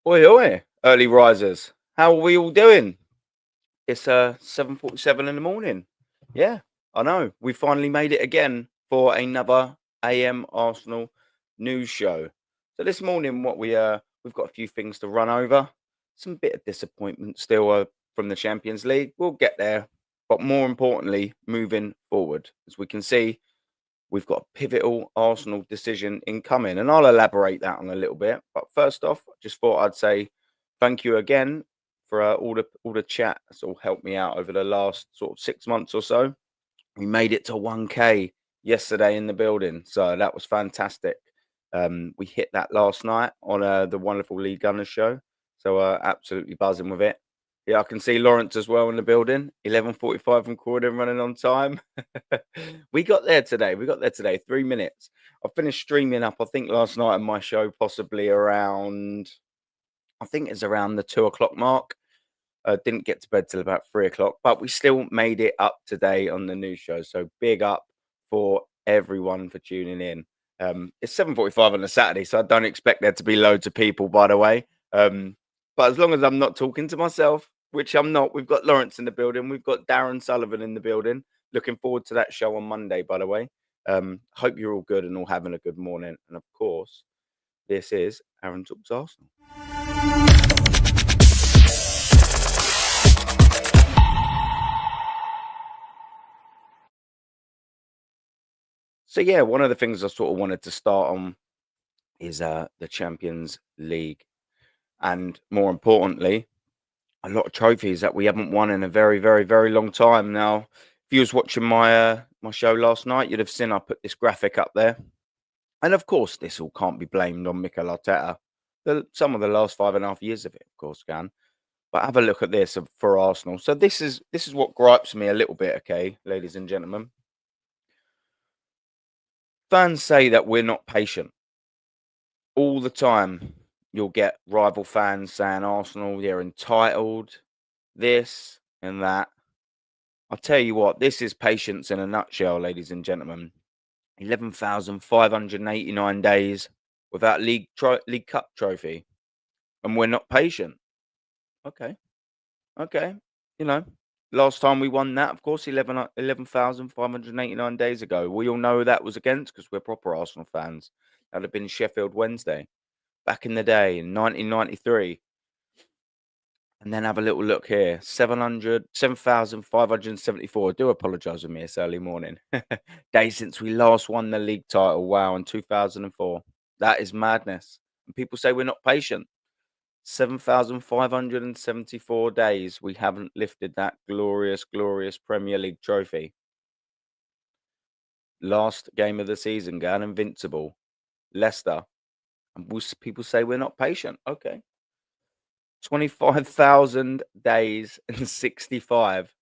Oi, oi, early risers. How are we all doing? It's 7:47 in the morning. Yeah, I know. We finally made it again for another AM Arsenal news show. So this morning, we've got a few things to run over. Some bit of disappointment still from the Champions League. We'll get there, but more importantly, moving forward, as we can see, we've got a pivotal Arsenal decision incoming, and I'll elaborate that on a little bit. But first off, I just thought I'd say thank you again for all the chat that's all helped me out over the last sort of 6 months or so. We made it to 1K yesterday in the building, so that was fantastic. We hit that last night on the wonderful Lee Gunner show, so absolutely buzzing with it. Yeah, I can see Lawrence as well in the building. 11:45 from Croydon, running on time. We got there today. We got there today. 3 minutes. I finished streaming up. I think last night on my show, possibly around. I think it's around the 2 o'clock mark. Didn't get to bed till about 3 o'clock, but we still made it up today on the news show. So big up for everyone for tuning in. It's 7:45 on a Saturday, so I don't expect there to be loads of people, by the way. But as long as I'm not talking to myself, which I'm not, we've got Lawrence in the building, we've got Darren Sullivan in the building. Looking forward to that show on Monday, by the way. Hope you're all good and all having a good morning. And of course, this is Aaron Talks Arsenal. So yeah, one of the things I sort of wanted to start on is the Champions League, and more importantly, a lot of trophies that we haven't won in a very, very, very long time. Now, if you was watching my show last night, you'd have seen I put this graphic up there, and of course, this all can't be blamed on Mikel Arteta. Some of the last 5.5 years of it, of course, can. But have a look at this for Arsenal. So this is what gripes me a little bit, okay, ladies and gentlemen. Fans say that we're not patient all the time. You'll get rival fans saying Arsenal, they're entitled, this and that. I'll tell you what, this is patience in a nutshell, ladies and gentlemen. 11,589 days without League Cup trophy, and we're not patient. Okay, okay. You know, last time we won that, of course, 11,589 days ago. We all know who that was against because we're proper Arsenal fans. That'd have been Sheffield Wednesday back in the day in 1993. And then have a little look here. 7,574. I do apologise with me. It's early morning. Day since we last won the league title. Wow, in 2004. That is madness. And people say we're not patient. 7,574 days we haven't lifted that glorious, glorious Premier League trophy. Last game of the season, going invincible. Leicester. And people say we're not patient. Okay. 25,000 days and 65.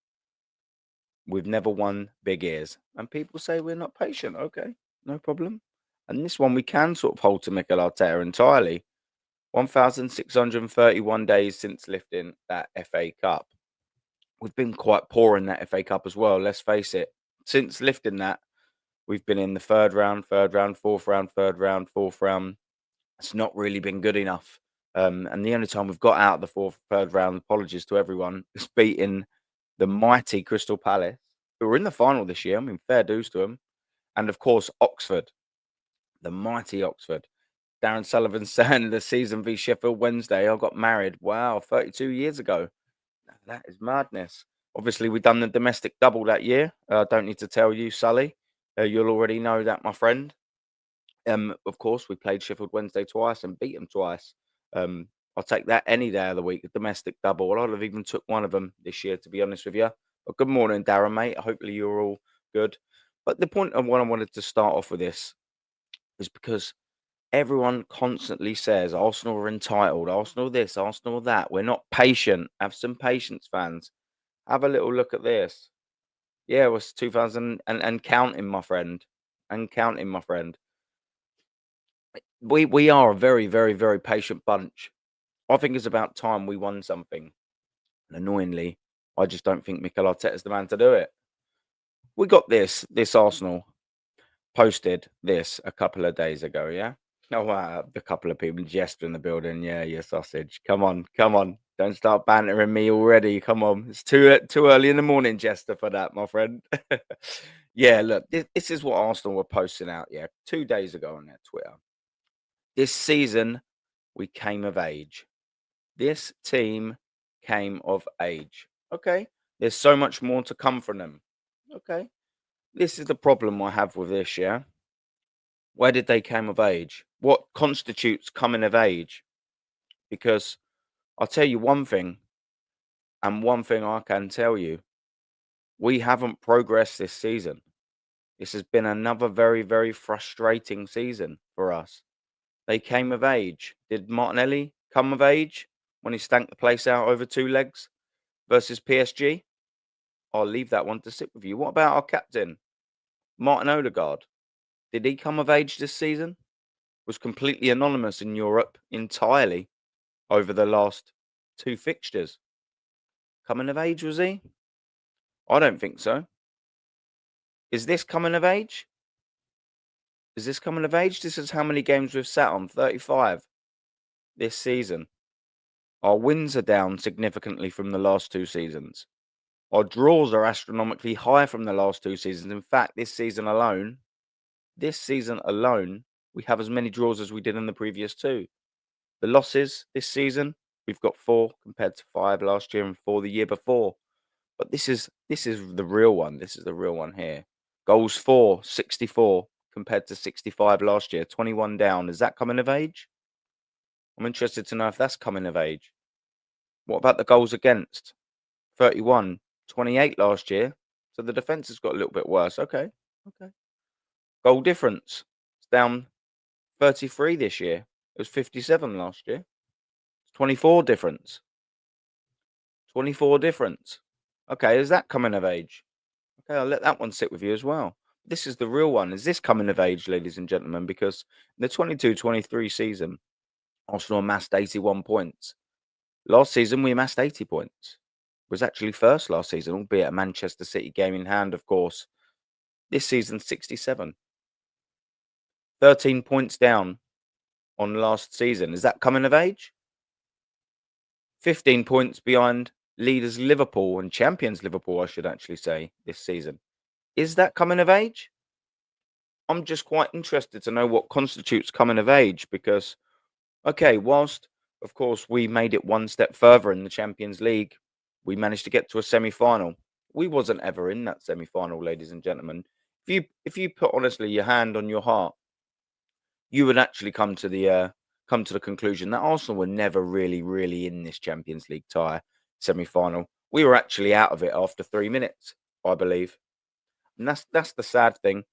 We've never won big ears. And people say we're not patient. Okay, no problem. And this one we can sort of hold to Mikel Arteta entirely. 1,631 days since lifting that FA Cup. We've been quite poor in that FA Cup as well, let's face it. Since lifting that, we've been in the third round, fourth round, third round, fourth round. It's not really been good enough. And the only time we've got out of the third round, apologies to everyone, is beating the mighty Crystal Palace, who were in the final this year. I mean, fair dues to them. And of course, Oxford, the mighty Oxford. Darren Sullivan saying the season v Sheffield Wednesday, I got married. Wow, 32 years ago. That is madness. Obviously, we've done the domestic double that year. Don't need to tell you, Sully. You'll already know that, my friend. Of course, we played Sheffield Wednesday twice and beat them twice. I'll take that any day of the week, a domestic double. I'd have even took one of them this year, to be honest with you. But good morning, Darren, mate. Hopefully you're all good. But the point of what I wanted to start off with this is because everyone constantly says Arsenal are entitled, Arsenal this, Arsenal that. We're not patient. Have some patience, fans. Have a little look at this. Yeah, it was 2000 and counting, my friend. And counting, my friend. We are a very, very, very patient bunch. I think it's about time we won something. And annoyingly, I just don't think Mikel Arteta is the man to do it. We got this Arsenal posted this a couple of days ago, yeah? Oh, wow. A couple of people, Jester in the building. Yeah, you sausage. Come on, come on. Don't start bantering me already. Come on. It's too early in the morning, Jester, for that, my friend. Yeah, look, this is what Arsenal were posting out, 2 days ago on their Twitter. This season, we came of age. This team came of age. Okay. There's so much more to come from them. Okay. This is the problem I have with this, yeah? Where did they come of age? What constitutes coming of age? Because I'll tell you one thing, and one thing I can tell you, we haven't progressed this season. This has been another very, very frustrating season for us. They came of age. Did Martinelli come of age when he stanked the place out over 2 legs versus PSG? I'll leave that one to sit with you. What about our captain, Martin Odegaard? Did he come of age this season? Was completely anonymous in Europe entirely over the last 2 fixtures. Coming of age, was he? I don't think so. Is this coming of age? Is this coming of age? This is how many games we've sat on, 35 this season. Our wins are down significantly from the last 2 seasons. Our draws are astronomically high from the last 2 seasons. In fact, this season alone, we have as many draws as we did in the previous 2. The losses this season, we've got 4 compared to 5 last year and 4 the year before. But this is the real one. This is the real one here. Goals for 64 compared to 65 last year, 21 down. Is that coming of age? I'm interested to know if that's coming of age. What about the goals against? 31, 28 last year. So the defence has got a little bit worse. Okay. Goal difference. It's down 33 this year. It was 57 last year. It's 24 difference. 24 difference. Okay, is that coming of age? Okay, I'll let that one sit with you as well. This is the real one. Is this coming of age, ladies and gentlemen? Because in the 22-23 season, Arsenal amassed 81 points. Last season, we amassed 80 points. Was actually first last season, albeit a Manchester City game in hand, of course. This season, 67. 13 points down on last season. Is that coming of age? 15 points behind leaders Liverpool and champions Liverpool, I should actually say, this season. Is that coming of age? I'm just quite interested to know what constitutes coming of age because, okay, whilst, of course, we made it one step further in the Champions League, we managed to get to a semi-final. We wasn't ever in that semi-final, ladies and gentlemen. If you put honestly your hand on your heart, you would actually come to the conclusion that Arsenal were never really in this Champions League tie semi-final. We were actually out of it after 3 minutes, I believe. And that's the sad thing.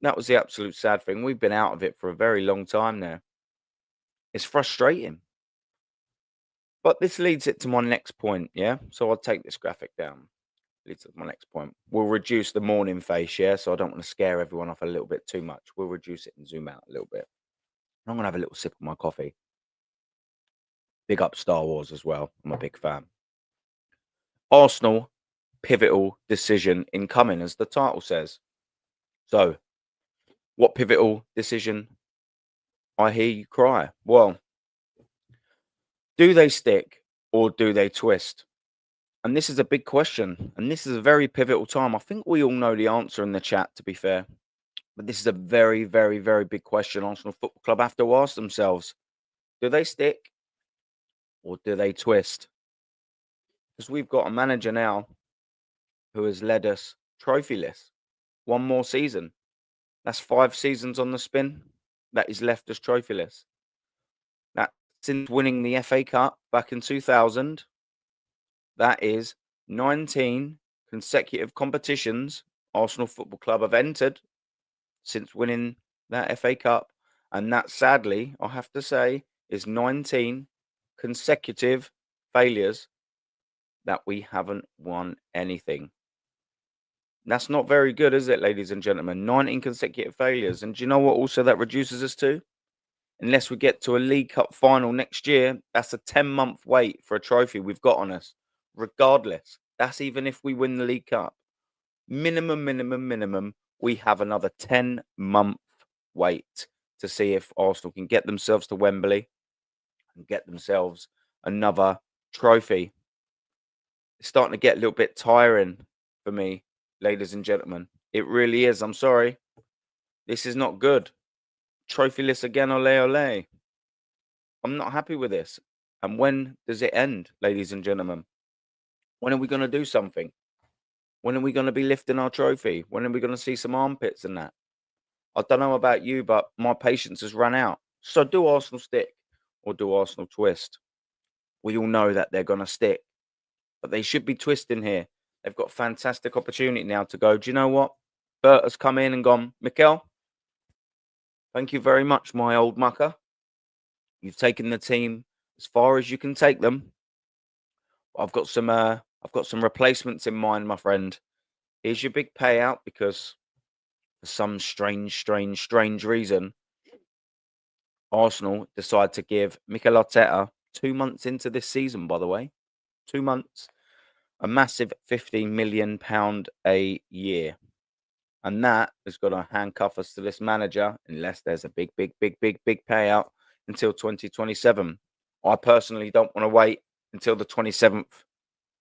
That was the absolute sad thing. We've been out of it for a very long time now. It's frustrating. But this leads it to my next point, yeah? So I'll take this graphic down. Leads to my next point. We'll reduce the morning face, yeah? So I don't want to scare everyone off a little bit too much. We'll reduce it and zoom out a little bit. I'm going to have a little sip of my coffee. Big up Star Wars as well. I'm a big fan. Arsenal, pivotal decision incoming, as the title says. So, what pivotal decision? I hear you cry. Well, do they stick or do they twist? And this is a big question. And this is a very pivotal time. I think we all know the answer in the chat, to be fair. But this is a very big question Arsenal Football Club have to ask themselves. Do they stick or do they twist? Because we've got a manager now who has led us trophyless. One more season. That's 5 seasons on the spin. That is left us trophyless. That since winning the FA Cup back in 2000, that is 19 consecutive competitions Arsenal Football Club have entered since winning that FA Cup. And that, sadly, I have to say, is 19 consecutive failures that we haven't won anything. That's not very good, is it, ladies and gentlemen? 19 consecutive failures. And do you know what also that reduces us to? Unless we get to a League Cup final next year, that's a 10-month wait for a trophy we've got on us. Regardless, that's even if we win the League Cup. Minimum, we have another 10-month wait to see if Arsenal can get themselves to Wembley and get themselves another trophy. It's starting to get a little bit tiring for me, ladies and gentlemen. It really is. I'm sorry. This is not good. Trophyless again, ole ole. I'm not happy with this. And when does it end, ladies and gentlemen? When are we going to do something? When are we going to be lifting our trophy? When are we going to see some armpits and that? I don't know about you, but my patience has run out. So do Arsenal stick or do Arsenal twist? We all know that they're going to stick, but they should be twisting here. They've got fantastic opportunity now to go. Do you know what? Bert has come in and gone, Mikel, thank you very much, my old mucker. You've taken the team as far as you can take them. I've got some replacements in mind, my friend. Here's your big payout because for some strange reason, Arsenal decide to give Mikel Arteta 2 months into this season, by the way, 2 months, a massive £15 million a year. And that is going to handcuff us to this manager unless there's a big payout until 2027. I personally don't want to wait until the 27th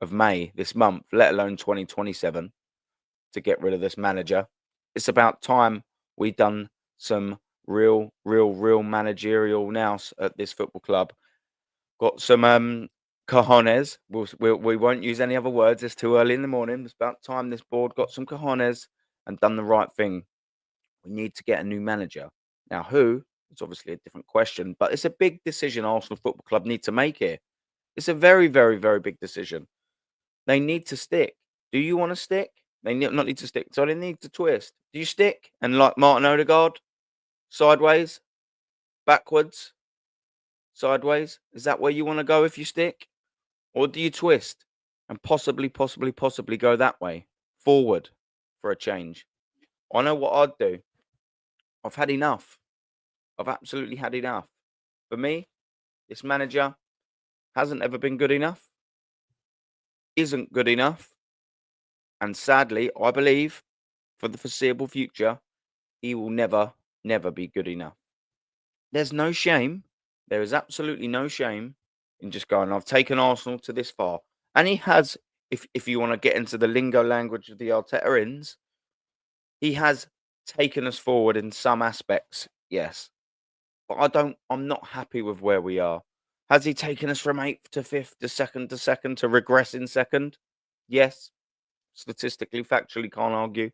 of May this month, let alone 2027, to get rid of this manager. It's about time we done some real managerial nous at this football club. Got some cojones. We won't use any other words. It's too early in the morning. It's about time this board got some cojones and done the right thing. We need to get a new manager. Now, who? It's obviously a different question, but it's a big decision Arsenal Football Club need to make here. It's a very big decision. They need to stick. Do you want to stick? They not need to stick. So they need to twist. Do you stick? And like Martin Odegaard, sideways, backwards, sideways? Is that where you want to go if you stick? Or do you twist and possibly go that way, forward for a change? I know what I'd do. I've had enough. I've absolutely had enough. For me, this manager hasn't ever been good enough, isn't good enough, and sadly, I believe for the foreseeable future, he will never be good enough. There's no shame. There is absolutely no shame in just going, I've taken Arsenal to this far. And he has, if you want to get into the lingo language of the Artetaans, he has taken us forward in some aspects, yes. But I'm not happy with where we are. Has he taken us from 8th to 5th to 2nd to 2nd to regress in 2nd? Yes. Statistically, factually, can't argue.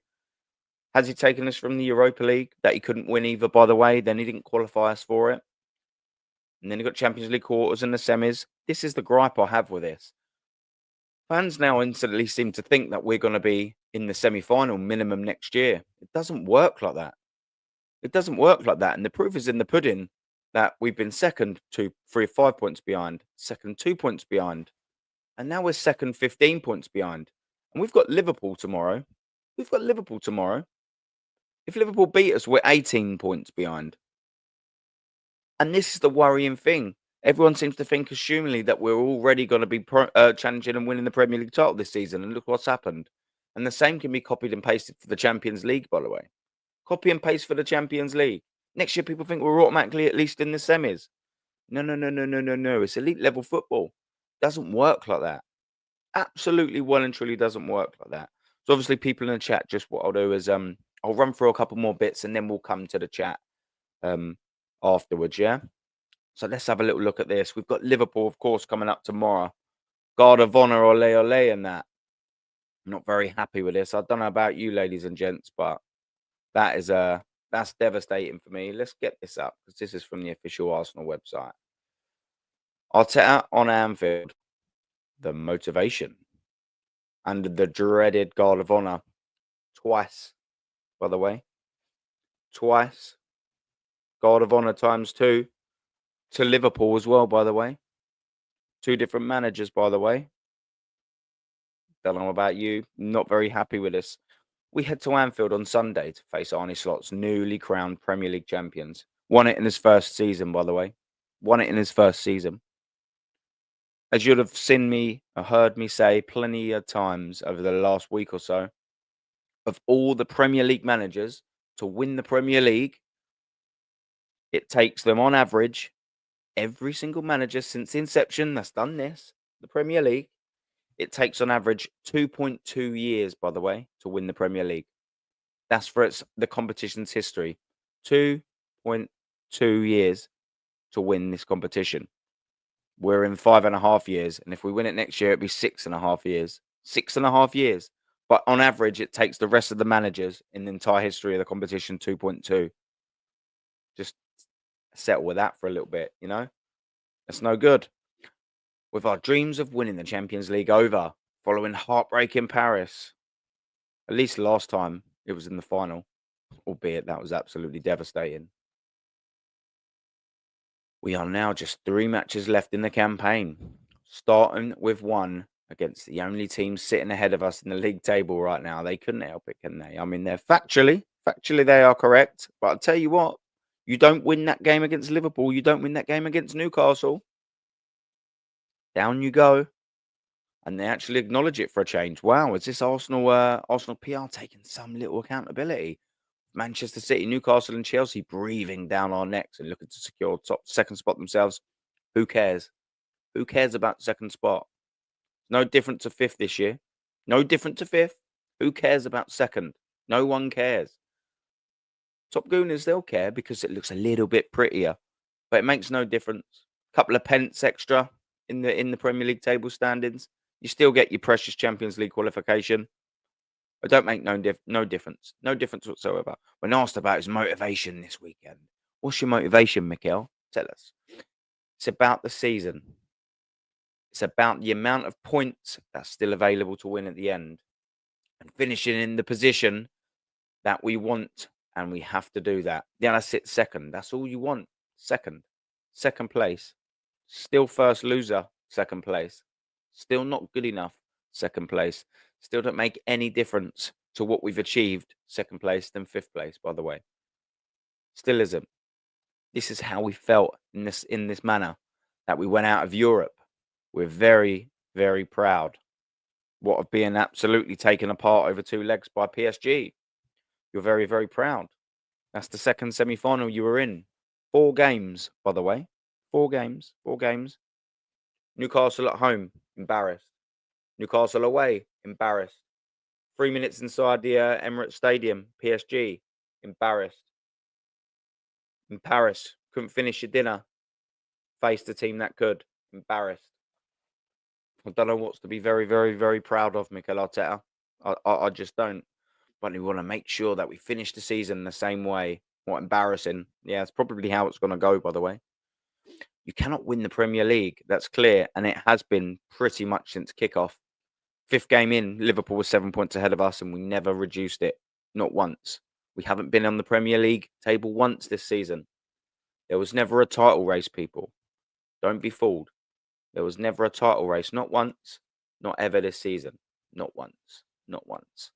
Has he taken us from the Europa League that he couldn't win either, by the way? Then he didn't qualify us for it. And then he got Champions League quarters and the semis. This is the gripe I have with this. Fans now instantly seem to think that we're going to be in the semi-final minimum next year. It doesn't work like that. It doesn't work like that. And the proof is in the pudding that we've been second 2, 3, 5 points behind, second 2 points behind. And now we're second 15 points behind. And we've got Liverpool tomorrow. If Liverpool beat us, we're 18 points behind. And this is the worrying thing. Everyone seems to think, assumingly, that we're already going to be challenging and winning the Premier League title this season. And look what's happened. And the same can be copied and pasted for the Champions League, by the way. Copy and paste for the Champions League. Next year, people think we're automatically at least in the semis. No. It's elite level football. Doesn't work like that. Absolutely well and truly doesn't work like that. So obviously, people in the chat, just what I'll do is I'll run through a couple more bits and then we'll come to the chat afterwards, yeah? So let's have a little look at this. We've got Liverpool, of course, coming up tomorrow. Guard of Honor, ole ole, and that. I'm not very happy with this. I don't know about you, ladies and gents, but that is that's devastating for me. Let's get this up because this is from the official Arsenal website. Arteta on Anfield, the motivation and the dreaded Guard of Honor twice, by the way. Twice. Guard of Honor ×2 to Liverpool as well, by the way. 2 different managers, by the way. Don't know about you. Not very happy with this. We head to Anfield on Sunday to face Arne Slot's newly crowned Premier League champions. Won it in his first season, by the way. Won it in his first season. As you'd have seen me or heard me say plenty of times over the last week or so, of all the Premier League managers to win the Premier League, It takes them on average, every single manager since the inception that's done this, the Premier League, it takes on average 2.2 years, by the way, to win the Premier League. That's for the competition's history. 2.2 years to win this competition. We're in 5.5 years, and if we win it next year, it'd be 6.5 years. 6.5 years. But on average, it takes the rest of the managers in the entire history of the competition 2.2. Just settle with that for a little bit, you know? That's no good. With our dreams of winning the Champions League over, following heartbreak in Paris, at least last time it was in the final, albeit that was absolutely devastating. We are now just 3 matches left in the campaign, starting with one against the only team sitting ahead of us in the league table right now. They couldn't help it, can they? I mean, they're factually they are correct. But I'll tell you what, you don't win that game against Liverpool, you don't win that game against Newcastle. Down you go. And they actually acknowledge it for a change. Wow, is this Arsenal PR taking some little accountability? Manchester City, Newcastle, and Chelsea breathing down our necks and looking to secure second spot themselves. Who cares? Who cares about second spot? No different to fifth this year. No different to fifth. Who cares about second? No one cares. Top Gooners, they'll care because it looks a little bit prettier, but it makes no difference. Couple of pence extra in the Premier League table standings. You still get your precious Champions League qualification. It don't make no difference. No difference whatsoever. When asked about his motivation this weekend, what's your motivation, Mikel? Tell us. It's about the season. It's about the amount of points that's still available to win at the end and finishing in the position that we want, and we have to do that. Yeah, that's it. Second. That's all you want. Second. Second place. Still first loser. Second place. Still not good enough. Second place. Still don't make any difference to what we've achieved. Second place than fifth place, by the way. Still isn't. This is how we felt in this manner that we went out of Europe. We're very, very proud. What of being absolutely taken apart over 2 legs by PSG. You're very, very proud. That's the second semi-final you were in. 4 games, by the way. 4 games. 4 games. Newcastle at home, embarrassed. Newcastle away, embarrassed. 3 minutes inside the Emirates Stadium, PSG, embarrassed. In Paris, couldn't finish your dinner. Faced a team that could, embarrassed. I don't know what's to be very, very, very proud of, Mikel Arteta. I just don't. But we want to make sure that we finish the season the same way. What embarrassing. Yeah, it's probably how it's going to go, by the way. You cannot win the Premier League. That's clear. And it has been pretty much since kickoff. 5th game in, Liverpool was 7 points ahead of us and we never reduced it. Not once. We haven't been on the Premier League table once this season. There was never a title race, people. Don't be fooled. There was never a title race. Not once. Not ever this season. Not once. Not once.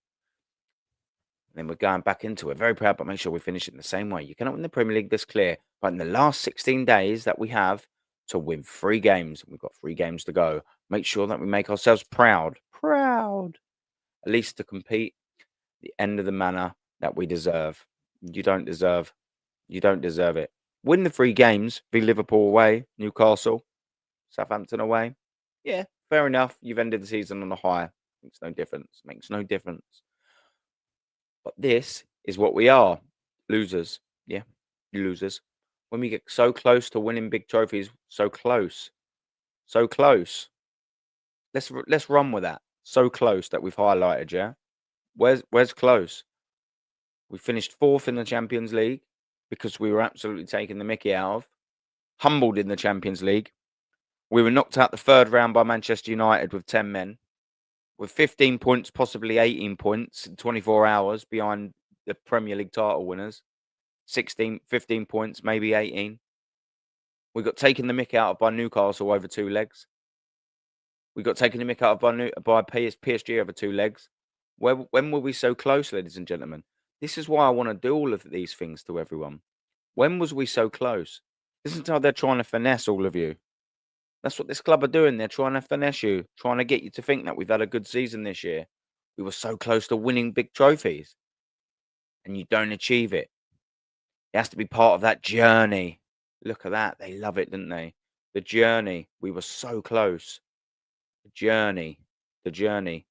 And then we're going back into it. Very proud, but make sure we finish it in the same way. You cannot win the Premier League this clear. But in the last 16 days that we have to win 3 games, we've got 3 games to go. Make sure that we make ourselves proud. Proud. At least to compete the end of the manner that we deserve. You don't deserve it. Win the 3 games. Be Liverpool away, Newcastle, Southampton away. Yeah, fair enough. You've ended the season on a high. Makes no difference. Makes no difference. But this is what we are. Losers. Yeah, losers. When we get so close to winning big trophies, so close. So close. Let's run with that. So close that we've highlighted, yeah? Where's close? We finished 4th in the Champions League because we were absolutely taking the mickey out of. Humbled in the Champions League. We were knocked out the 3rd round by Manchester United with 10 men. With 15 points, possibly 18 points in 24 hours behind the Premier League title winners. 15 points, maybe 18. We got taken the mick out of by Newcastle over 2 legs. We got taken the mick out of by PSG over 2 legs. When were we so close, ladies and gentlemen? This is why I want to do all of these things to everyone. When was we so close? Listen to how they're trying to finesse all of you. That's what this club are doing. They're trying to finesse you, trying to get you to think that we've had a good season this year. We were so close to winning big trophies. And you don't achieve it. He has to be part of that journey. Look at that. They love it, didn't they? The journey. We were so close. The journey. The journey.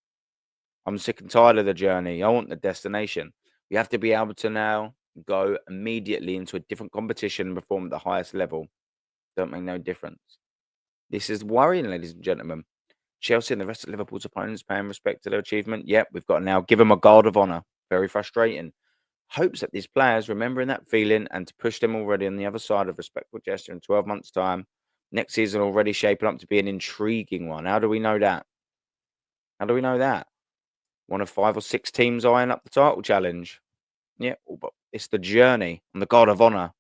I'm sick and tired of the journey. I want the destination. We have to be able to now go immediately into a different competition and perform at the highest level. Don't make no difference. This is worrying, ladies and gentlemen. Chelsea and the rest of Liverpool's opponents paying respect to their achievement. Yep, we've got to now give them a guard of honour. Very frustrating. Hopes that these players remembering that feeling and to push them already on the other side of respectful gesture in 12 months' time. Next season already shaping up to be an intriguing one. How do we know that? How do we know that? One of 5 or 6 teams eyeing up the title challenge. Yeah, but it's the journey and the guard of honour.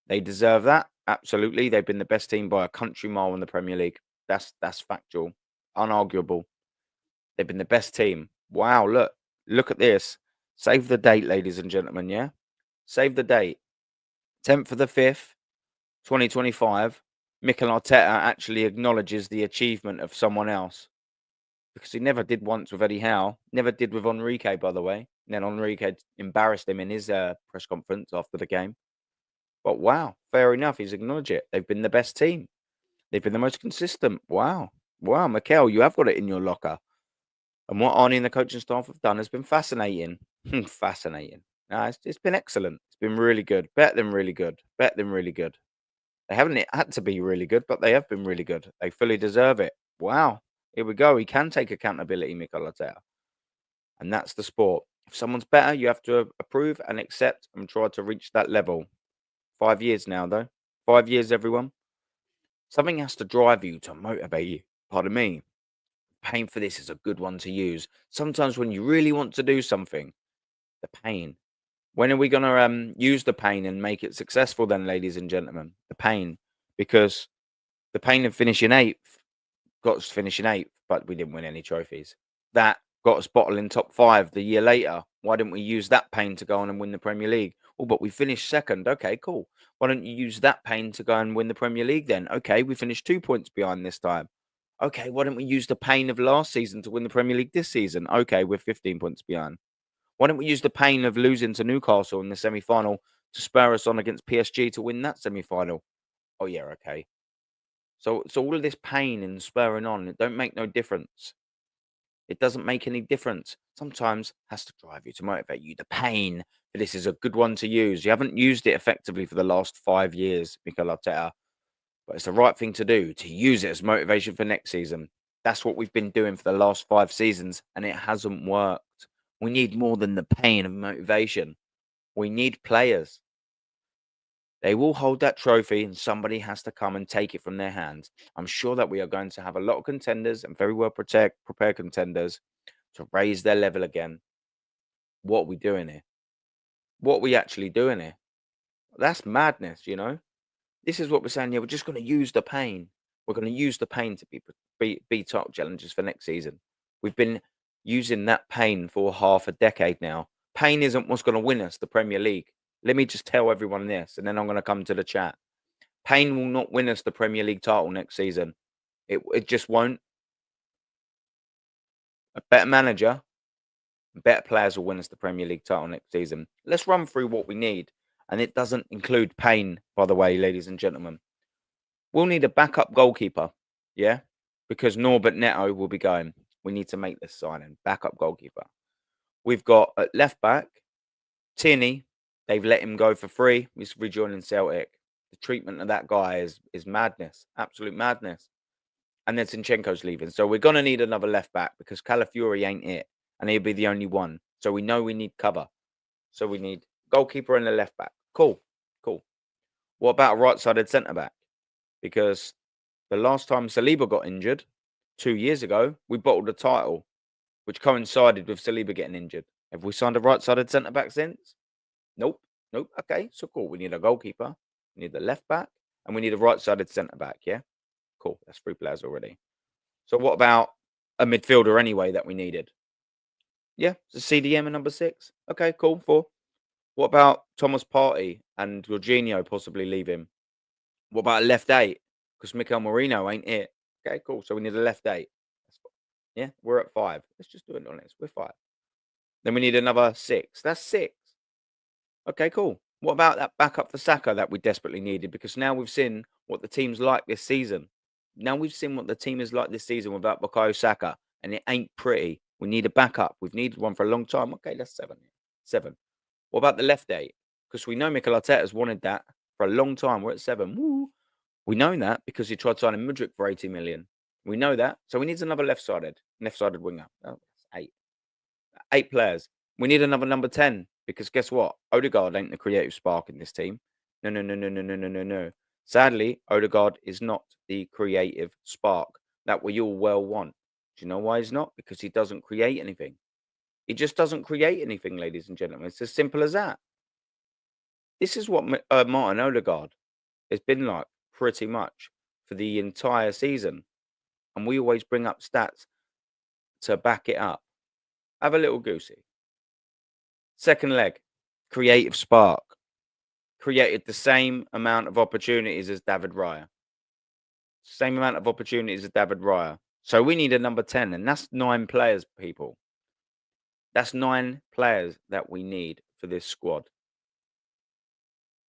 They deserve that. Absolutely. They've been the best team by a country mile in the Premier League. That's factual. Unarguable. They've been the best team. Wow, look at this. Save the date, ladies and gentlemen, yeah? Save the date. 10th of the 5th, 2025. Mikel Arteta actually acknowledges the achievement of someone else. Because he never did once with Eddie Howe. Never did with Enrique, by the way. And then Enrique embarrassed him in his press conference after the game. But wow, fair enough. He's acknowledged it. They've been the best team. They've been the most consistent. Wow. Wow, Mikel, you have got it in your locker. And what Arnie and the coaching staff have done has been fascinating. Fascinating. It's been excellent. It's been really good. Better than really good. Better than really good. They haven't had to be really good, but they have been really good. They fully deserve it. Wow. Here we go. He can take accountability, Mikel Arteta. And that's the sport. If someone's better, you have to approve and accept and try to reach that level. 5 years now, though. 5 years, everyone. Something has to drive you to motivate you. Pardon me. Pain for this is a good one to use. Sometimes when you really want to do something, the pain. When are we going to use the pain and make it successful then, ladies and gentlemen? The pain. Because the pain of finishing 8th got us finishing 8th, but we didn't win any trophies. That got us bottling top 5 the year later. Why didn't we use that pain to go on and win the Premier League? Oh, but we finished 2nd. Okay, cool. Why don't you use that pain to go and win the Premier League then? Okay, we finished 2 points behind this time. Okay, why don't we use the pain of last season to win the Premier League this season? Okay, we're 15 points behind. Why don't we use the pain of losing to Newcastle in the semi-final to spur us on against PSG to win that semi-final? Oh yeah, okay. So all of this pain and spurring on, it don't make no difference. It doesn't make any difference. Sometimes has to drive you to motivate you. The pain. This is a good one to use. You haven't used it effectively for the last 5 years, Mikel Arteta. But it's the right thing to do, to use it as motivation for next season. That's what we've been doing for the last 5 seasons, and it hasn't worked. We need more than the pain of motivation. We need players. They will hold that trophy, and somebody has to come and take it from their hands. I'm sure that we are going to have a lot of contenders and very well prepared contenders to raise their level again. What are we doing here? What are we actually doing here? That's madness, you know? This is what we're saying. Yeah, we're just going to use the pain. We're going to use the pain to be top challengers for next season. We've been using that pain for half a decade now. Pain isn't what's going to win us the Premier League. Let me just tell everyone this, and then I'm going to come to the chat. Pain will not win us the Premier League title next season. It just won't. A better manager, better players will win us the Premier League title next season. Let's run through what we need. And it doesn't include pain, by the way, ladies and gentlemen. We'll need a backup goalkeeper, yeah? Because Norbert Neto will be going. We need to make this signing. Backup goalkeeper. We've got at left back, Tierney. They've let him go for free. He's rejoining Celtic. The treatment of that guy is madness. Absolute madness. And then Zinchenko's leaving. So we're going to need another left back because Calafiori ain't it. And he'll be the only one. So we know we need cover. So we need goalkeeper and a left back. Cool. Cool. What about a right-sided centre-back? Because the last time Saliba got injured, 2 years ago, we bottled the title, which coincided with Saliba getting injured. Have we signed a right-sided centre-back since? Nope. Nope. Okay, so cool. We need a goalkeeper, we need the left back, and we need a right-sided centre-back, yeah? Cool. That's 3 players already. So what about a midfielder anyway that we needed? Yeah, so CDM and number 6. Okay, cool. 4. What about Thomas Partey and Jorginho possibly leaving? What about a left 8? Because Mikel Merino ain't it. Okay, cool. So we need a left 8. Yeah, we're at 5. Let's just do it honest. We're 5. Then we need another 6. That's 6. Okay, cool. What about that backup for Saka that we desperately needed? Because now we've seen what the team's like this season. Now we've seen what the team is like this season without Bukayo Saka, and it ain't pretty. We need a backup. We've needed one for a long time. Okay, that's 7. 7. What about the left 8? Because we know Mikel Arteta's wanted that for a long time. We're at 7. Woo. We know that because he tried signing Mudryk for 80 million. We know that. So we need another left-sided winger. Oh, that's 8. 8 players. We need another number 10 because guess what? Odegaard ain't the creative spark in this team. No, no, no, no, no, no, no, no, no. Sadly, Odegaard is not the creative spark that we all well want. Do you know why he's not? Because he doesn't create anything. He just doesn't create anything, ladies and gentlemen. It's as simple as that. This is what Martin Odegaard has been like pretty much for the entire season. And we always bring up stats to back it up. Have a little goosey. Second leg, creative spark. Created the same amount of opportunities as David Raya. Same amount of opportunities as David Raya. So we need a number 10, and that's 9 players, people. That's 9 players that we need for this squad.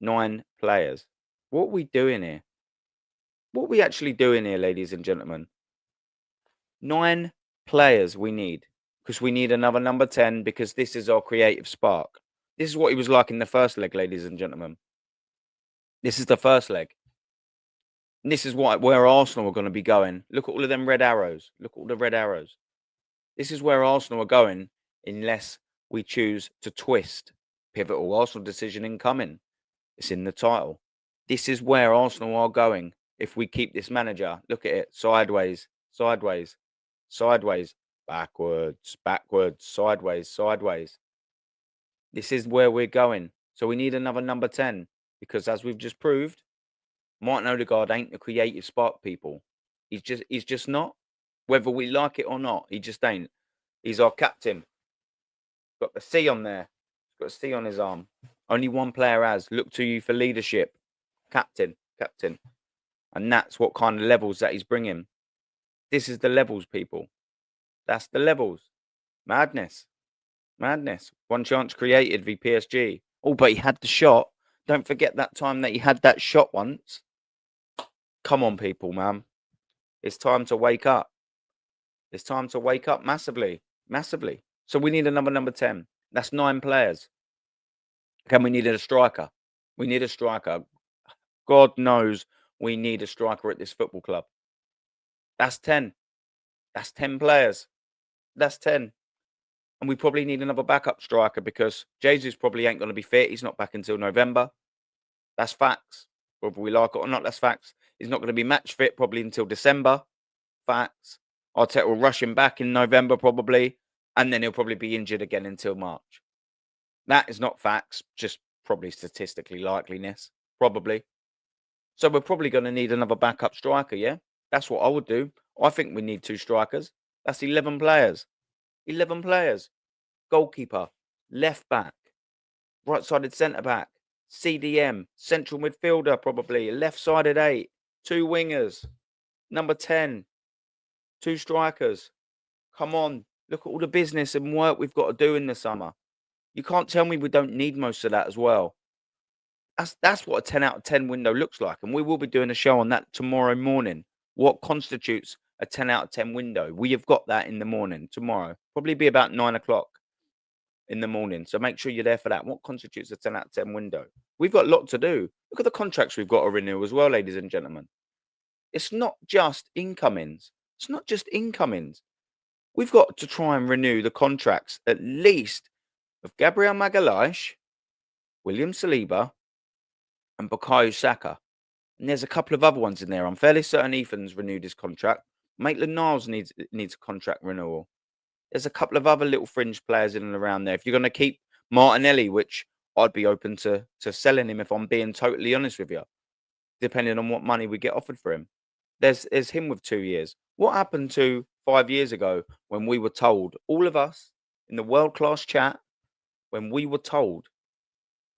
9 players. What are we doing here? What are we actually doing here, ladies and gentlemen? 9 players we need. Because we need another number 10 because this is our creative spark. This is what he was like in the first leg, ladies and gentlemen. This is the first leg. And this is where Arsenal are going to be going. Look at all of them red arrows. Look at all the red arrows. This is where Arsenal are going unless we choose to twist. Pivotal Arsenal decision incoming. It's in the title. This is where Arsenal are going if we keep this manager. Look at it. Sideways, sideways, sideways, backwards, backwards, sideways, sideways. This is where we're going. So we need another number 10 because as we've just proved, Martin Odegaard ain't the creative spark, people. He's just not. Whether we like it or not, he just ain't. He's our captain. Got the C on there. Got a C on his arm. Only one player has. Look to you for leadership. Captain, captain. And that's what kind of levels that he's bringing. This is the levels, people. That's the levels. Madness. Madness. One chance created v PSG. Oh, but he had the shot. Don't forget that time that he had that shot once. Come on, people, man. It's time to wake up. It's time to wake up massively. Massively. So we need another number 10. That's 9 players. Can we need a striker? We need a striker. God knows we need a striker at this football club. That's 10. That's 10 players. That's 10. And we probably need another backup striker because Jesus probably ain't going to be fit. He's not back until November. That's facts. Whether we like it or not, that's facts. He's not going to be match fit probably until December. Facts. Arteta will rush him back in November probably. And then he'll probably be injured again until March. That is not facts, just probably statistically likeliness. Probably. So we're probably going to need another backup striker, yeah? That's what I would do. I think we need 2 strikers. That's 11 players. 11 players. Goalkeeper, left back, right-sided centre-back, CDM, central midfielder probably, left-sided 8, 2 wingers, number 10, 2 strikers. Come on, look at all the business and work we've got to do in the summer. You can't tell me we don't need most of that as well. That's what a 10 out of 10 window looks like. And we will be doing a show on that tomorrow morning. What constitutes a 10 out of 10 window? We have got that in the morning tomorrow. Probably be about 9 o'clock in the morning. So make sure you're there for that. What constitutes a 10 out of 10 window? We've got a lot to do. Look at the contracts we've got to renew as well, ladies and gentlemen. It's not just incomings. It's not just incomings. We've got to try and renew the contracts at least of Gabriel Magalhaes, William Saliba, and Bukayo Saka. And there's a couple of other ones in there. I'm fairly certain Ethan's renewed his contract. Maitland-Niles needs a contract renewal. There's a couple of other little fringe players in and around there. If you're going to keep Martinelli, which I'd be open to selling him if I'm being totally honest with you, depending on what money we get offered for him. There's him with 2 years. What happened to 5 years ago when we were told, all of us in the world-class chat, when we were told,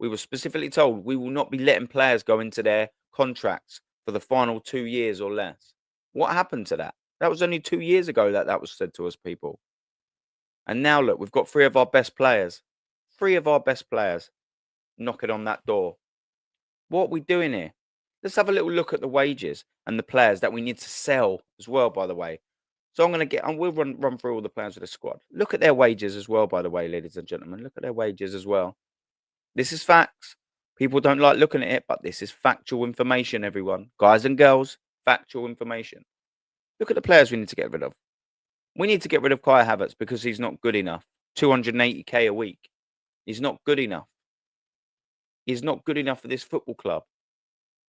we were specifically told we will not be letting players go into their contracts for the final 2 years or less. What happened to that? That was only 2 years ago that was said to us, people. And now, look, we've got 3 of our best players. 3 of our best players. knocking on that door. What are we doing here? Let's have a little look at the wages and the players that we need to sell as well, by the way. So we'll run through all the players of the squad. Look at their wages as well, by the way, ladies and gentlemen. Look at their wages as well. This is facts. People don't like looking at it, but this is factual information, everyone. Guys and girls, factual information. Look at the players we need to get rid of. We need to get rid of Kai Havertz because he's not good enough. 280k a week. He's not good enough. He's not good enough for this football club.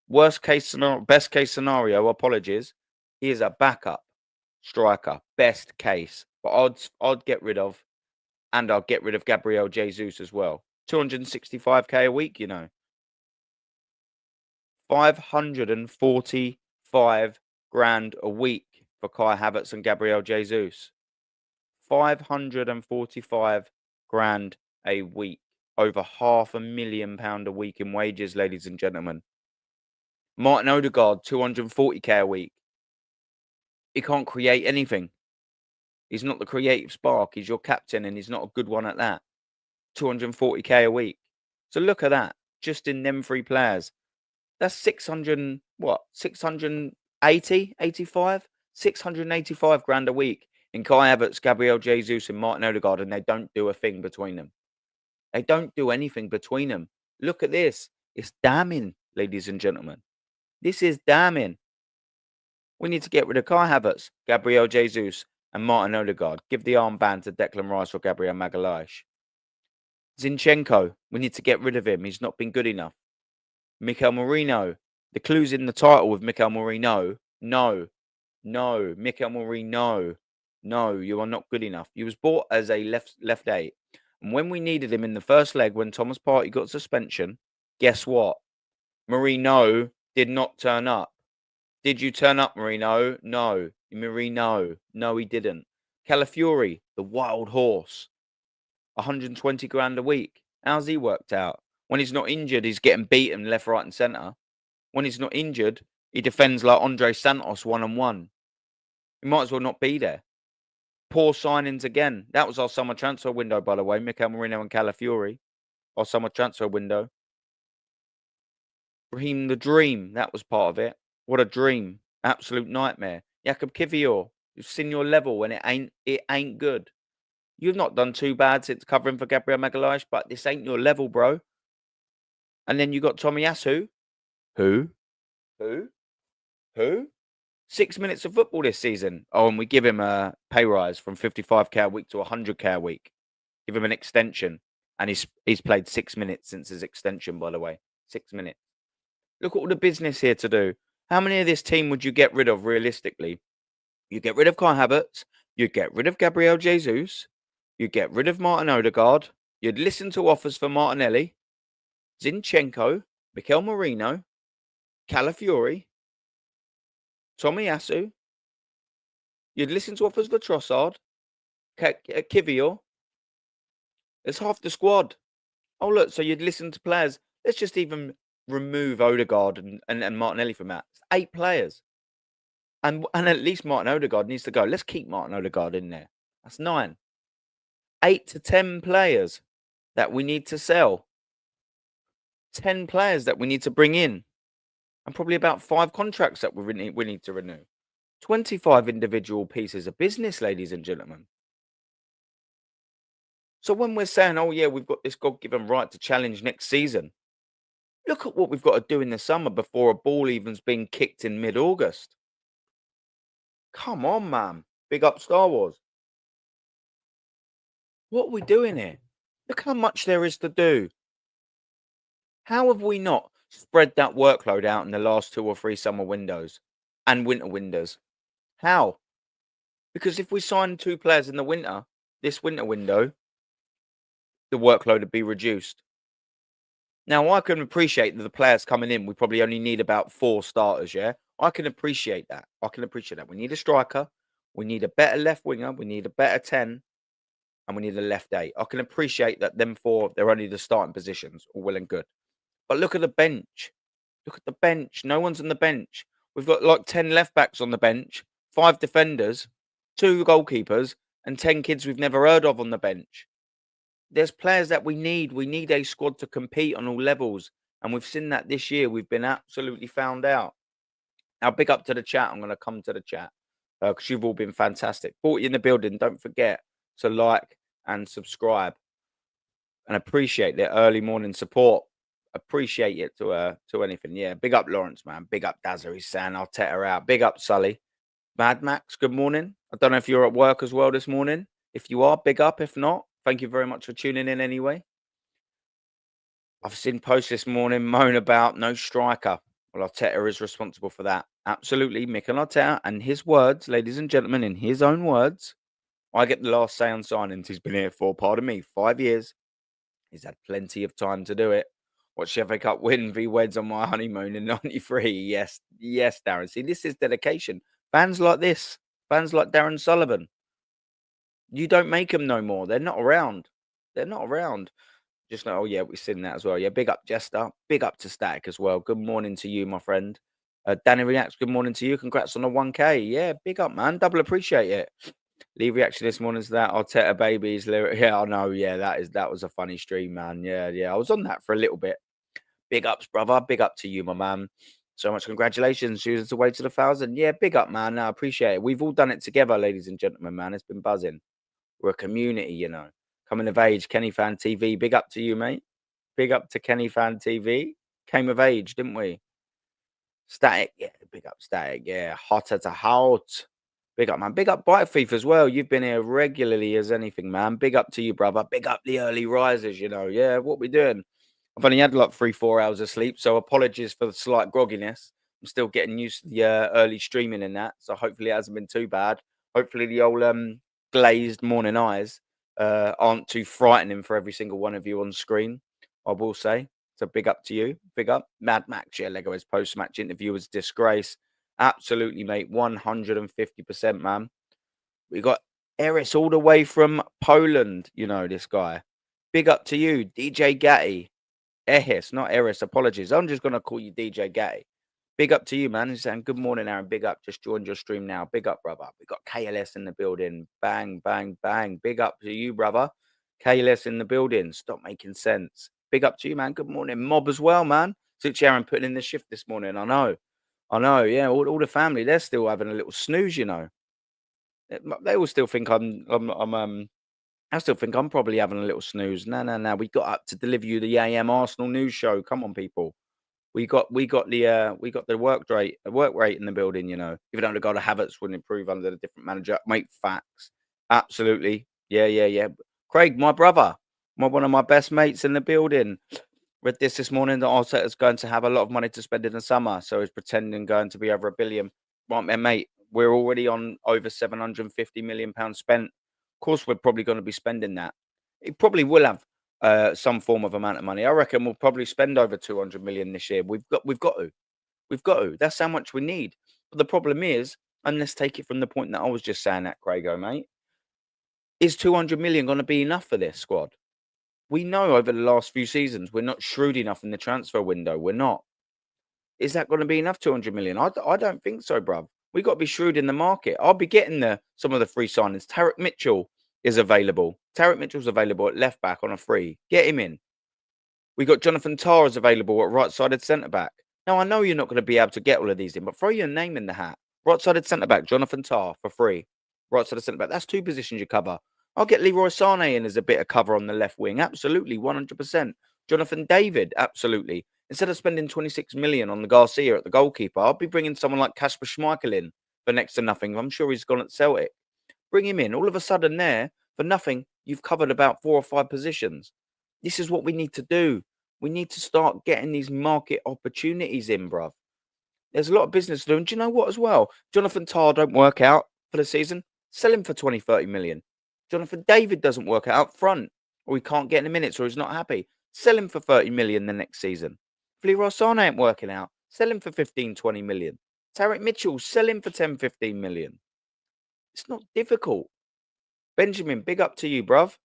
Worst case scenario, best case scenario, apologies. He is a backup striker. Best case. But I'd get rid of, and I'll get rid of Gabriel Jesus as well. 265k a week, 545 grand a week for Kai Havertz and Gabriel Jesus. 545 grand a week. Over £500,000 a week in wages, ladies and gentlemen. Martin Odegaard, 240k a week. He can't create anything. He's not the creative spark. He's your captain, and he's not a good one at that. 240k a week. So look at that. Just in them three players. That's 685 grand a week in Kai Havertz, Gabriel Jesus, and Martin Odegaard, and they don't do a thing between them. They don't do anything between them. Look at this. It's damning, ladies and gentlemen. This is damning. We need to get rid of Kai Havertz, Gabriel Jesus, and Martin Odegaard. Give the armband to Declan Rice or Gabriel Magalhaes. Zinchenko, we need to get rid of him. He's not been good enough. Mikel Merino. The clue's in the title with Mikel Merino. No. Mikel Merino. No, you are not good enough. He was bought as a left eight. And when we needed him in the first leg, when Thomas Partey got suspension, guess what? Merino did not turn up. Did you turn up, Merino? No. Merino. No, he didn't. Calafiori, the wild horse. 120 grand a week. How's he worked out? When he's not injured, he's getting beaten left, right, and centre. When he's not injured, he defends like Andre Santos one-on-one. He might as well not be there. Poor signings again. That was our summer transfer window, by the way. Mikel Merino and Calafiori. Our summer transfer window. Raheem the Dream. That was part of it. What a dream. Absolute nightmare. Jakub Kivior. You've seen your level and it ain't good. You've not done too bad since covering for Gabriel Magalhaes, but this ain't your level, bro. And then you got Tomiyasu. Who? 6 minutes of football this season. Oh, and we give him a pay rise from 55k a week to 100k a week. Give him an extension. And he's played 6 minutes since his extension, by the way. 6 minutes. Look at all the business here to do. How many of this team would you get rid of realistically? You get rid of Kai Havertz. You get rid of Gabriel Jesus. You get rid of Martin Odegaard. You'd listen to offers for Martinelli, Zinchenko, Mikel Merino, Calafiori, Tomiyasu. You'd listen to offers for Trossard, Kivior. It's half the squad. Oh, look, so you'd listen to players. Let's just even remove Odegaard and Martinelli from that. It's 8 players. And at least Martin Odegaard needs to go. Let's keep Martin Odegaard in there. That's 9. 8 to 10 players that we need to sell. 10 players that we need to bring in. And probably about 5 contracts that we need to renew. 25 individual pieces of business, ladies and gentlemen. So when we're saying, oh yeah, we've got this God-given right to challenge next season, look at what we've got to do in the summer before a ball even's been kicked in mid-August. Come on, man. Big up Star Wars. What are we doing here? Look how much there is to do. How have we not spread that workload out in the last 2 or 3 summer windows and winter windows? How? Because if we sign 2 players in the winter, this winter window, the workload would be reduced. Now, I can appreciate that the players coming in, we probably only need about 4 starters, yeah? I can appreciate that. We need a striker. We need a better left winger. We need a better 10. And we need a left 8. I can appreciate that them 4, they're only the starting positions. All well and good. But look at the bench. Look at the bench. No one's on the bench. We've got like 10 left backs on the bench, 5 defenders, 2 goalkeepers, and 10 kids we've never heard of on the bench. there's players that we need. We need a squad to compete on all levels, and we've seen that this year. We've been absolutely found out. Now, big up to the chat. I'm going to come to the chat because you've all been fantastic. 40 in the building. Don't forget to like and subscribe, and appreciate the early morning support. Appreciate it to anything. Yeah, big up Lawrence, man. Big up Dazza. He's saying I'll her out. Big up Sully. Mad Max, good morning. I don't know if you're at work as well this morning. If you are, big up. If not, thank you very much for tuning in anyway. I've seen posts this morning moan about no striker. Well, Arteta is responsible for that. Absolutely. Mikel Arteta and his words, ladies and gentlemen, in his own words, I get the last say on signings. He's been here for, pardon me, 5 years. He's had plenty of time to do it. Watch the FA Cup win v Weds on my honeymoon in 93. Yes, yes, Darren. See, this is dedication. Fans like this, fans like Darren Sullivan, you don't make them no more. They're not around. They're not around. Just like, oh, yeah, we've seen that as well. Yeah, big up, Jester. Big up to Static as well. Good morning to you, my friend. Danny Reacts, good morning to you. Congrats on the 1K. Yeah, big up, man. Double appreciate it. Lee reaction this morning to that. Arteta babies. Yeah, I know. Yeah, that was a funny stream, man. Yeah. I was on that for a little bit. Big ups, brother. Big up to you, my man. So much congratulations. Choosing to way to the 1,000. Yeah, big up, man. I appreciate it. We've all done it together, ladies and gentlemen, man. It's been buzzing. We're a community, you know. Coming of age, Kenny Fan TV. Big up to you, mate. Big up to Kenny Fan TV. Came of age, didn't we? Static, yeah. Big up Static, yeah. Hot as a hot. Big up, man. Big up Bite Thief as well. You've been here regularly as anything, man. Big up to you, brother. Big up the early risers, you know. Yeah, what we doing? I've only had like 3-4 hours of sleep, so apologies for the slight grogginess. I'm still getting used to the early streaming and that, so hopefully it hasn't been too bad. Hopefully the old glazed morning eyes aren't too frightening for every single one of you on screen, I will say. So big up to you. Big up. Mad Max, yeah, Lego's post-match interview was disgrace. Absolutely, mate. 150%, man. We got Eris all the way from Poland, you know, this guy. Big up to you, DJ Gatty. Ehis, not Eris. Apologies. I'm just going to call you DJ Gatty. Big up to you, man. He's saying, good morning, Aaron. Big up. Just joined your stream now. Big up, brother. We got KLS in the building. Bang, bang, bang. Big up to you, brother. KLS in the building. Stop making sense. Big up to you, man. Good morning. Mob as well, man. Such Aaron putting in the shift this morning. I know. Yeah. All the family, they're still having a little snooze, you know. They all still think I still think I'm probably having a little snooze. No. We got up to deliver you the AM Arsenal news show. Come on, people. We got the work rate in the building, you know. Even though the goal of Havertz would improve under the different manager. Mate, facts. Absolutely. Yeah. Craig, my brother, one of my best mates in the building. Read this morning that Arteta's going to have a lot of money to spend in the summer, so he's pretending going to be over $1 billion. Right, mate, we're already on over £750 million spent. Of course, we're probably going to be spending that. It probably will have some form of amount of money. I reckon we'll probably spend over 200 million this year. We've got to. That's how much we need. But the problem is, and let's take it from the point that I was just saying at Craigo, mate. Is 200 million going to be enough for this squad? We know over the last few seasons we're not shrewd enough in the transfer window. We're not. Is that going to be enough? 200 million? I don't think so, bruv. We got to be shrewd in the market. I'll be getting some of the free signings. Tarek Mitchell is available. Tarek Mitchell's available at left back on a free. Get him in. We got Jonathan Tah is available at right-sided centre back. Now I know you're not going to be able to get all of these in, but throw your name in the hat. Right-sided centre back, Jonathan Tah for free. Right-sided centre back. That's 2 positions you cover. I'll get Leroy Sané in as a bit of cover on the left wing. Absolutely, 100%. Jonathan David, absolutely. Instead of spending 26 million on the Garcia at the goalkeeper, I'll be bringing someone like Kasper Schmeichel in for next to nothing. I'm sure he's gone at Celtic. Bring him in. All of a sudden there, for nothing, you've covered about 4 or 5 positions. This is what we need to do. We need to start getting these market opportunities in, bruv. There's a lot of business to do. And do you know what as well? Jonathan Tah don't work out for the season. Sell him for 20, 30 million. Jonathan David doesn't work out up front, or he can't get in the minutes, or he's not happy. Sell him for 30 million the next season. If Leroy Sané ain't working out, sell him for 15, 20 million. Tarek Mitchell, sell him for 10, 15 million. It's not difficult. Benjamin, big up to you, bruv.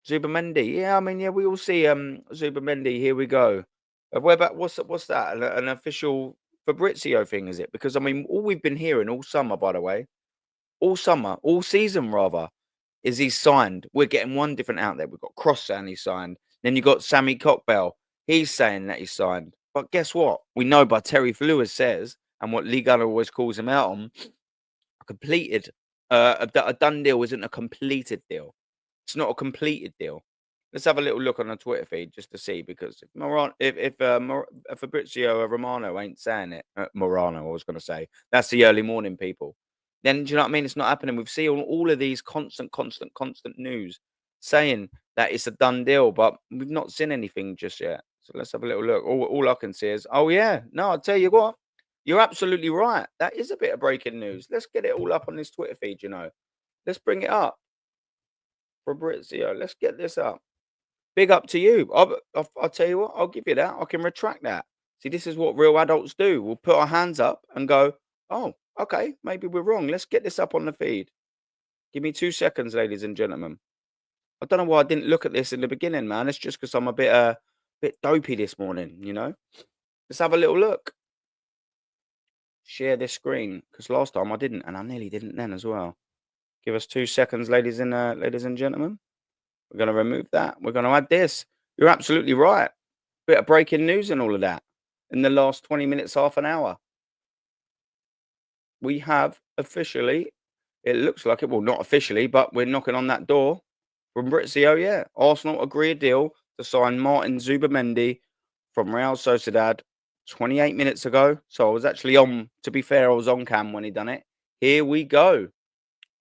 Zubimendi. Yeah, I mean, yeah, we all see Zubimendi. Here we go. Where about what's that? An official Fabrizio thing, is it? Because I mean, all we've been hearing all summer, by the way, all season rather, is he signed. We're getting one different out there. We've got Cross saying he's signed. Then you got Sammy Cockbell. He's saying that he's signed. But guess what? We know by Terry Lewis says, and what Lee Gunner always calls him out on, a done deal isn't a completed deal. It's not a completed deal. Let's have a little look on the Twitter feed just to see, because if Fabrizio Romano ain't saying it, Morano, I was going to say, that's the early morning people. Then do you know what I mean? It's not happening. We've seen all of these constant news saying that it's a done deal, but we've not seen anything just yet. So let's have a little look. All I can see is, oh yeah, no, I'll tell you what, you're absolutely right. That is a bit of breaking news. Let's get it all up on this Twitter feed. Let's bring it up. Fabrizio, let's get this up. Big up to you. I'll tell you what, I'll give you that. I can retract that. See, this is what real adults do. We'll put our hands up and go, oh, okay, maybe we're wrong. Let's get this up on the feed. Give me 2 seconds, ladies and gentlemen. I don't know why I didn't look at this in the beginning, man. It's just because I'm a bit dopey this morning, Let's have a little look. Share this screen, because last time I didn't, and I nearly didn't then as well. Give us 2 seconds, ladies and gentlemen. We're going to remove that. We're going to add this. You're absolutely right. Bit of breaking news and all of that in the last 20 minutes, half an hour. We have officially, it looks like it, well, not officially, but we're knocking on that door from Fabrizio. Yeah, Arsenal agree a deal to sign Martin Zubimendi from Real Sociedad 28 minutes ago. So I was actually on, to be fair, I was on cam when he done it. Here we go.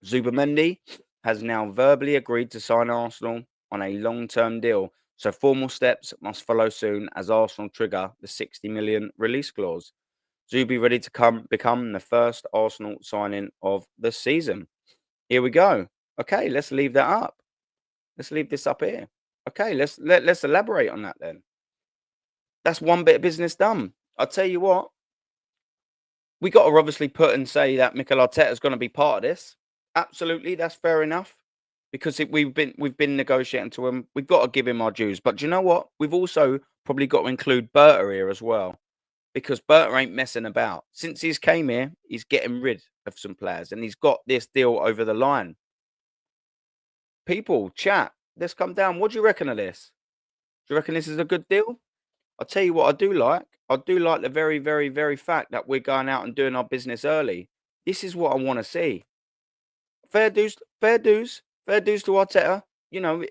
Zubimendi has now verbally agreed to sign Arsenal on a long-term deal. So formal steps must follow soon as Arsenal trigger the 60 million release clause. Zubi ready to become the first Arsenal signing of the season. Here we go. Okay, let's leave that up. Let's leave this up here. Okay, let's elaborate on that then. That's one bit of business done. I'll tell you what. We got to obviously put and say that Mikel Arteta is going to be part of this. Absolutely, that's fair enough. Because we've been negotiating to him. We've got to give him our dues. But do you know what? We've also probably got to include Berta here as well. Because Berta ain't messing about. Since he's came here, he's getting rid of some players. And he's got this deal over the line. People, chat, let's come down. What do you reckon of this? Do you reckon this is a good deal? I'll tell you what I do like. I do like the very, very, very fact that we're going out and doing our business early. This is what I want to see. Fair dues to Arteta.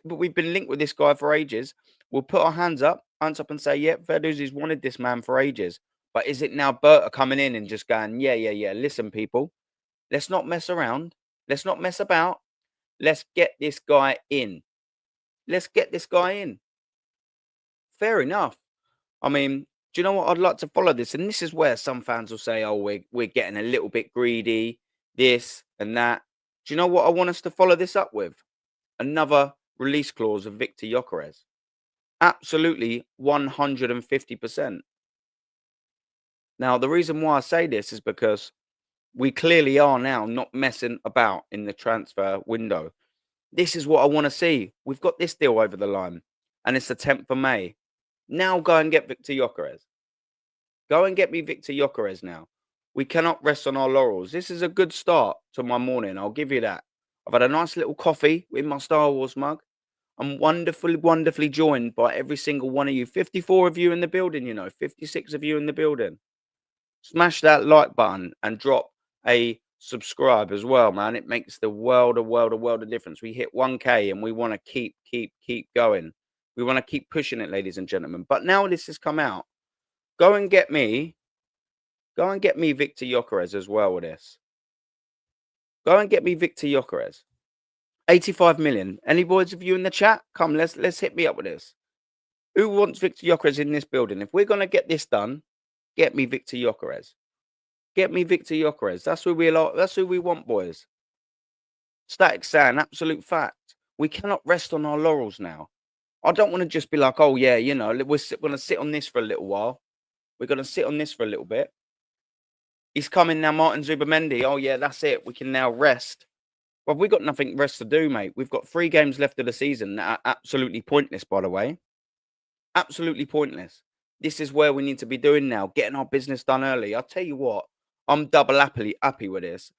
But we've been linked with this guy for ages. We'll put our hands up and say, yeah, fair dues, he's wanted this man for ages. But is it now Berta coming in and just going, yeah, listen, people, let's not mess around. Let's not mess about. Let's get this guy in. Let's get this guy in. Fair enough. I mean, do you know what? I'd like to follow this. And this is where some fans will say, oh, we're getting a little bit greedy, this and that. Do you know what I want us to follow this up with? Another release clause of Victor Gyökeres. Absolutely 150%. Now, the reason why I say this is because we clearly are now not messing about in the transfer window. This is what I want to see. We've got this deal over the line, and it's the 10th of May. Now go and get Victor Gyökeres. Go and get me Victor Gyökeres now. We cannot rest on our laurels. This is a good start to my morning. I'll give you that. I've had a nice little coffee with my Star Wars mug. I'm wonderfully joined by every single one of you. 54 of you in the building, 56 of you in the building. Smash that like button and drop a subscribe as well, man. It makes the world of difference. We hit 1K and we want to keep going. We want to keep pushing it, ladies and gentlemen. But now this has come out. Go and get me Victor Gyökeres as well with this. Go and get me Victor Gyökeres. 85 million. Any boys of you in the chat? Come, let's hit me up with this. Who wants Victor Gyökeres in this building? If we're going to get this done, get me Victor Gyökeres. Get me Victor Gyökeres. That's who we want, boys. Static Sand, absolute fact. We cannot rest on our laurels now. I don't want to just be like, oh, yeah, we're going to sit on this for a little while. We're going to sit on this for a little bit. He's coming now, Martin Zubimendi. Oh, yeah, that's it. We can now rest. Well, we've got nothing rest to do, mate. We've got 3 games left of the season that are absolutely pointless, by the way. Absolutely pointless. This is where we need to be doing now, getting our business done early. I'll tell you what, I'm double happy with this.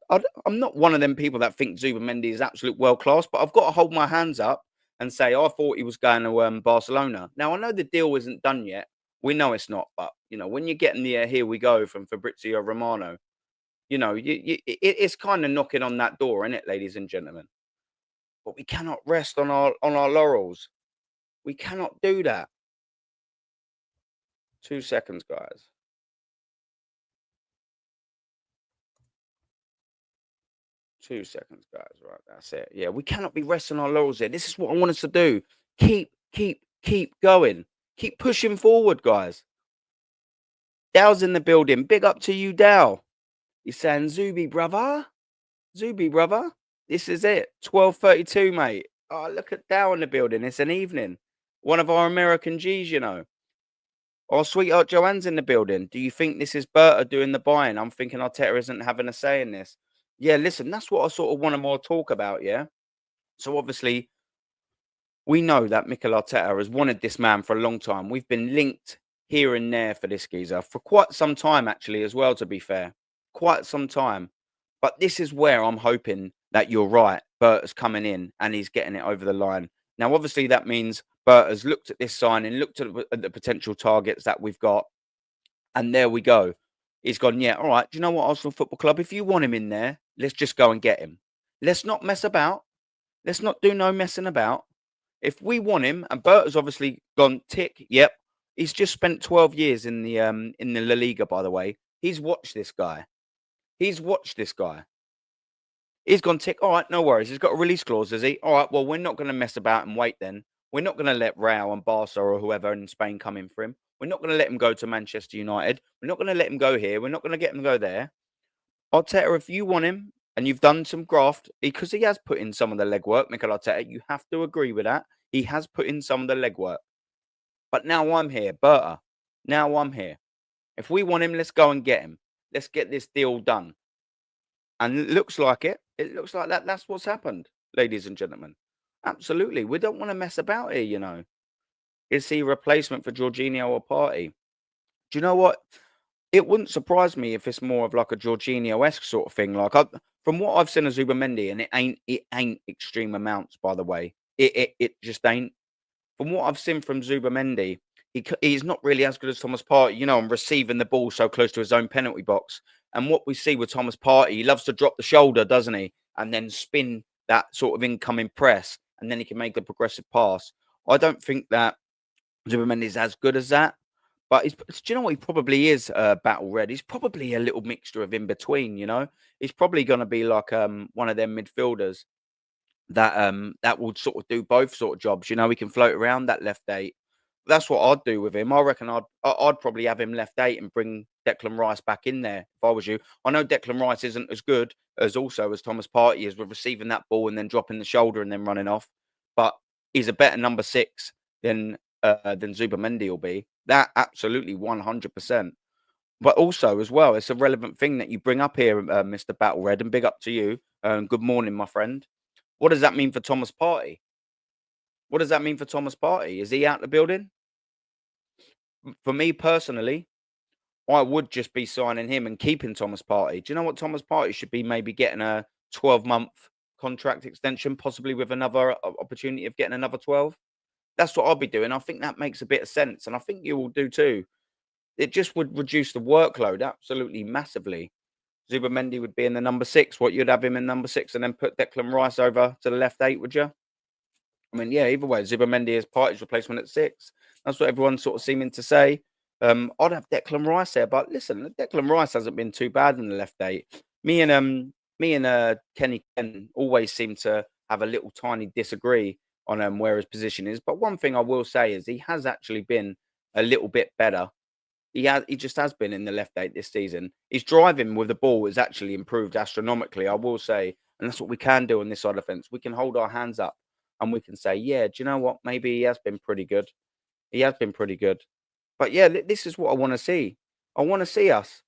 I'm not one of them people that think Zubimendi is absolute world class, but I've got to hold my hands up and say I thought he was going to Barcelona. Now I know the deal isn't done yet. We know it's not, but when you're getting the here we go from Fabrizio Romano, it's kind of knocking on that door, isn't it, ladies and gentlemen? But we cannot rest on our laurels. We cannot do that. 2 seconds, guys. 2 seconds, guys. Right, that's it. Yeah, we cannot be resting our laurels here. This is what I want us to do. Keep going. Keep pushing forward, guys. Dow's in the building. Big up to you, Dow. He's saying, Zuby, brother. Zuby, brother. This is it. 12:32, mate. Oh, look at Dow in the building. It's an evening. One of our American G's, Our sweetheart Joanne's in the building. Do you think this is Berta doing the buying? I'm thinking Arteta isn't having a say in this. Yeah, listen, that's what I sort of want to more talk about, yeah? So obviously, we know that Mikel Arteta has wanted this man for a long time. We've been linked here and there for this geezer for quite some time, actually, as well, to be fair. Quite some time. But this is where I'm hoping that you're right. Berta's coming in and he's getting it over the line. Now, obviously, that means Berta's looked at this signing, looked at the potential targets that we've got, and there we go. He's gone, yeah, all right. Do you know what, Arsenal Football Club? If you want him in there, let's just go and get him. Let's not mess about. Let's not do no messing about. If we want him, and Berta's obviously gone tick, yep. He's just spent 12 years in the La Liga, by the way. He's watched this guy. He's watched this guy. He's gone tick. All right, no worries. He's got a release clause, has he? All right, well, we're not going to mess about and wait then. We're not going to let Real and Barca or whoever in Spain come in for him. We're not going to let him go to Manchester United. We're not going to let him go here. We're not going to get him to go there. Arteta, if you want him and you've done some graft, because he has put in some of the legwork, Mikel Arteta, you have to agree with that. He has put in some of the legwork. But now I'm here, Berta. Now I'm here. If we want him, let's go and get him. Let's get this deal done. And it looks like it. It looks like that's what's happened, ladies and gentlemen. Absolutely. We don't want to mess about here, Is he a replacement for Jorginho or Partey? Do you know what? It wouldn't surprise me if it's more of like a Jorginho-esque sort of thing. Like from what I've seen of Zubimendi, and it ain't extreme amounts, by the way. It just ain't. From what I've seen from Zubimendi, he's not really as good as Thomas Partey, on receiving the ball so close to his own penalty box. And what we see with Thomas Partey, he loves to drop the shoulder, doesn't he? And then spin that sort of incoming press, and then he can make the progressive pass. I don't think that Zubimendi is as good as that. But do you know what? He probably is battle red. He's probably a little mixture of in between. He's probably going to be like one of them midfielders that will sort of do both sort of jobs. He can float around that left eight. That's what I'd do with him. I reckon I'd probably have him left eight and bring Declan Rice back in there if I was you. I know Declan Rice isn't as good as Thomas Partey is with receiving that ball and then dropping the shoulder and then running off, but he's a better number 6 than Zubimendi will be. That absolutely 100%. But also as well, it's a relevant thing that you bring up here, Mr. Battle Red, and big up to you. Good morning, my friend. What does that mean for Thomas Partey? What does that mean for Thomas Partey? Is he out the building? For me personally, I would just be signing him and keeping Thomas Partey. Do you know what Thomas Partey should be? Maybe getting a 12-month contract extension, possibly with another opportunity of getting another 12. That's what I'll be doing. I think that makes a bit of sense, and I think you will do too. It just would reduce the workload absolutely massively. Zubimendi would be in the number 6. What, you'd have him in number 6 and then put Declan Rice over to the left 8, would you? I mean, yeah, either way, Zubimendi is Partey's replacement at 6. That's what everyone's sort of seeming to say. I'd have Declan Rice there, but listen, Declan Rice hasn't been too bad in the left 8. Me and Kenny Ken always seem to have a little tiny disagree on where his position is. But one thing I will say is he has actually been a little bit better. He just has been in the left 8 this season. His driving with the ball has actually improved astronomically, I will say. And that's what we can do on this side of the fence. We can hold our hands up and we can say, yeah, do you know what? Maybe he has been pretty good. He has been pretty good. But yeah, this is what I want to see. I want to see us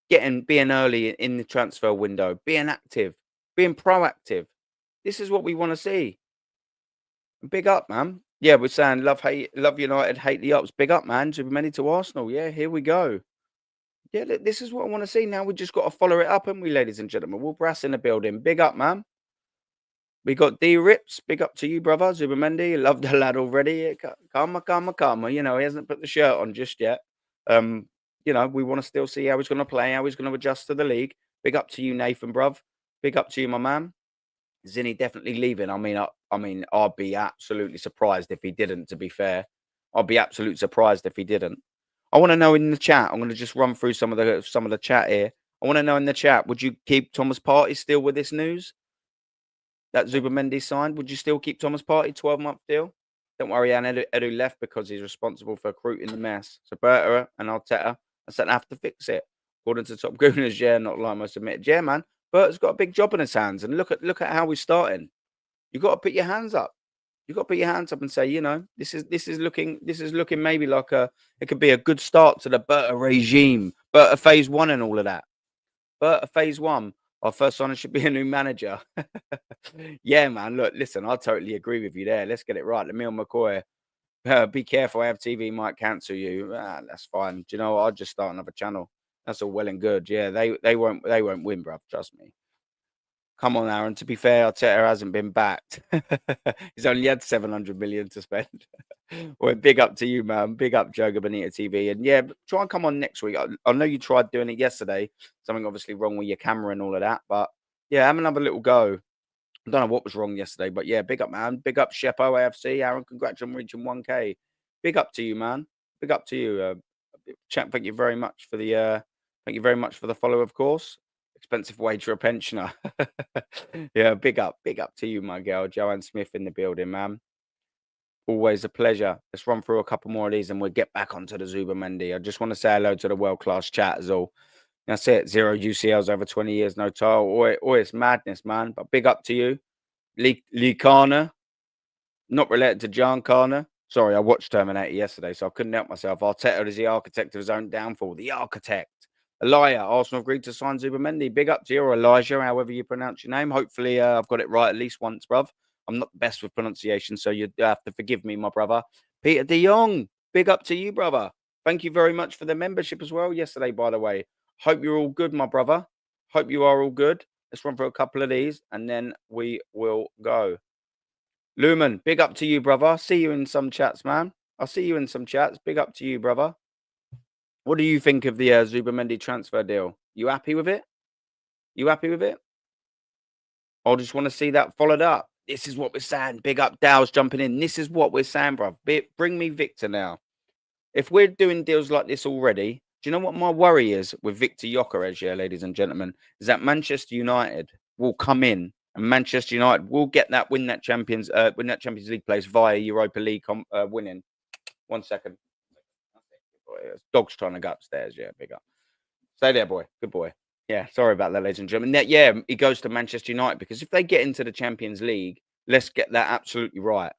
being early in the transfer window, being active, being proactive. This is what we want to see. Big up, man. Yeah, we're saying love United, hate the Ops. Big up, man. Zubimendi to Arsenal. Yeah, here we go. Yeah, look, this is what I want to see. Now we just got to follow it up, haven't we, ladies and gentlemen? Will Brass in the building. Big up, man. We got D Rips. Big up to you, brother. Zubimendi. Love the lad already. Karma. You know, he hasn't put the shirt on just yet. You know, we want to still see how he's going to play, how he's going to adjust to the league. Big up to you, Nathan, bruv. Big up to you, my man. Zinni definitely leaving. I mean, I'd be absolutely surprised if he didn't. To be fair, I'd be absolutely surprised if he didn't. I want to know in the chat. I'm going to just run through some of the chat here. I want to know in the chat. Would you keep Thomas Partey still with this news that Zubimendi signed? Would you still keep Thomas Partey 12-month deal? Don't worry, Anne. Edu left because he's responsible for recruiting the mess. So Berta and Arteta are set to have to fix it. According to Top Gooners, yeah, not like most admit. Yeah, man. Berta's got a big job in his hands, and look at how we're starting. You got to put your hands up. You got to put your hands up and say, you know, this is looking maybe like it could be a good start to the Berta regime, Berta phase 1 and all of that. Berta phase 1. Our first signing should be a new manager. Yeah, man. Look, listen, I totally agree with you there. Let's get it right. Emile McCoy. Be careful. I have TV might cancel you. That's fine. Do you know what? I'll just start another channel. That's all well and good. Yeah, they won't win, bruv. Trust me. Come on, Aaron. To be fair, Arteta hasn't been backed. He's only had 700 million to spend. Well, big up to you, man. Big up, Joga Bonita TV. And yeah, try and come on next week. I know you tried doing it yesterday. Something obviously wrong with your camera and all of that. But yeah, have another little go. I don't know what was wrong yesterday, but yeah, big up, man. Big up, Shepo AFC. Aaron, congrats on reaching 1K. Big up to you, man. Big up to you. Chat, thank you very much for the follow, of course. Expensive wage for a pensioner. Yeah, big up to you, my girl. Joanne Smith in the building, man. Always a pleasure. Let's run through a couple more of these and we'll get back onto the Zubimendi. I just want to say hello to the world-class chat as all. That's it. 0 UCLs over 20 years, no title. Oi, it's madness, man. But big up to you. Lee Kana. Not related to John Connor. Sorry, I watched Terminator yesterday, so I couldn't help myself. Arteta is the architect of his own downfall. The architect. A liar. Arsenal agreed to sign Zubimendi. Big up to you, or Elijah, however you pronounce your name. Hopefully, I've got it right at least once, bruv. I'm not the best with pronunciation, so you have to forgive me, my brother. Peter de Jong. Big up to you, brother. Thank you very much for the membership as well yesterday, by the way. Hope you're all good, my brother. Hope you are all good. Let's run through a couple of these, and then we will go. Lumen, big up to you, brother. See you in some chats, man. I'll see you in some chats. Big up to you, brother. What do you think of the Zubimendi transfer deal? You happy with it? You happy with it? I just want to see that followed up. This is what we're saying. Big up Dow's jumping in. This is what we're saying, bruv. Bring me Victor now. If we're doing deals like this already, do you know what my worry is with Victor Gyökeres, yeah, ladies and gentlemen, is that Manchester United will come in and Manchester United will get that win that Champions League place via Europa League winning. 1 second. Dog's trying to go upstairs. Yeah, big up. Stay there, boy. Good boy. Yeah, sorry about that, ladies and gentlemen. Yeah, he goes to Manchester United because if they get into the Champions League, let's get that absolutely right.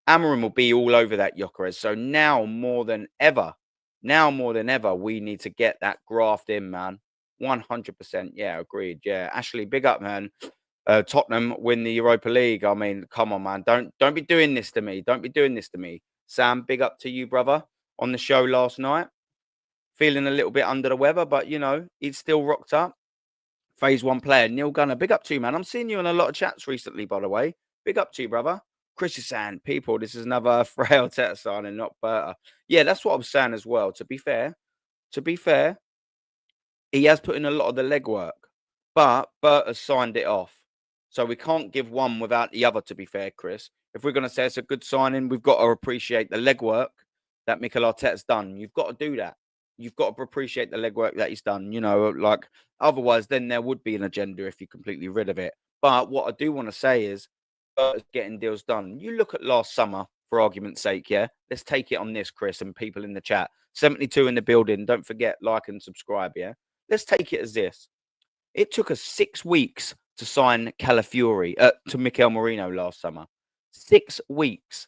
Amorim will be all over that Gyökeres. So now more than ever, we need to get that graft in, man. 100%. Yeah, agreed. Yeah, Ashley, big up, man. Tottenham win the Europa League. I mean, come on, man. Don't be doing this to me. Don't be doing this to me. Sam, big up to you, brother. On the show last night. Feeling a little bit under the weather, but, you know, he's still rocked up. Phase 1 player, Neil Gunner. Big up to you, man. I'm seeing you in a lot of chats recently, by the way. Big up to you, brother. Chris is saying, people, this is another frail Teta signing, not Berta. Yeah, that's what I'm saying as well. To be fair, he has put in a lot of the legwork, but Berta's signed it off. So we can't give one without the other, to be fair, Chris. If we're going to say it's a good signing, we've got to appreciate the legwork that Mikel Arteta's done. You've got to do that. You've got to appreciate the legwork that he's done. You know, like, otherwise, then there would be an agenda if you're completely rid of it. But what I do want to say is, Berta's getting deals done. You look at last summer, for argument's sake, yeah? Let's take it on this, Chris, and people in the chat. 72 in the building. Don't forget, like and subscribe, yeah? Let's take it as this. It took us 6 weeks to sign Calafiori to Mikel Merino last summer. 6 weeks.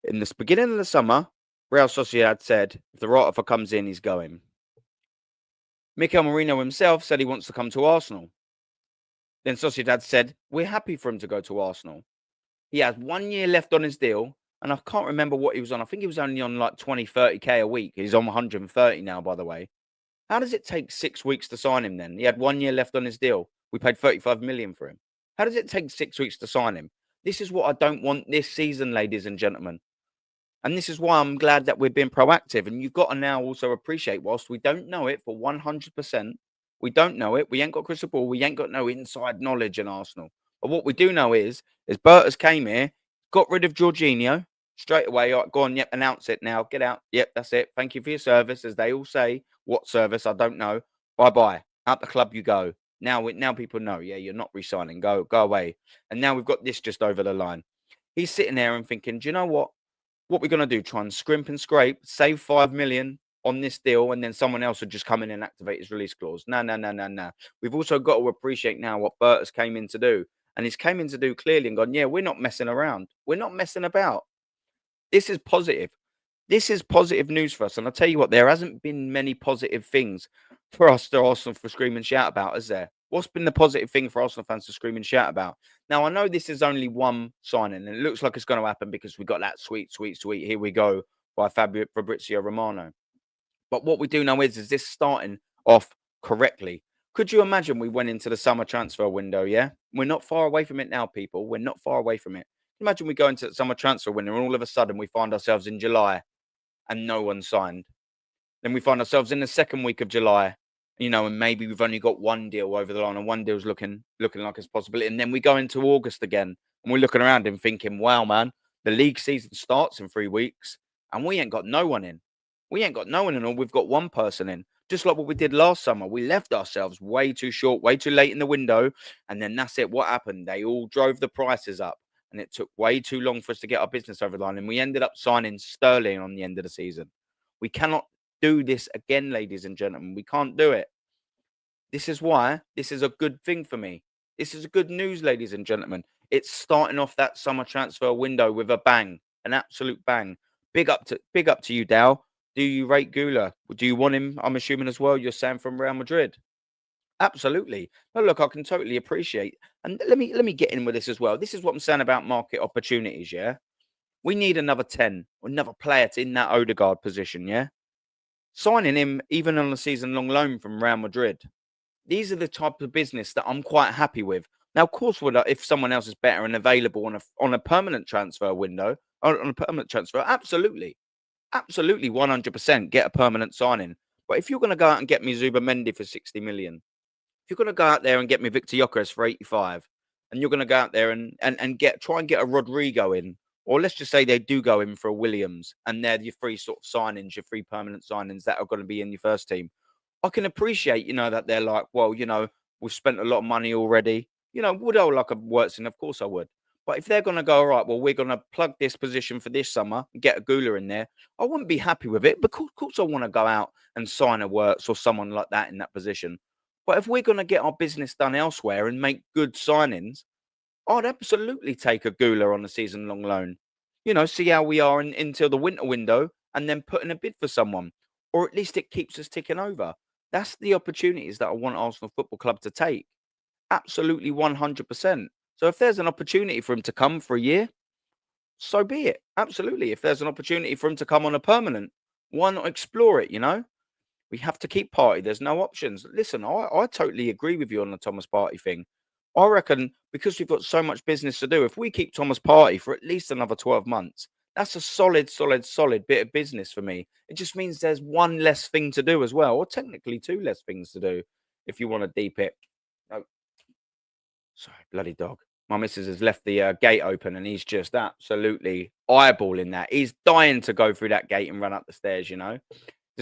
In the beginning of the summer, Real Sociedad said, if the right offer comes in, he's going. Mikel Merino himself said he wants to come to Arsenal. Then Sociedad said, we're happy for him to go to Arsenal. He has 1 year left on his deal, and I can't remember what he was on. I think he was only on like 20, 30K a week. He's on 130 now, by the way. How does it take 6 weeks to sign him then? He had 1 year left on his deal. We paid 35 million for him. How does it take 6 weeks to sign him? This is what I don't want this season, ladies and gentlemen. And this is why I'm glad that we're being proactive. And you've got to now also appreciate, whilst we don't know it for 100%, we don't know it. We ain't got crystal ball. We ain't got no inside knowledge in Arsenal. But what we do know is Bertas came here, got rid of Jorginho straight away. All right, go on, yep, announce it now. Get out. Yep, that's it. Thank you for your service, as they all say. What service? I don't know. Bye bye. Out the club you go. Now people know. Yeah, you're not resigning. Go away. And now we've got this just over the line. He's sitting there and thinking, do you know what? What we're going to do, try and scrimp and scrape, save 5 million on this deal, and then someone else would just come in and activate his release clause. No, no, no, no, no. We've also got to appreciate now what Bertas came in to do. And he's came in to do clearly and gone, yeah, we're not messing around. We're not messing about. This is positive. This is positive news for us. And I'll tell you what, there hasn't been many positive things for us to Arsenal for scream and shout about, is there? What's been the positive thing for Arsenal fans to scream and shout about? Now, I know this is only one signing, and it looks like it's going to happen because we got that sweet, here we go by Fabrizio Romano. But what we do know is this starting off correctly. Could you imagine we went into the summer transfer window, yeah? We're not far away from it now, people. We're not far away from it. Imagine we go into the summer transfer window and all of a sudden we find ourselves in July and no one signed. Then we find ourselves in the second week of July, and maybe we've only got one deal over the line, and one deal's looking like it's possible. And then we go into August again, and we're looking around and thinking, wow, man, the league season starts in 3 weeks, and we ain't got no one in. We ain't got no one in, or we've got one person in. Just like what we did last summer. We left ourselves way too short, way too late in the window, and then that's it. What happened? They all drove the prices up, and it took way too long for us to get our business over the line, and we ended up signing Sterling on the end of the season. We cannot do this again, ladies and gentlemen. We can't do it. This is why this is a good thing for me. This is good news, ladies and gentlemen. It's starting off that summer transfer window with a bang, an absolute bang. Big up to you, Dow. Do you rate Gula? Do you want him? I'm assuming as well. You're saying from Real Madrid. Absolutely. No, look, I can totally appreciate. And let me get in with this as well. This is what I'm saying about market opportunities. Yeah, we need another 10, or another player in that Odegaard position. Yeah, signing him even on a season-long loan from Real Madrid. These are the type of business that I'm quite happy with. Now, of course, if someone else is better and available on a permanent transfer window, on a permanent transfer, absolutely, 100% get a permanent signing. But if you're going to go out and get me Zubimendi for 60 million, if you're going to go out there and get me Victor Gyökeres for 85, and you're going to go out there and try and get a Rodrigo in, or let's just say they do go in for a Williams, and they're your free sort of signings, your free permanent signings that are going to be in your first team. I can appreciate, that they're like, well, we've spent a lot of money already. Would I like a Wurtzin? Of course I would. But if they're going to go, all right, well, we're going to plug this position for this summer and get a Gula in there, I wouldn't be happy with it. But of course I want to go out and sign a Wurtz or someone like that in that position. But if we're going to get our business done elsewhere and make good signings, I'd absolutely take a Gula on a season-long loan. See how we are until the winter window and then put in a bid for someone. Or at least it keeps us ticking over. That's the opportunities that I want Arsenal Football Club to take. Absolutely 100%. So if there's an opportunity for him to come for a year, so be it. Absolutely. If there's an opportunity for him to come on a permanent, why not explore it, We have to keep Partey. There's no options. Listen, I totally agree with you on the Thomas Partey thing. I reckon because we've got so much business to do, if we keep Thomas Partey for at least another 12 months, that's a solid bit of business for me. It just means there's one less thing to do as well, or technically 2 less things to do if you want to deep it. Oh, sorry, bloody dog. My missus has left the gate open and he's just absolutely eyeballing that. He's dying to go through that gate and run up the stairs, This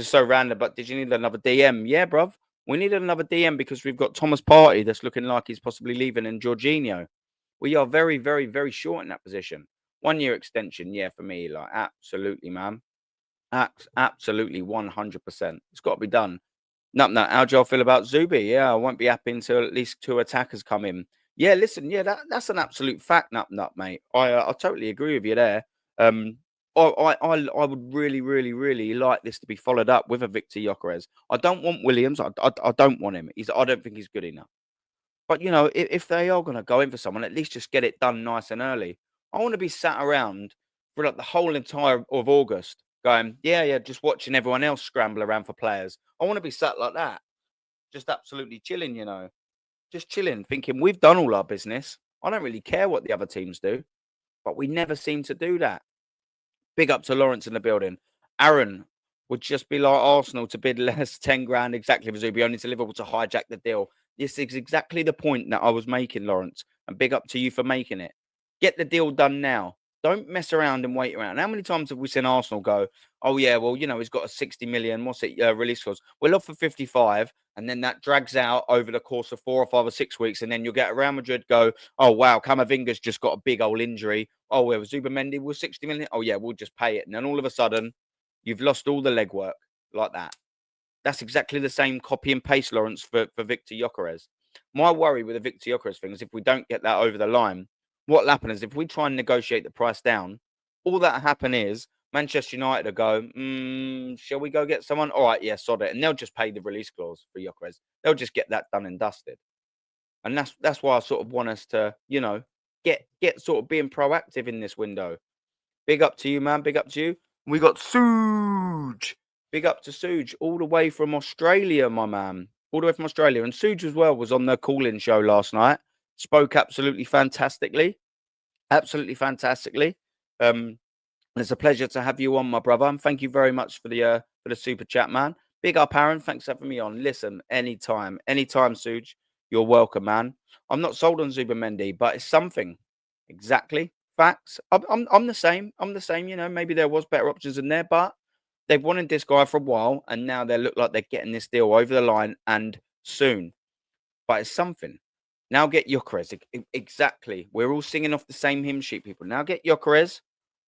is so random, but did you need another DM? Yeah, bruv. We need another DM because we've got Thomas Partey that's looking like he's possibly leaving, and Jorginho. We are very, very, very short in that position. 1 year extension, yeah, for me, like absolutely, man. Absolutely 100%. It's got to be done. No, how do y'all feel about Zubi? Yeah, I won't be happy until at least 2 attackers come in. Yeah, listen, yeah, that's an absolute fact, mate. I totally agree with you there. I would really, really, really like this to be followed up with a Victor Gyökeres. I don't want Williams. I don't want him. I don't think he's good enough. But if they are going to go in for someone, at least just get it done nice and early. I want to be sat around for like the whole entire of August, going, yeah, yeah, just watching everyone else scramble around for players. I want to be sat like that, just absolutely chilling, just chilling, thinking we've done all our business. I don't really care what the other teams do, but we never seem to do that. Big up to Lawrence in the building. Aaron would just be like Arsenal to bid less 10 grand exactly for Zubi, only to Liverpool to hijack the deal. This is exactly the point that I was making, Lawrence. And big up to you for making it. Get the deal done now. Don't mess around and wait around. How many times have we seen Arsenal go, oh, yeah, well, he's got a 60 million, release clause? We'll offer 55, and then that drags out over the course of 4 or 5 or 6 weeks, and then you'll get Real Madrid go, oh, wow, Camavinga's just got a big old injury. Oh, well, Zubimendi was 60 million. Oh, yeah, we'll just pay it. And then all of a sudden, you've lost all the legwork like that. That's exactly the same copy and paste, Lawrence, for Victor Gyökeres. My worry with the Victor Gyökeres thing is if we don't get that over the line, what'll happen is if we try and negotiate the price down, all that'll happen is Manchester United will go, shall we go get someone? All right, yeah, sod it. And they'll just pay the release clause for Gyökeres. They'll just get that done and dusted. And that's why I sort of want us to, get sort of being proactive in this window. Big up to you, man. Big up to you. We got Suge. Big up to Suge, all the way from Australia, my man. All the way from Australia. And Suge as well was on the call-in show last night. Spoke absolutely fantastically. Absolutely fantastically. It's a pleasure to have you on, my brother. And thank you very much for the super chat, man. Big up, Aaron. Thanks for having me on. Listen, anytime, Suge, you're welcome, man. I'm not sold on Zubimendi, but it's something. Exactly. Facts. I'm the same. I'm the same. Maybe there was better options in there, but they've wanted this guy for a while, and now they look like they're getting this deal over the line and soon. But it's something. Now get Gyökeres. Exactly. We're all singing off the same hymn sheet, people. Now get Gyökeres.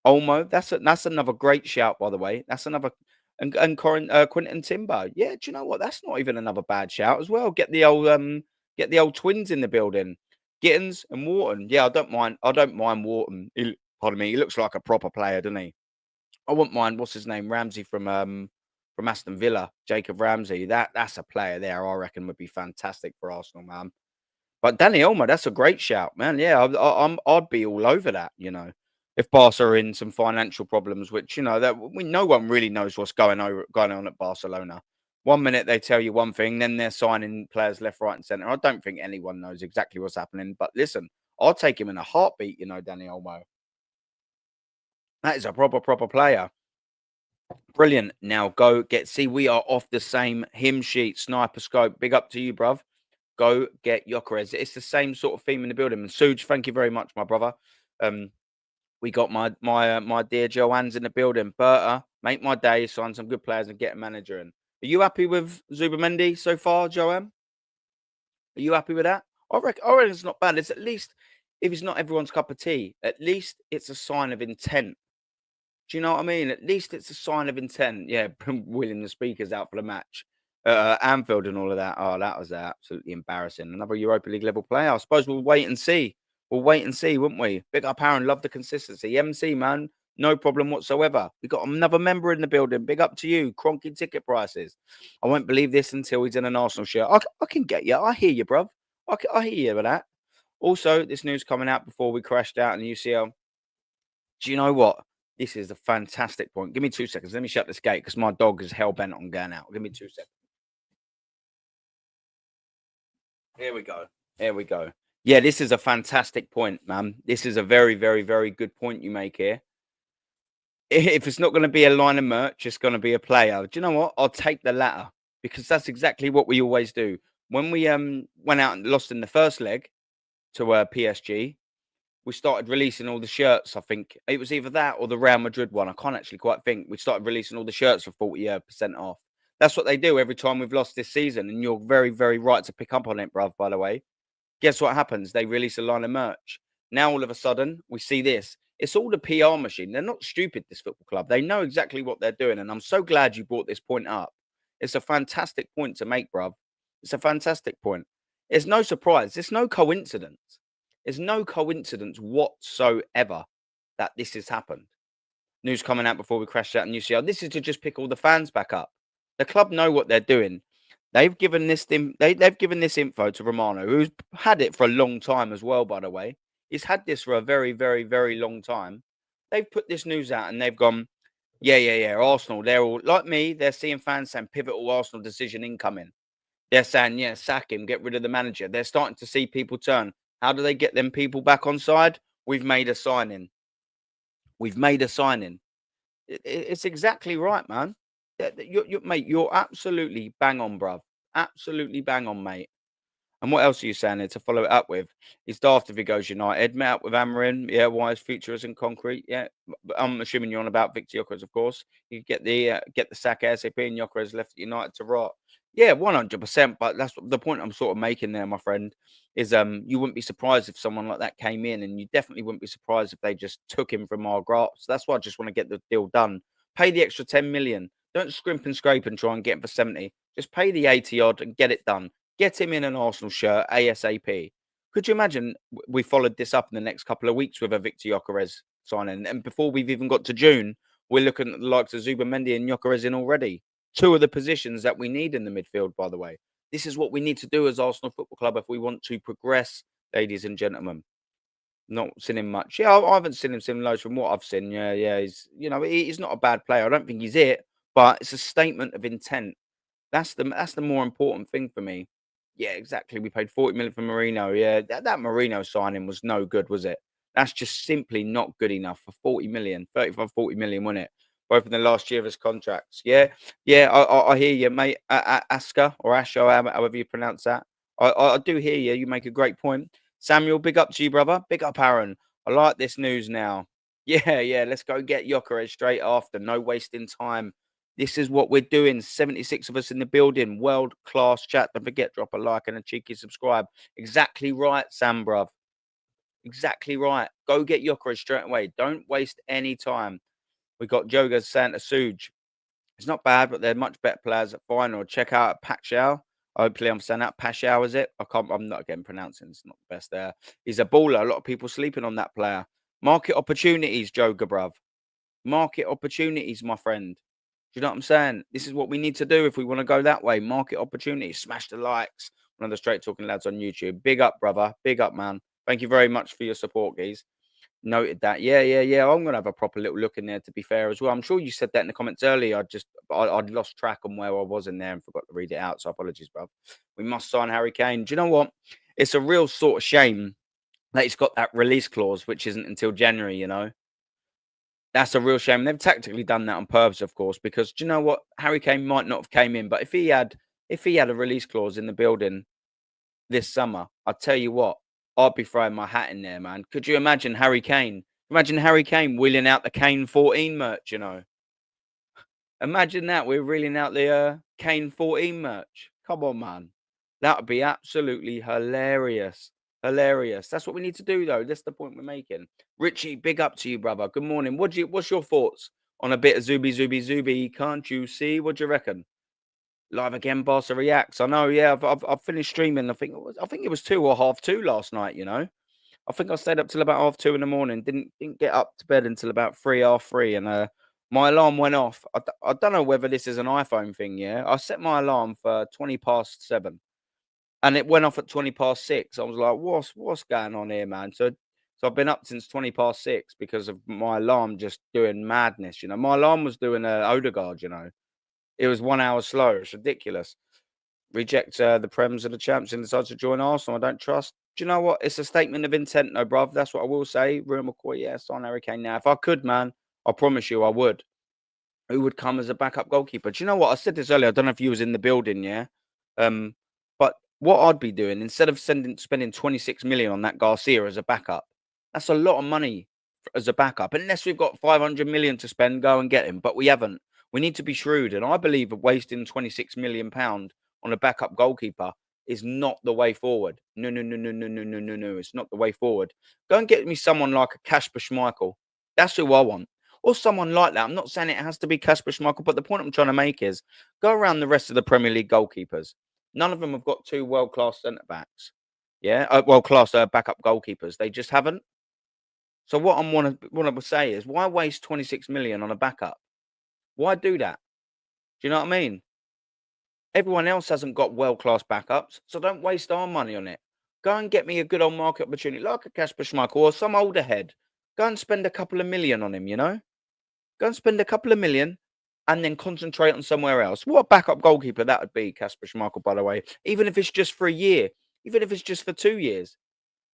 Olmo. That's another great shout, by the way. That's another. And Quentin Timber. Yeah, do you know what? That's not even another bad shout as well. Get the old twins in the building. Gittins and Wharton. Yeah, I don't mind Wharton. Pardon me. He looks like a proper player, doesn't he? I wouldn't mind. What's his name? Ramsey from Aston Villa. Jacob Ramsey. That's a player there. I reckon would be fantastic for Arsenal, man. But Danny Olmo, that's a great shout, man. Yeah, I'd be all over that. If Barca are in some financial problems, which that no one really knows what's going on at Barcelona. 1 minute they tell you one thing, then they're signing players left, right, and centre. I don't think anyone knows exactly what's happening. But listen, I'll take him in a heartbeat. Danny Olmo. That is a proper player. Brilliant. Now go get. See, we are off the same hymn sheet. Sniper scope. Big up to you, bruv. Go get Gyökeres. It's the same sort of theme in the building. And Suge, thank you very much, my brother. We got my dear Joanne's in the building. Berta, make my day. Sign some good players and get a manager in. Are you happy with Zubimendi so far, Joanne? Are you happy with that? I reckon it's not bad. It's at least, if it's not everyone's cup of tea, at least it's a sign of intent. Do you know what I mean? At least it's a sign of intent. Yeah, William the speaker's out for the match. Anfield and all of that. Oh, that was absolutely embarrassing. Another Europa League level player. I suppose we'll wait and see. We'll wait and see, won't we? Big up Aaron. Love the consistency. MC, man. No problem whatsoever. We got another member in the building. Big up to you. Cronky ticket prices. I won't believe this until he's in an Arsenal shirt. I can get you. I hear you, bruv. I hear you with that. Also, this news coming out before we crashed out in the UCL. Do you know what? This is a fantastic point. Give me 2 seconds. Let me shut this gate because my dog is hell-bent on going out. Give me 2 seconds. Here we go. Here we go. Yeah, this is a fantastic point, man. This is a very, very, very good point you make here. If it's not going to be a line of merch, it's going to be a player. Do you know what? I'll take the latter because that's exactly what we always do. When we went out and lost in the first leg to PSG, we started releasing all the shirts. I think it was either that or the Real Madrid one. I can't actually quite think. We started releasing all the shirts for 40% off. That's what they do every time we've lost this season. And you're very, very right to pick up on it, bruv, by the way. Guess what happens? They release a line of merch. Now, all of a sudden, we see this. It's all the PR machine. They're not stupid, this football club. They know exactly what they're doing. And I'm so glad you brought this point up. It's a fantastic point to make, bruv. It's a fantastic point. It's no surprise. It's no coincidence. It's no coincidence whatsoever that this has happened. News coming out before we crashed out in UCL. This is to just pick all the fans back up. The club know what they're doing. They've given this they've given this info to Romano, who's had it for a long time as well, by the way. He's had this for a very, very, very long time. They've put this news out and they've gone, yeah. Arsenal, they're all like me. They're seeing fans saying pivotal Arsenal decision incoming. They're saying, yeah, sack him, get rid of the manager. They're starting to see people turn. How do they get them people back on side? We've made a signing. We've made a signing. It's exactly right, man. Mate, you're absolutely bang on, bruv. Absolutely bang on, mate. And what else are you saying there to follow it up with? He's daft if he goes United. Met up with Amarin. Yeah, why his future isn't concrete. Yeah, but I'm assuming you're on about Victor Gyökeres, of course. You get the sack ASAP and Gyökeres left United to rot. Yeah, 100%. But that's the point I'm sort of making there, my friend. Is you wouldn't be surprised if someone like that came in, and you definitely wouldn't be surprised if they just took him from our grasp. That's why I just want to get the deal done. Pay the extra 10 million. Don't scrimp and scrape and try and get him for 70. Just pay the 80 odd and get it done. Get him in an Arsenal shirt ASAP. Could you imagine we followed this up in the next couple of weeks with a Victor Gyökeres signing? And before we've even got to June, we're looking at the likes of Zubimendi and Gyökeres in already. Two of the positions that we need in the midfield, by the way. This is what we need to do as Arsenal Football Club if we want to progress, ladies and gentlemen. Not seen him much. Yeah, I haven't seen him loads from what I've seen. Yeah. He's not a bad player. I don't think he's it, but it's a statement of intent. That's the more important thing for me. Yeah, exactly. We paid 40 million for Marino. Yeah, that Marino signing was no good, was it? That's just simply not good enough for 40 million, 35, 40 million, wasn't it? Both in the last year of his contracts. Yeah. I hear you, mate. Aska or Asho, however you pronounce that. I do hear you. You make a great point. Samuel, big up to you, brother. Big up, Aaron. I like this news now. Yeah. Let's go get Gyökeres straight after. No wasting time. This is what we're doing. 76 of us in the building. World class chat. Don't forget, drop a like and a cheeky subscribe. Exactly right, Sam, bruv. Exactly right. Go get Gyökeres straight away. Don't waste any time. We got Joga Santa Suj. It's not bad, but they're much better players at final. Check out Pacquiao. Hopefully, I'm saying that. Pacquiao, is it? I'm not again pronouncing. It's not the best there. He's a baller. A lot of people sleeping on that player. Market opportunities, Joga, bruv. Market opportunities, my friend. Do you know what I'm saying? This is what we need to do if we want to go that way. Market opportunities. Smash the likes. One of the straight talking lads on YouTube. Big up, brother. Big up, man. Thank you very much for your support, guys. Noted that. Yeah. I'm gonna have a proper little look in there. To be fair, as well. I'm sure you said that in the comments earlier. I'd lost track on where I was in there and forgot to read it out. So apologies, bro. We must sign Harry Kane. Do you know what? It's a real sort of shame that he's got that release clause, which isn't until January. You know. That's a real shame. They've tactically done that on purpose, of course, because do you know what? Harry Kane might not have came in, but if he had a release clause in the building this summer, I tell you what, I'd be throwing my hat in there, man. Could you imagine Harry Kane? Imagine Harry Kane wheeling out the Kane 14 merch, you know. Imagine that. We're reeling out the Kane 14 merch. Come on, man. That would be absolutely hilarious. Hilarious. That's what we need to do, though. That's the point we're making. Richie, big up to you, brother. Good morning. What's your thoughts on a bit of Zubi? Can't you see? What do you reckon? Live again, Barca reacts. I know, yeah. I've finished streaming. I think it was 2 or 2:30 last night. You know, I think I stayed up till about 2:30 in the morning. Didn't get up to bed until about 3:30, and my alarm went off. I don't know whether this is an iPhone thing. Yeah, I set my alarm for 7:20, and it went off at 6:20. I was like, what's going on here, man? So I've been up since 6:20 because of my alarm just doing madness. You know, my alarm was doing a Odegaard. You know, it was 1 hour slow. It's ridiculous. Reject the Prems and the champs and decides to join Arsenal. I don't trust. Do you know what? It's a statement of intent, no, bruv. That's what I will say. Ruben McCoy, yeah, sign Harry Kane now. If I could, man, I promise you I would. Who would come as a backup goalkeeper? Do you know what? I said this earlier. I don't know if you was in the building, yeah. But what I'd be doing instead of spending 26 million on that Garcia as a backup, that's a lot of money as a backup. Unless we've got 500 million to spend, go and get him. But we haven't. We need to be shrewd, and I believe wasting 26 million pound on a backup goalkeeper is not the way forward. No. It's not the way forward. Go and get me someone like a Kasper Schmeichel. That's who I want. Or someone like that. I'm not saying it has to be Kasper Schmeichel, but the point I'm trying to make is go around the rest of the Premier League goalkeepers. None of them have got two world-class centre-backs. Yeah, world-class backup goalkeepers. They just haven't. So what I want to say is, why waste 26 million on a backup? Why do that? Do you know what I mean? Everyone else hasn't got world-class backups, so don't waste our money on it. Go and get me a good old market opportunity, like a Kasper Schmeichel or some older head. Go and spend a couple of million on him, you know? Go and spend a couple of million and then concentrate on somewhere else. What a backup goalkeeper that would be, Kasper Schmeichel, by the way. Even if it's just for a year, even if it's just for 2 years.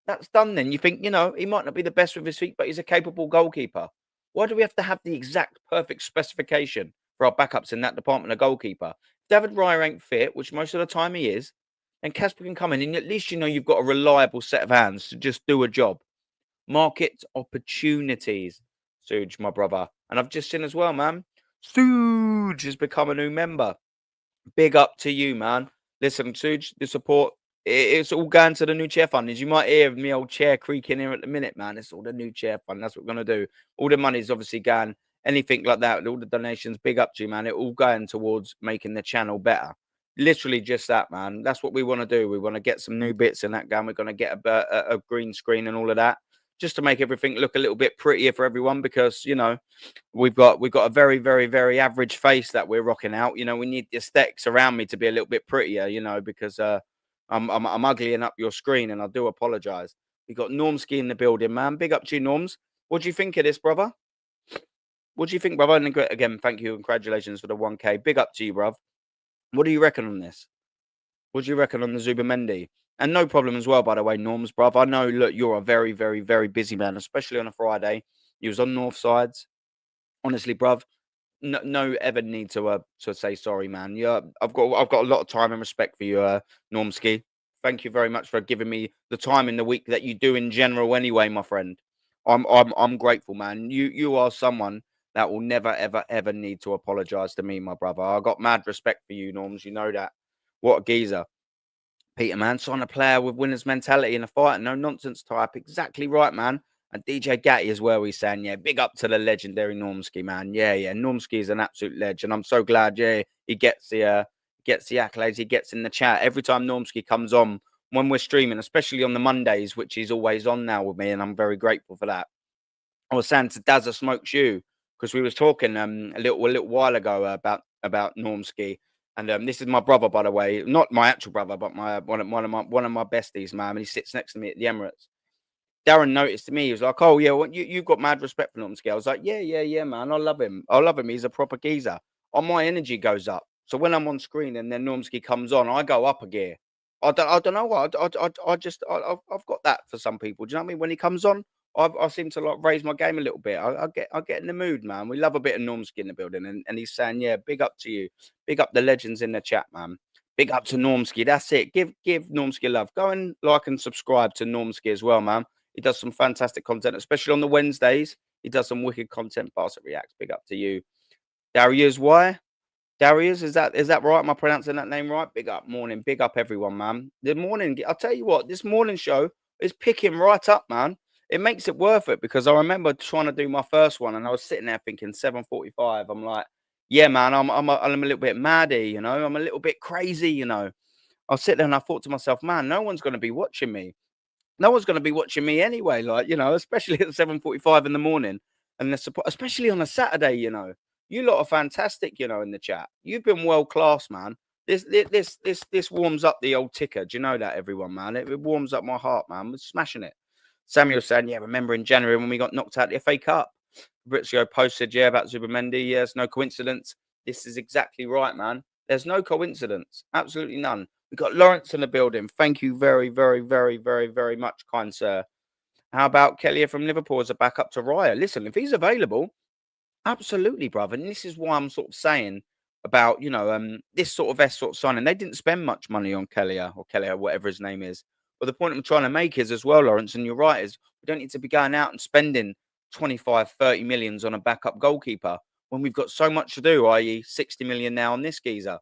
That's done then. You think, he might not be the best with his feet, but he's a capable goalkeeper. Why do we have to have the exact perfect specification for our backups in that department of goalkeeper? David Raya ain't fit, which most of the time he is, and Casper can come in, and at least you've got a reliable set of hands to just do a job. Market opportunities, Suge, my brother. And I've just seen as well, man, Suge has become a new member. Big up to you, man. Listen, Suge, the support, it's all going to the new chair fund. As you might hear me old chair creaking here at the minute, man. It's all the new chair fund. That's what we're going to do. All the money's obviously going, anything like that, all the donations, big up to you, man. It all going towards making the channel better. Literally just that, man. That's what we want to do. We want to get some new bits in that gun. We're going to get a green screen and all of that, just to make everything look a little bit prettier for everyone, because, we've got a very, very, very average face that we're rocking out. We need the aesthetics around me to be a little bit prettier, because I'm uglying up your screen, and I do apologize. We got Normski in the building, man. Big up to you, Norms. What do you think of this, brother? What do you think, brother? And again, thank you and congratulations for the 1K. Big up to you, bruv. What do you reckon on this? What do you reckon on the Zubimendi? And no problem as well, by the way, Norms, bruv. I know, look, you're a very, very, very busy man, especially on a Friday. You was on North Sides. Honestly, bruv, no ever need to say sorry, man. Yeah, I've got a lot of time and respect for you, Normski. Thank you very much for giving me the time in the week that you do in general anyway, my friend. I'm grateful, man. You are someone that will never, ever, ever need to apologize to me, my brother. I got mad respect for you, Norms. You know that. What a geezer. Peter, man, sign a player with winner's mentality in a fight, no nonsense type. Exactly right, man. And DJ Gatty as well, he's saying, yeah, big up to the legendary Normski, man. Yeah, Normski is an absolute legend. I'm so glad, he gets the accolades, he gets in the chat. Every time Normski comes on when we're streaming, especially on the Mondays, which he's always on now with me, and I'm very grateful for that. I was saying to Dazza Smokes You, because we was talking a little while ago about Normski. And this is my brother, by the way, not my actual brother, but one of my besties, man. And he sits next to me at the Emirates. Darren noticed me. He was like, "Oh yeah, you've got mad respect for Normski." I was like, "Yeah, man. I love him. He's a proper geezer." My energy goes up. So when I'm on screen and then Normski comes on, I go up a gear. I don't know what. I've got that for some people. Do you know what I mean? When he comes on, I seem to like raise my game a little bit. I get in the mood, man. We love a bit of Normski in the building, and he's saying, yeah, big up to you, big up the legends in the chat, man. Big up to Normski. That's it. Give Normski love. Go and like and subscribe to Normski as well, man. He does some fantastic content, especially on the Wednesdays. He does some wicked content. Barset Reacts. Big up to you, Darius. Why? Darius, is that right? Am I pronouncing that name right? Big up, morning. Big up, everyone, man. The morning, I'll tell you what, this morning show is picking right up, man. It makes it worth it, because I remember trying to do my first one and I was sitting there thinking 7:45. I'm like, yeah, man, I'm a little bit maddy, I'm a little bit crazy, I was sitting there and I thought to myself, man, no one's going to be watching me. No one's going to be watching me anyway, especially at 7:45 in the morning, and the support, especially on a Saturday. You lot are fantastic. In the chat, you've been world class, man. This warms up the old ticker. Do you know that, everyone, man? It warms up my heart, man. We're smashing it. Samuel saying, yeah, remember in January when we got knocked out the FA Cup? Fabrizio posted, yeah, about Zubimendi. Yes, no coincidence. This is exactly right, man. There's no coincidence. Absolutely none. We've got Lawrence in the building. Thank you very, very, very, very, very much, kind sir. How about Kelly from Liverpool as a backup to Raya? Listen, if he's available, absolutely, brother. And this is why I'm sort of saying about, this sort of S sort of signing. They didn't spend much money on Kelly, whatever his name is. But the point I'm trying to make is as well, Lawrence, and you're right, is we don't need to be going out and spending 25, 30 millions on a backup goalkeeper when we've got so much to do, i.e. 60 million now on this geezer.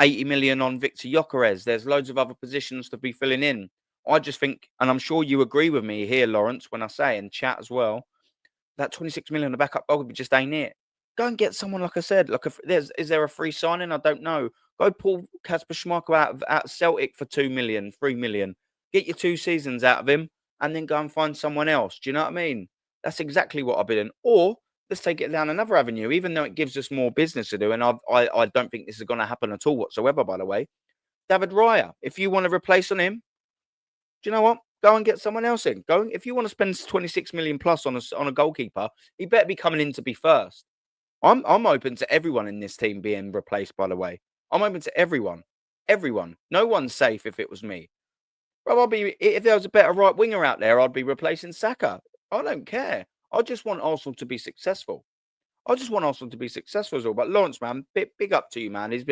80 million on Victor Gyökeres. There's loads of other positions to be filling in. I just think, and I'm sure you agree with me here, Lawrence, when I say in chat as well, that 26 million on the backup goalkeeper just ain't it. Go and get someone, like I said. Is there a free signing? I don't know. Go pull Kasper Schmeichel out of Celtic for 2 million, 3 million. Get your 2 seasons out of him, and then go and find someone else. Do you know what I mean? That's exactly what I've been doing. Or let's take it down another avenue, even though it gives us more business to do. And I don't think this is going to happen at all whatsoever, by the way. David Raya, if you want to replace on him, do you know what? Go and get someone else in. Go if you want to spend 26 million plus on a goalkeeper, he better be coming in to be first. I'm open to everyone in this team being replaced. By the way, I'm open to everyone. Everyone. No one's safe if it was me. Bro, if there was a better right winger out there, I'd be replacing Saka. I don't care. I just want Arsenal to be successful. I just want Arsenal to be successful as well. But Lawrence, man, big up to you, man. You've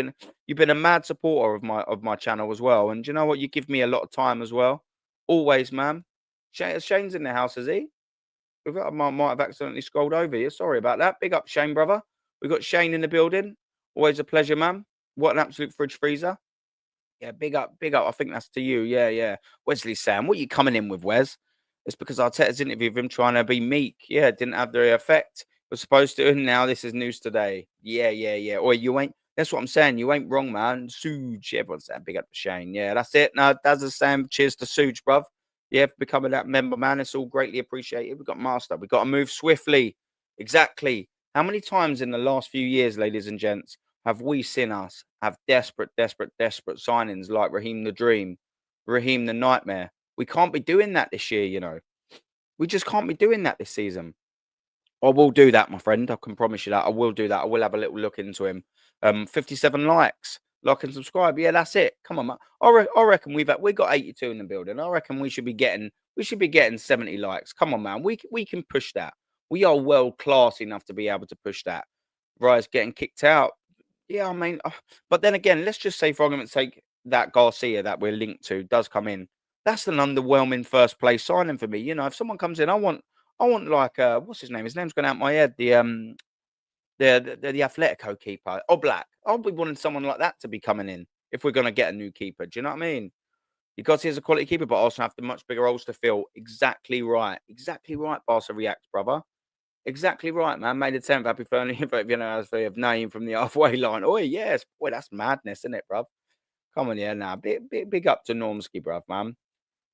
been a mad supporter of my channel as well. And do you know what? You give me a lot of time as well. Always, man. Shane's in the house, is he? I might have accidentally scrolled over you. Sorry about that. Big up, Shane, brother. We got Shane in the building. Always a pleasure, man. What an absolute fridge freezer. Yeah, big up, big up. I think that's to you. Yeah, yeah. Wesley Sam, what are you coming in with, Wes? It's because Arteta's interview of him trying to be meek. Yeah, it didn't have the effect it was supposed to. And now this is news today. Yeah, yeah, yeah. Or you ain't. That's what I'm saying. You ain't wrong, man. Suge. Everyone's saying big up to Shane. Yeah, that's it. No, that's the same. Cheers to Suge, bruv. Yeah, for becoming that member, man. It's all greatly appreciated. We've got Master. We've got to move swiftly. Exactly. How many times in the last few years, ladies and gents, have we seen us have desperate signings like Raheem the Dream, Raheem the Nightmare? We can't be doing that this year, you know. We just can't be doing that this season. I will do that, my friend. I can promise you that. I will do that. I will have a little look into him. 57 likes. Like and subscribe. Yeah, that's it. Come on, man. I reckon we got 82 in the building. I reckon we should be getting 70 likes. Come on, man. We can push that. We are world class enough to be able to push that. Right, getting kicked out. Yeah, I mean, but then again, let's just say for argument's sake that Garcia that we're linked to does come in. That's an underwhelming first place signing for me. You know, if someone comes in, I want like what's his name? His name's gone out my head. The Atletico keeper, Black. I'll be wanting someone like that to be coming in if we're gonna get a new keeper. Do you know what I mean? You got to see as a quality keeper, but also have the much bigger roles to fill. Exactly right. Exactly right, Barca React, brother. Exactly right, man. Made a 10th. Happy for you know, as of name from the halfway line. Oh, yes. Boy, that's madness, isn't it, bruv? Come on, yeah, now. Big up to Normski, bruv, man.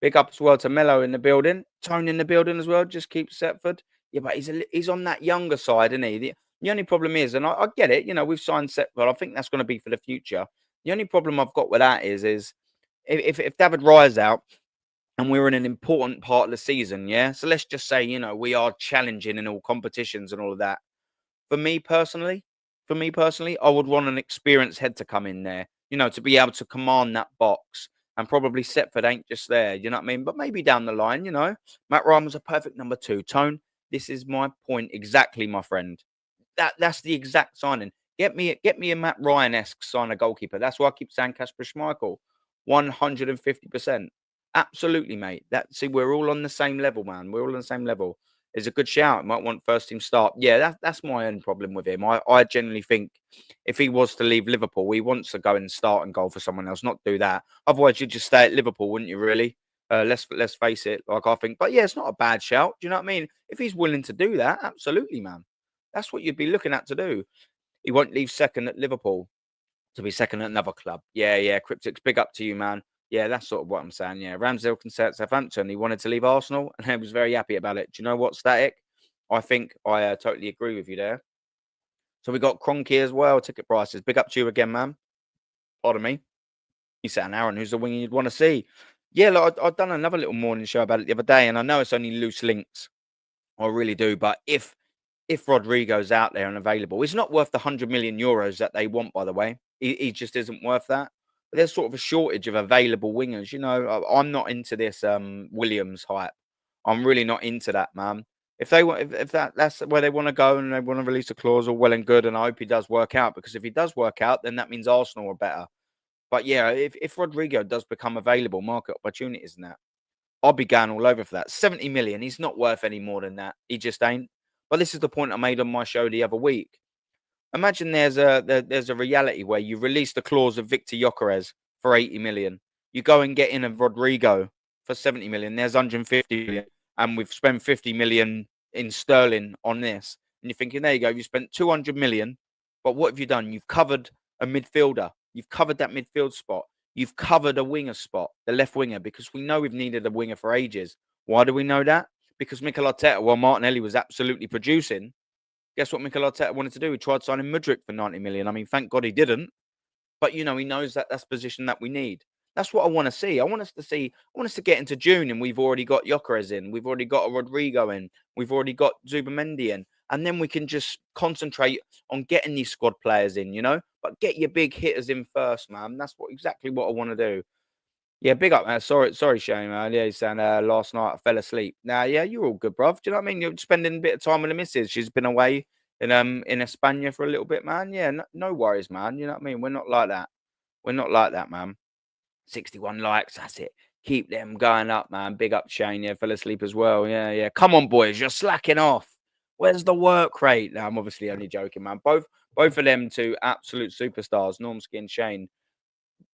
Big up as well to Mello in the building. Tone in the building as well. Just keep Setford. Yeah, but he's on that younger side, isn't he? The only problem is, and I get it, you know, we've signed Setford. I think that's going to be for the future. The only problem I've got with that is if David Raya's out, and we're in an important part of the season, yeah? So let's just say, you know, we are challenging in all competitions and all of that. For me personally, I would want an experienced head to come in there, you know, to be able to command that box. And probably Setford ain't just there, you know what I mean? But maybe down the line, you know, Matt Ryan was a perfect number 2. Tone, this is my point exactly, my friend. That's the exact signing. Get me a Matt Ryan-esque sign a goalkeeper. That's why I keep saying Kasper Schmeichel. 150%. Absolutely, mate. See, we're all on the same level, man. We're all on the same level. It's a good shout. Might want first team start. Yeah, that's my own problem with him. I genuinely think if he was to leave Liverpool, he wants to go and start and goal for someone else, not do that. Otherwise, you'd just stay at Liverpool, wouldn't you? Really? Let's face it. Like I think, but yeah, it's not a bad shout. Do you know what I mean? If he's willing to do that, absolutely, man. That's what you'd be looking at to do. He won't leave second at Liverpool to be second at another club. Yeah, yeah. Cryptics, big up to you, man. Yeah, that's sort of what I'm saying. Yeah, Ramsdale can say at Southampton. He wanted to leave Arsenal, and he was very happy about it. Do you know what, Static? I think I totally agree with you there. So we got Cronky as well. Ticket prices. Big up to you again, man. Pardon me. You said, Aaron, who's the winger you'd want to see? Yeah, look, I've done another little morning show about it the other day, and I know it's only loose links. I really do. But if Rodrigo's out there and available, it's not worth the 100 million euros that they want, by the way. He just isn't worth that. But there's sort of a shortage of available wingers. You know, I'm not into this Williams hype. I'm really not into that, man. If they want, if that's where they want to go and they want to release a clause, all well and good. And I hope he does work out, because if he does work out, then that means Arsenal are better. But yeah, if Rodrigo does become available, market opportunities and that, I'll be going all over for that. 70 million. He's not worth any more than that. He just ain't. But this is the point I made on my show the other week. Imagine there's a reality where you release the clause of Victor Gyökeres for 80 million. You go and get in a Rodrigo for 70 million. There's 150 million. And we've spent 50 million in sterling on this. And you're thinking, there you go. You spent 200 million. But what have you done? You've covered a midfielder. You've covered that midfield spot. You've covered a winger spot, the left winger, because we know we've needed a winger for ages. Why do we know that? Because Mikel Arteta, while Martinelli was absolutely producing, guess what Mikel Arteta wanted to do? He tried signing Mudryk for 90 million. I mean, thank God he didn't. But, you know, he knows that that's the position that we need. That's what I want to see. I want us to see. I want us to get into June and we've already got Gyökeres in. We've already got a Rodrigo in. We've already got Zubimendi in, and then we can just concentrate on getting these squad players in. But get your big hitters in first, man. That's exactly what I want to do. Yeah, big up, man. Sorry, Shane, man. Yeah, he's saying last night I fell asleep. Now, yeah, you're all good, bruv. Do you know what I mean? You're spending a bit of time with the missus. She's been away in España for a little bit, man. Yeah, no worries, man. You know what I mean? We're not like that. We're not like that, man. 61 likes, that's it. Keep them going up, man. Big up, Shane. Yeah, fell asleep as well. Yeah. Come on, boys, you're slacking off. Where's the work rate? Now, I'm obviously only joking, man. Both of them two absolute superstars, Normski and Shane.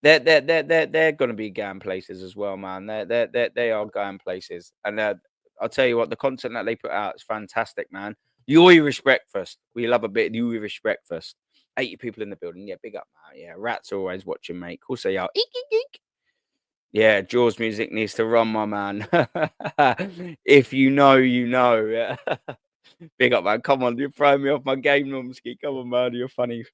They're going to be going places as well, man. They are going places, and I'll tell you what, the content that they put out is fantastic, man. The Irish breakfast, we love a bit of the Irish breakfast. 80 people in the building, yeah, big up, man. Yeah, rats are always watching, mate. Of course they are. Eek, eek, eek. Yeah, Jaws music needs to run, my man. If you know, you know. Yeah. Big up, man. Come on, you're throwing me off my game, Normski. Come on, man. You're funny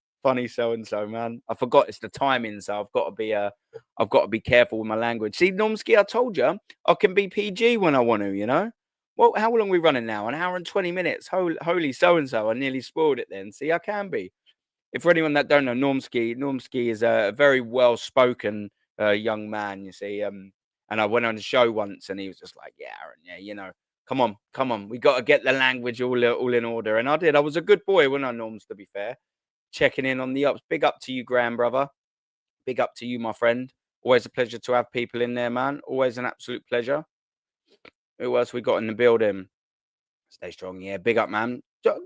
so and so, man. I forgot it's the timing, so I've got to be careful with my language. See, Normski, I told you I can be PG when I want to. Well, how long are we running now? An hour and 20 minutes. Holy so and so. I nearly spoiled it then. See, I can be. If for anyone that don't know, Normski is a very well spoken young man, you see. And I went on a show once and he was just like, yeah, Aaron, yeah, come on. We got to get the language all in order. And I did. I was a good boy, when I, Norms, to be fair. Checking in on the ups. Big up to you, grand brother. Big up to you, my friend. Always a pleasure to have people in there, man. Always an absolute pleasure. Who else we got in the building? Stay strong, yeah. Big up, man.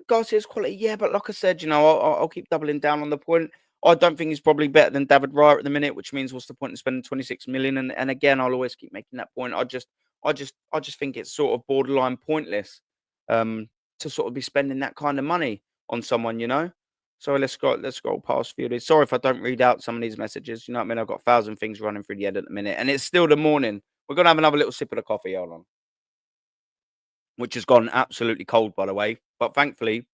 Garcia's quality, yeah, but like I said, I'll keep doubling down on the point. I don't think he's probably better than David Raya at the minute, which means what's the point in spending 26 million? And again, I'll always keep making that point. I just think it's sort of borderline pointless to sort of be spending that kind of money on someone. So let's go past a few of these. Sorry if I don't read out some of these messages. You know what I mean? I've got 1,000 things running through the head at the minute, and it's still the morning. We're gonna have another little sip of the coffee, hold on, which has gone absolutely cold, by the way. But thankfully,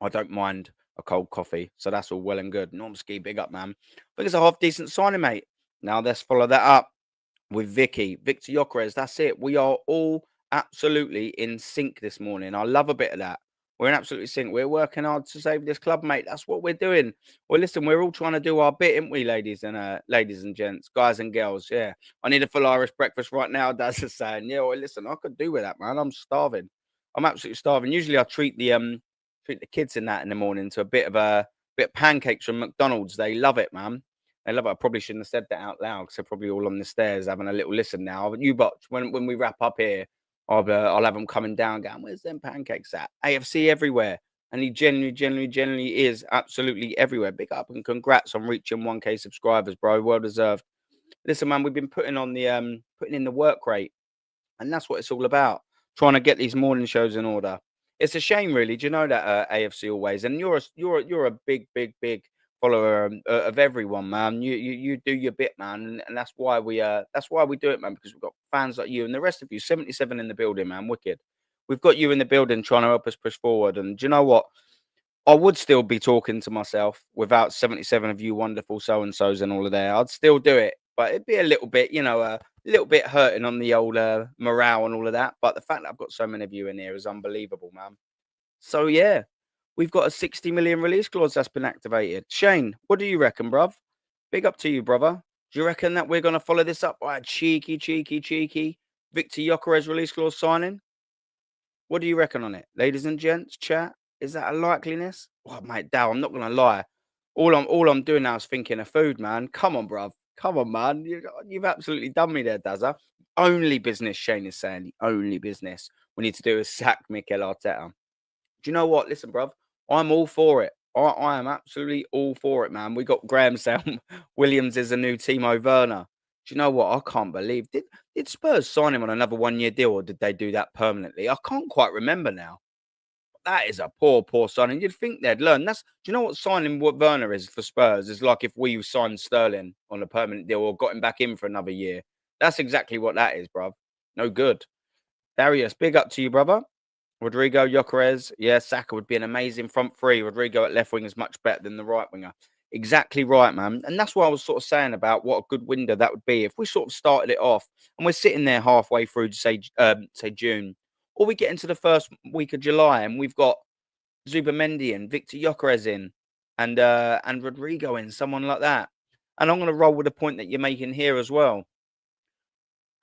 I don't mind a cold coffee, so that's all well and good. Normski, big up, man. I think it's a half decent signing, mate. Now let's follow that up with Victor Gyökeres. That's it. We are all absolutely in sync this morning. I love a bit of that. We're in absolute sync. We're working hard to save this club, mate. That's what we're doing. Well, listen, we're all trying to do our bit, aren't we, ladies and gents, guys and girls? Yeah. I need a full Irish breakfast right now. That's a saying. Yeah. Well, listen, I could do with that, man. I'm starving. I'm absolutely starving. Usually, I treat the kids in that in the morning to a bit of pancakes from McDonald's. They love it, man. They love it. I probably shouldn't have said that out loud because they're probably all on the stairs having a little listen now. But you watch when we wrap up here, I'll have them coming down, going, "Where's them pancakes at?" AFC everywhere, and he genuinely is absolutely everywhere. Big up and congrats on reaching 1K subscribers, bro. Well deserved. Listen, man, we've been putting in the work rate, and that's what it's all about. Trying to get these morning shows in order. It's a shame, really. Do you know that AFC always? And you're a big follower of everyone, man. You do your bit, man, and that's why we do it, man. Because we've got fans like you and the rest of you. 77 in the building, man. Wicked. We've got you in the building trying to help us push forward. And do you know what? I would still be talking to myself without 77 of you wonderful so and so's and all of that. I'd still do it, but it'd be a little bit, a little bit hurting on the old morale and all of that. But the fact that I've got so many of you in here is unbelievable, man. So yeah, we've got a 60 million release clause that's been activated. Shane, what do you reckon, bruv? Big up to you, brother. Do you reckon that we're going to follow this up by a cheeky Victor Gyökeres release clause signing? What do you reckon on it? Ladies and gents, chat, is that a likeliness? Oh, mate, Dow, I'm not going to lie. All I'm doing now is thinking of food, man. Come on, bruv. Come on, man. You've absolutely done me there, Dazza. Only business, Shane is saying, the only business we need to do is sack Mikel Arteta. Do you know what? Listen, bruv, I'm all for it. I am absolutely all for it, man. We got Graham saying Williams is a new Timo Werner. Do you know what? I can't believe. Did Spurs sign him on another 1-year deal, or did they do that permanently? I can't quite remember now. That is a poor signing. You'd think they'd learn. Do you know what signing what Werner is for Spurs? Is like if we signed Sterling on a permanent deal or got him back in for another year. That's exactly what that is, bruv. No good. Darius, big up to you, brother. Rodrigo, Gyökeres. Yeah, Saka would be an amazing front three. Rodrigo at left wing is much better than the right winger. Exactly right, man. And that's what I was sort of saying about what a good window that would be if we sort of started it off and we're sitting there halfway through, say June, or we get into the first week of July and we've got Zubimendi and Victor Gyökeres in, and Rodrigo in, someone like that. And I'm going to roll with the point that you're making here as well.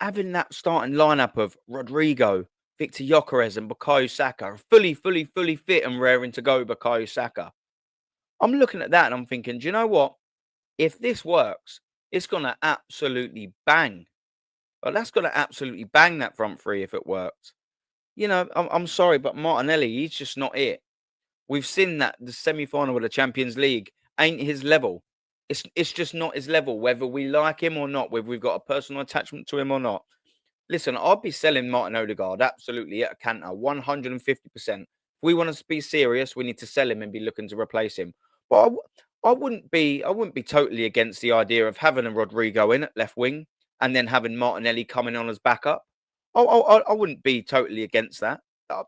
Having that starting lineup of Rodrigo, Victor Gyökeres, and Bukayo Saka, fully fit and raring to go. Bukayo Saka. I'm looking at that and I'm thinking, do you know what? If this works, it's going to absolutely bang. Well, that's going to absolutely bang that front three if it works. You know, I'm sorry, but Martinelli, he's just not it. We've seen that the semi-final of the Champions League ain't his level. It's just not his level, whether we like him or not, whether we've got a personal attachment to him or not. Listen, I'd be selling Martin Odegaard absolutely at a canter, 150%. If we want to be serious, we need to sell him and be looking to replace him. But I wouldn't be totally against the idea of having a Rodrigo in at left wing and then having Martinelli coming on as backup. I wouldn't be totally against that.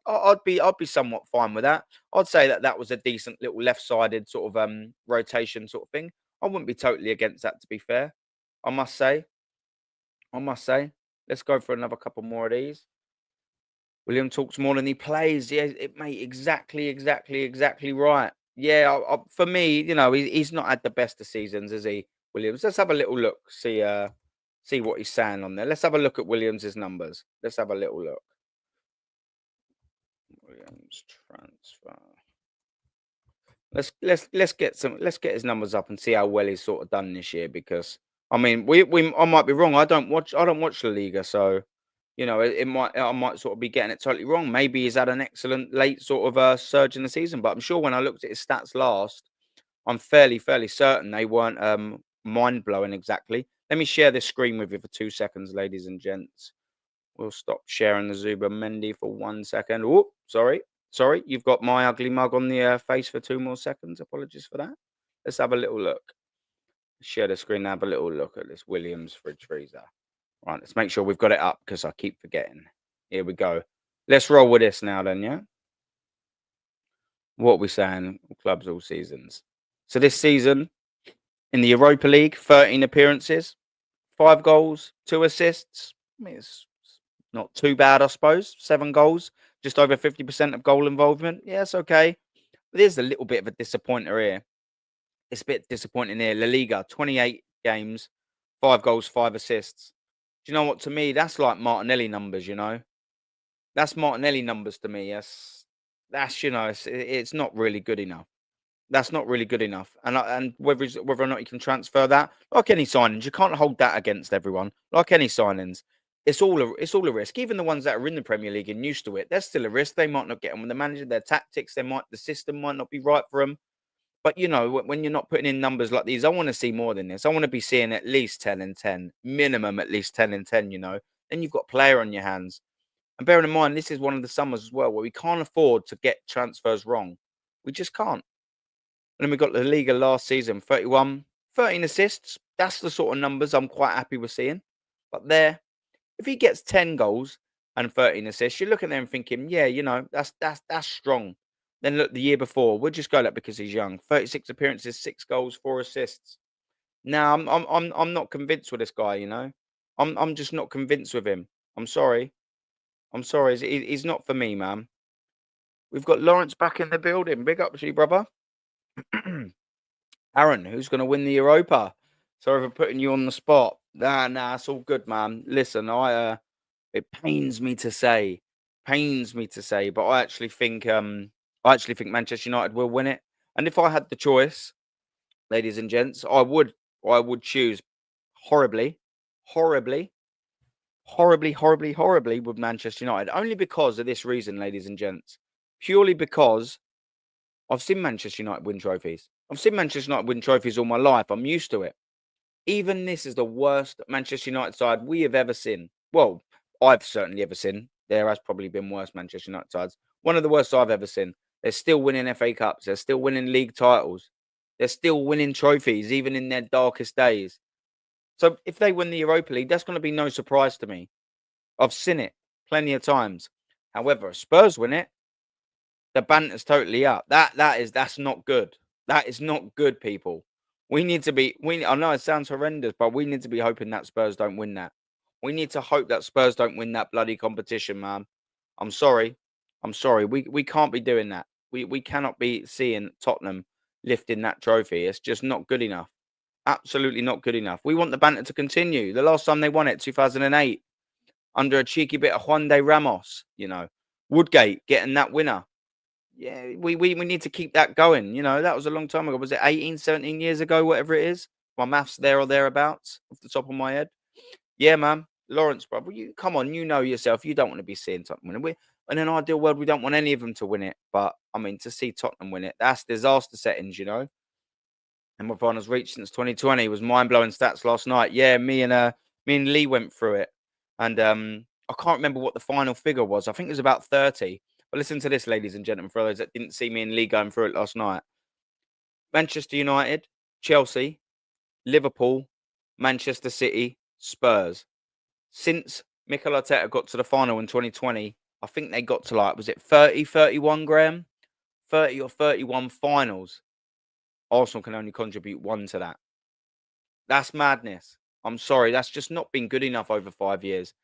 I'd be somewhat fine with that. I'd say that was a decent little left-sided sort of rotation sort of thing. I wouldn't be totally against that, to be fair. I must say. I must say. Let's go for another couple more of these. William talks more than he plays. Yeah, mate, exactly right. Yeah, for me, he's not had the best of seasons, has he, Williams? Let's have a little look. See what he's saying on there. Let's have a look at Williams's numbers. Let's have a little look. Williams transfer. Let's get his numbers up and see how well he's sort of done this year. Because I mean, I might be wrong. I don't watch La Liga, so I might sort of be getting it totally wrong. Maybe he's had an excellent late sort of surge in the season, but I'm sure when I looked at his stats last, I'm fairly certain they weren't mind blowing exactly. Let me share this screen with you for 2 seconds, ladies and gents. We'll stop sharing the Zubimendi for 1 second. Oh, sorry. You've got my ugly mug on the face for 2 more seconds. Apologies for that. Let's have a little look. Share the screen and have a little look at this Williams fridge freezer. Right, let's make sure we've got it up because I keep forgetting. Here we go. Let's roll with this now then, yeah? What are we saying? All clubs, all seasons. So this season, in the Europa League, 13 appearances, 5 goals, 2 assists. I mean, it's not too bad, I suppose. 7 goals, just over 50% of goal involvement. Yeah, it's okay. But there's a little bit of a disappointer here. It's a bit disappointing here. La Liga, 28 games, 5 goals, 5 assists. Do you know what? To me, that's like Martinelli numbers, That's Martinelli numbers to me. That's it's not really good enough. That's not really good enough. And whether or not you can transfer that, like any signings, you can't hold that against everyone. Like any signings, it's all a risk. Even the ones that are in the Premier League and used to it, they're still a risk. They might not get on with the manager. Their tactics, the system might not be right for them. But when you're not putting in numbers like these, I want to see more than this. I want to be seeing at least 10 and 10, minimum at least 10 and 10. Then you've got a player on your hands. And bearing in mind, this is one of the summers as well where we can't afford to get transfers wrong. We just can't. And then we got the Liga last season, 31, 13 assists. That's the sort of numbers I'm quite happy with seeing. But if he gets 10 goals and 13 assists, you're looking there and thinking, yeah, that's strong. Then look, the year before, we'll just go that because he's young. 36 appearances, 6 goals, 4 assists. Now I'm not convinced with this guy. I'm just not convinced with him. I'm sorry. He's not for me, man. We've got Lawrence back in the building. Big up to you, brother. Aaron, who's going to win the Europa? Sorry for putting you on the spot. Nah, it's all good, man. Listen, it pains me to say, but I actually think Manchester United will win it. And if I had the choice, ladies and gents, I would choose horribly with Manchester United. Only because of this reason, ladies and gents. Purely because I've seen Manchester United win trophies. I've seen Manchester United win trophies all my life. I'm used to it. Even this is the worst Manchester United side we have ever seen. Well, I've certainly ever seen. There has probably been worse Manchester United sides. One of the worst I've ever seen. They're still winning FA Cups. They're still winning league titles. They're still winning trophies, even in their darkest days. So if they win the Europa League, that's going to be no surprise to me. I've seen it plenty of times. However, if Spurs win it, the banter's totally up. That's not good. That is not good, people. We need to be. I know it sounds horrendous, but we need to be hoping that Spurs don't win that. We need to hope that Spurs don't win that bloody competition, man. I'm sorry. I'm sorry. We can't be doing that. We cannot be seeing Tottenham lifting that trophy. It's just not good enough. Absolutely not good enough. We want the banter to continue. The last time they won it, 2008, under a cheeky bit of Juan de Ramos, Woodgate getting that winner. Yeah, we need to keep that going. That was a long time ago. Was it 18, 17 years ago, whatever it is? My maths there or thereabouts, off the top of my head. Yeah, man. Lawrence, brother, you come on, you know yourself. You don't want to be seeing Tottenham win it. In an ideal world, we don't want any of them to win it. But I mean, to see Tottenham win it, that's disaster settings. And my finals reached since 2020 was mind blowing stats last night. Yeah, me and Lee went through it, and I can't remember what the final figure was. I think it was about 30. But listen to this, ladies and gentlemen, for those that didn't see me and Lee going through it last night. Manchester United, Chelsea, Liverpool, Manchester City, Spurs. Since Mikel Arteta got to the final in 2020, I think they got to was it 30, 31, Graham? 30 or 31 finals. Arsenal can only contribute one to that. That's madness. I'm sorry. That's just not been good enough over 5 years.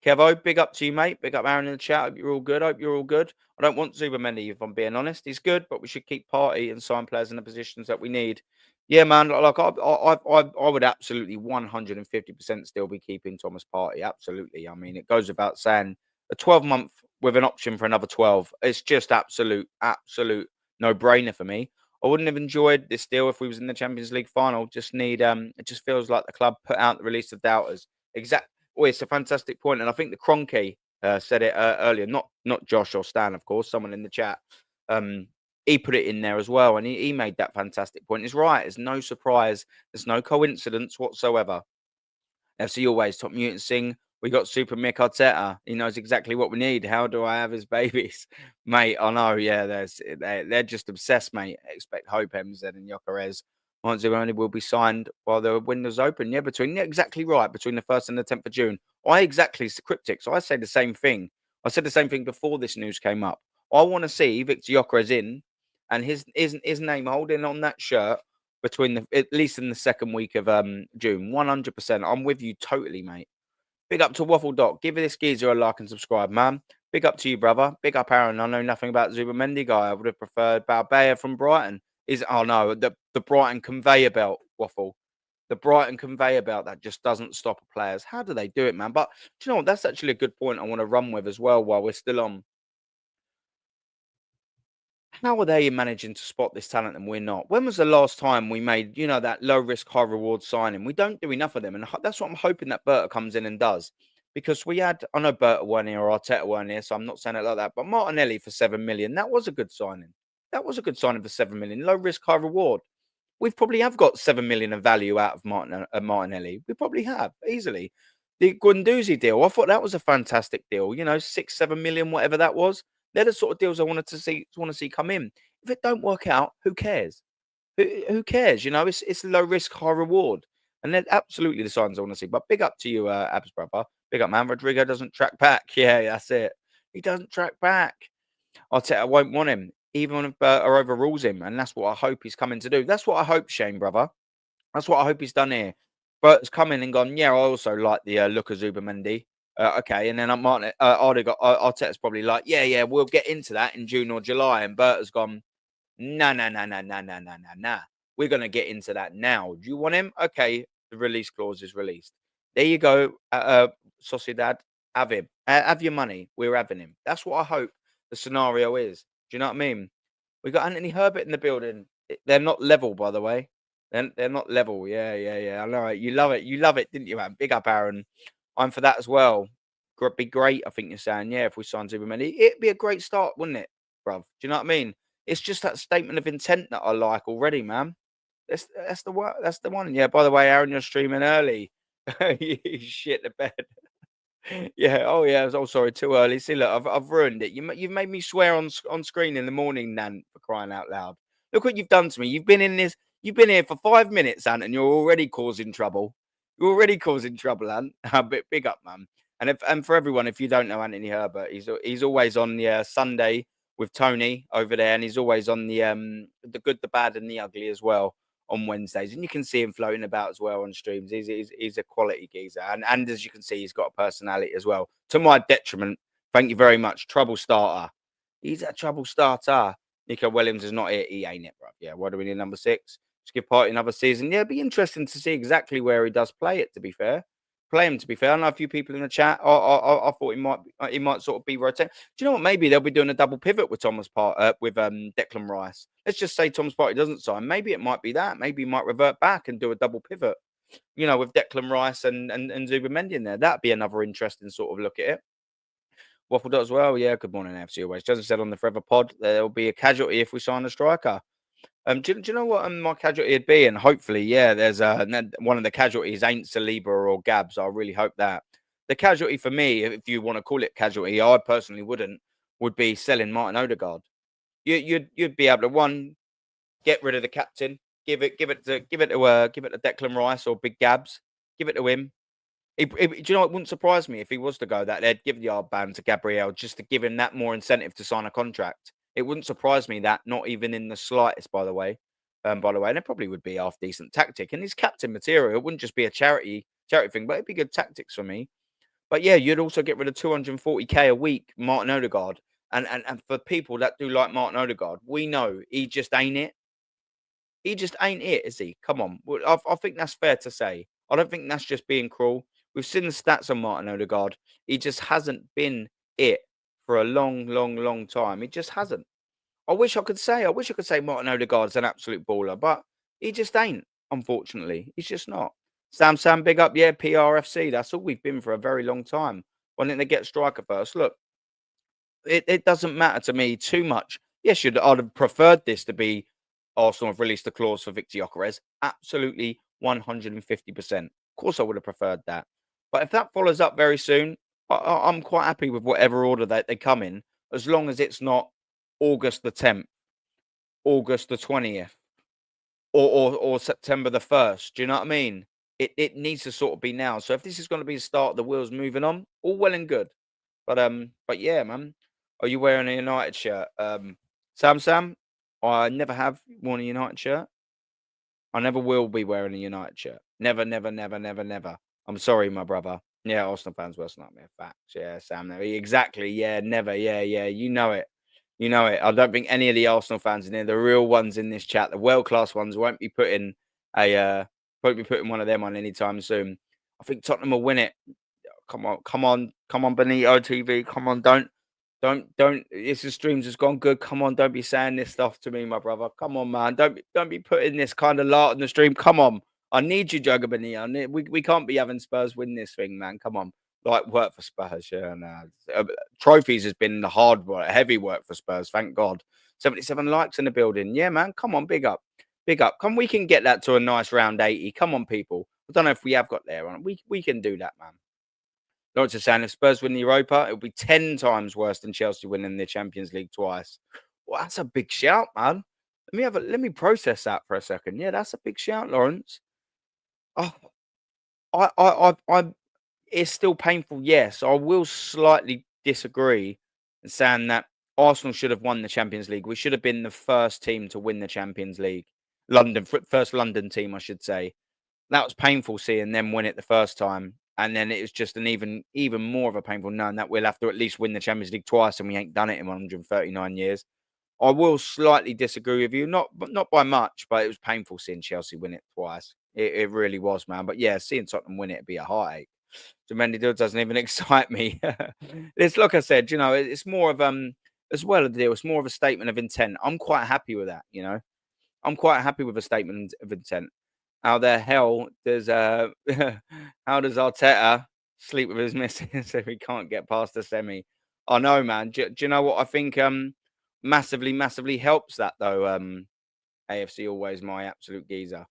Kevo, big up to you, mate. Big up Aaron in the chat. Hope you're all good. I don't want Zubimendi, if I'm being honest. He's good, but we should keep Party and sign players in the positions that we need. Yeah, man. Like I would absolutely 150% still be keeping Thomas Party. Absolutely. I mean, it goes without saying. A 12-month with an option for another 12. It's just absolute no-brainer for me. I wouldn't have enjoyed this deal if we was in the Champions League final. It just feels like the club put out the release of doubters. Oh, it's a fantastic point, and I think the Kroenke said it earlier. Not Josh or Stan, of course. Someone in the chat. He put it in there as well, and he made that fantastic point. It's right. It's no surprise. There's no coincidence whatsoever. FC always top mutant sing. We got Super Mick Arteta. He knows exactly what we need. How do I have his babies, mate? I know. Yeah, they're just obsessed, mate. Expect hope, MZ and Jokeres. Once they only will be signed while the window's open. Yeah, exactly right. Between the 1st and the 10th of June. It's cryptic. So I say the same thing. I said the same thing before this news came up. I want to see Victor Jokeres in and his name holding on that shirt at least in the second week of June. 100%. I'm with you totally, mate. Big up to Waffle Doc. Give this geezer a like and subscribe, man. Big up to you, brother. Big up, Aaron. I know nothing about Zubimendi guy. I would have preferred Balbea from Brighton. The Brighton conveyor belt, Waffle. The Brighton conveyor belt that just doesn't stop players. How do they do it, man? But do you know what? That's actually a good point I want to run with as well while we're still on. How are they managing to spot this talent and we're not? When was the last time we made, that low risk, high reward signing? We don't do enough of them. And that's what I'm hoping that Berta comes in and does. Because I know Berta weren't here or Arteta weren't here, so I'm not saying it like that. But Martinelli for 7 million, that was a good signing. That was a good signing for 7 million. Low risk, high reward. We probably have got 7 million of value out of Martinelli. We probably have, easily. The Guendouzi deal, I thought that was a fantastic deal. 6, 7 million, whatever that was. They're the sort of deals I want to see come in. If it don't work out, who cares? Who cares? It's low risk, high reward. And they're absolutely the signs I want to see. But big up to you, Abs brother. Big up, man. Rodrigo doesn't track back. Yeah, that's it. He doesn't track back. I won't want him, even if Berta overrules him. And that's what I hope he's coming to do. That's what I hope, Shane, brother. That's what I hope he's done here. Berta's come in and gone, yeah, I also like the look of Zubimendi. Okay, and then Arteta's probably like, yeah, we'll get into that in June or July. And Berta's gone, nah. We're going to get into that now. Do you want him? Okay, the release clause is released. There you go, Sociedad. Have him. Have your money. We're having him. That's what I hope the scenario is. Do you know what I mean? We got Anthony Herbert in the building. They're not level, by the way. They're not level. Yeah. I know it. You love it, didn't you, man? Big up, Aaron. I'm for that as well. It'd be great, I think you're saying. Yeah, if we sign Zubimendi, it'd be a great start, wouldn't it, bruv? Do you know what I mean? It's just that statement of intent that I like already, man. That's the one. That's the one. Yeah. By the way, Aaron, you're streaming early. You shit the bed. Yeah. Oh, yeah. Oh, sorry. Too early. See, look, I've ruined it. You've made me swear on screen in the morning, Nan, for crying out loud. Look what you've done to me. You've been here for 5 minutes, Ant, and you're already causing trouble. You're already causing trouble, Ant. Big up, man. And for everyone, if you don't know Anthony Herbert, he's always on the Sunday with Tony over there, and he's always on the good, the bad, and the ugly as well on Wednesdays, and you can see him floating about as well on streams. He's a quality geezer, and as you can see, he's got a personality as well. To my detriment, thank you very much, trouble starter. He's a trouble starter. Nico Williams is not it. He ain't it, bro. Yeah, what do we need? Number 6. Just give Party another season. Yeah, it'd be interesting to see exactly where he does play it. To be fair, play him. To be fair, I know a few people in the chat. I thought he might sort of be rotating. Do you know what? Maybe they'll be doing a double pivot with Declan Rice. Let's just say Thomas Partey doesn't sign. Maybe it might be that. Maybe he might revert back and do a double pivot. You know, with Declan Rice and Zubimendi in there. That'd be another interesting sort of look at it. Waffle dot as well. Yeah, good morning, FC always. Just said on the Forever Pod, there'll be a casualty if we sign a striker. Do you know what my casualty would be? And hopefully, yeah, there's one of the casualties ain't Saliba or Gabs. I really hope that. The casualty for me, if you want to call it casualty, I personally wouldn't, would be selling Martin Odegaard. You'd be able to, one, get rid of the captain, give it to Declan Rice or Big Gabs, give it to him. Do you know, it wouldn't surprise me if he was to go that they'd give the armband to Gabriel just to give him that more incentive to sign a contract. It wouldn't surprise me that, not even in the slightest, by the way. And it probably would be half decent tactic. And his captain material, it wouldn't just be a charity thing, but it'd be good tactics for me. But yeah, you'd also get rid of 240k a week, Martin Odegaard. And for people that do like Martin Odegaard, we know he just ain't it. He just ain't it, is he? Come on. I think that's fair to say. I don't think that's just being cruel. We've seen the stats on Martin Odegaard. He just hasn't been it for a long, long, long time. He just hasn't. I wish I could say Martin Odegaard's an absolute baller, but he just ain't, unfortunately. He's just not. Sam, big up. Yeah, PRFC. That's all we've been for a very long time. Why didn't they get striker first? Look, it doesn't matter to me too much. Yes, I'd have preferred this to be Arsenal have released a clause for Victor Gyökeres. Absolutely 150%. Of course, I would have preferred that. But if that follows up very soon, I'm quite happy with whatever order that they come in, as long as it's not August the 10th, August the 20th, or September the 1st. Do you know what I mean? It needs to sort of be now. So if this is going to be the start of the wheels moving on, all well and good. But yeah, man. Are you wearing a United shirt? Sam, I never have worn a United shirt. I never will be wearing a United shirt. Never, never, never, never, never. I'm sorry, my brother. Yeah, Arsenal fans worse nightmare. Facts. Yeah, Sam. Exactly. Yeah, never. Yeah. You know it. You know it. I don't think any of the Arsenal fans in here, the real ones in this chat, the world class ones, won't be putting one of them on anytime soon. I think Tottenham will win it. Come on, Benito TV. Come on, don't. It's the streams has gone good. Come on, don't be saying this stuff to me, my brother. Come on, man. Don't be putting this kind of lot on the stream. Come on, I need you, Jugger Benito. We can't be having Spurs win this thing, man. Come on, like work for Spurs. Yeah, no. Trophies has been the hard work, heavy work for Spurs. Thank God. 77 likes in the building. Yeah, man. Come on, big up. Come, we can get that to a nice round 80. Come on, people. I don't know if we have got there. We can do that, man. Lawrence is saying if Spurs win the Europa, it'll be 10 times worse than Chelsea winning the Champions League twice. Well, that's a big shout, man. Let me process that for a second. Yeah, that's a big shout, Lawrence. Oh, I it's still painful. Yes, I will slightly disagree in saying that Arsenal should have won the Champions League. We should have been the first team to win the Champions League. First London team, I should say. That was painful seeing them win it the first time. And then it was just an even more of a painful knowing that we'll have to at least win the Champions League twice, and we ain't done it in 139 years. I will slightly disagree with you, not by much, but it was painful seeing Chelsea win it twice. It really was, man. But yeah, seeing Tottenham win it'd be a heartache. Zubimendi doesn't even excite me. It's like I said, you know, it's more of as well a deal. It's more of a statement of intent. I'm quite happy with that. You know, I'm quite happy with a statement of intent. How the hell does how does Arteta sleep with his missus if he can't get past the semi? I know, man. Do you know what I think? Massively helps that though. AFC always my absolute geezer.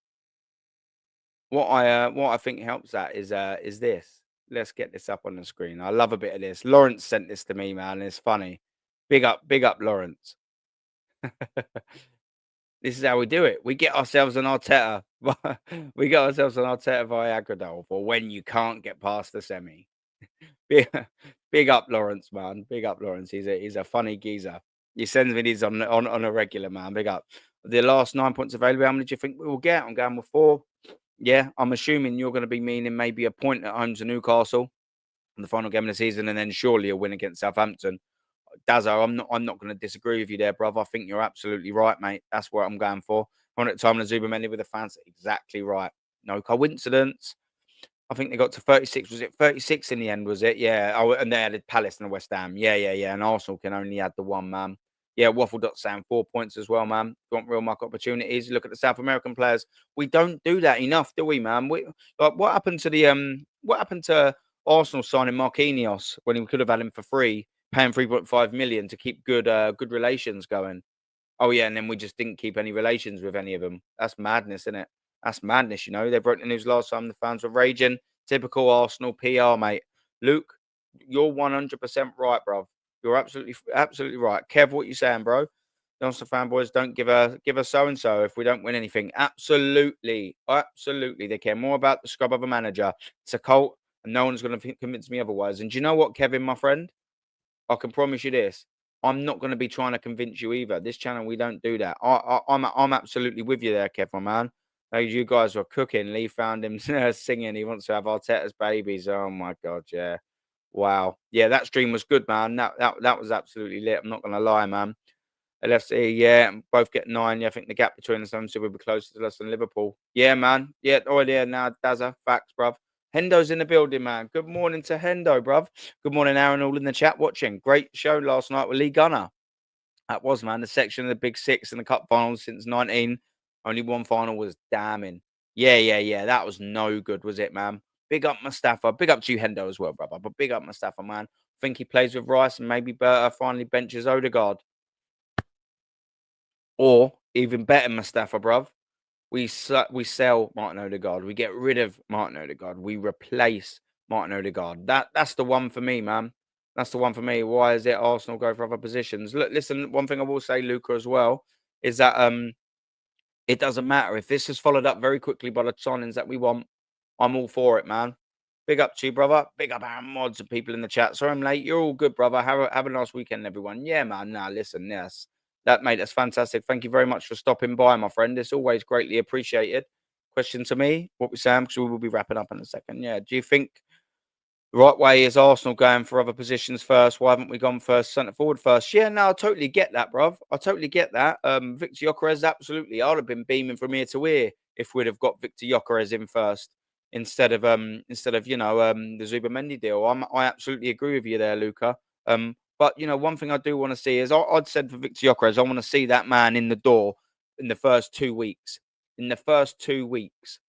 What I think helps that is this. Let's get this up on the screen. I love a bit of this. Lawrence sent this to me, man. It's funny. Big up, Lawrence. This is how we do it. We get ourselves an Arteta. We get ourselves an Arteta via Agrodol for when you can't get past the semi. Big up Lawrence, man. Big up Lawrence. He's a funny geezer. He sends me these on a regular, man. Big up. The last 9 points available, how many do you think we will get? I'm going with 4. Yeah, I'm assuming you're going to be meaning maybe a point at home to Newcastle in the final game of the season, and then surely a win against Southampton. Dazzo, I'm not going to disagree with you there, brother. I think you're absolutely right, mate. That's what I'm going for. On at time, the Zubimendi with the fans, exactly right. No coincidence. I think they got to 36. Was it 36 in the end? Was it? Yeah. Oh, and they added Palace and West Ham. Yeah. And Arsenal can only add the one, man. Yeah, Waffle Dot Sam, 4 points as well, man. You want real market opportunities? Look at the South American players. We don't do that enough, do we, man? What happened to what happened to Arsenal signing Marquinhos when we could have had him for free, paying 3.5 million to keep good relations going? Oh yeah, and then we just didn't keep any relations with any of them. That's madness, isn't it? That's madness, you know. They broke the news last time. The fans were raging. Typical Arsenal PR, mate. Luke, you're 100% right, bro. You're absolutely right. Kev, what you saying, bro? The Arsenal fanboys don't give us so and so if we don't win anything. Absolutely, They care more about the scrub of a manager. It's a cult, and no one's going to convince me otherwise. And do you know what, Kevin, my friend? I can promise you this. I'm not going to be trying to convince you either. This channel, we don't do that. I'm absolutely with you there, Kev, my man. You guys were cooking. Lee found him singing. He wants to have Arteta's babies. Oh my god, yeah, wow, yeah. That stream was good, man. That was absolutely lit. I'm not going to lie, man. LFC, yeah, both get 9. Yeah, I think the gap between us and will be closer to us than Liverpool. Yeah, man. Yeah, oh yeah, now Dazza, facts, bruv. Hendo's in the building, man. Good morning to Hendo, bruv. Good morning, Aaron, all in the chat watching. Great show last night with Lee Gunner. That was, man, the section of the Big Six in the Cup finals since 19. Only one final was damning. Yeah. That was no good, was it, man? Big up Mustafa. Big up to you, Hendo, as well, brother. But big up Mustafa, man. I think he plays with Rice and maybe Berta finally benches Odegaard. Or even better, Mustafa, bruv. We sell Martin Odegaard. We get rid of Martin Odegaard. We replace Martin Odegaard. That's the one for me, man. That's the one for me. Why is it Arsenal go for other positions? Look, listen. One thing I will say, Luca, as well, is that it doesn't matter if this is followed up very quickly by the signings that we want. I'm all for it, man. Big up to you, brother. Big up our mods and people in the chat. Sorry I'm late. You're all good, brother. Have a nice weekend, everyone. Yeah, man. Nah, listen, yes. That, mate, that's fantastic. Thank you very much for stopping by, my friend. It's always greatly appreciated. Question to me, what we saying, because we will be wrapping up in a second. Yeah. Do you think the right way is Arsenal going for other positions first? Why haven't we gone first, centre forward first? Yeah, no, I totally get that, bruv. I totally get that. Victor Gyökeres, absolutely. I'd have been beaming from ear to ear if we'd have got Victor Gyökeres in first instead of the Zubimendi deal. I absolutely agree with you there, Luca. But one thing I do want to see is I'd said for Victor Gyökeres, I want to see that man in the door in the first 2 weeks. In the first 2 weeks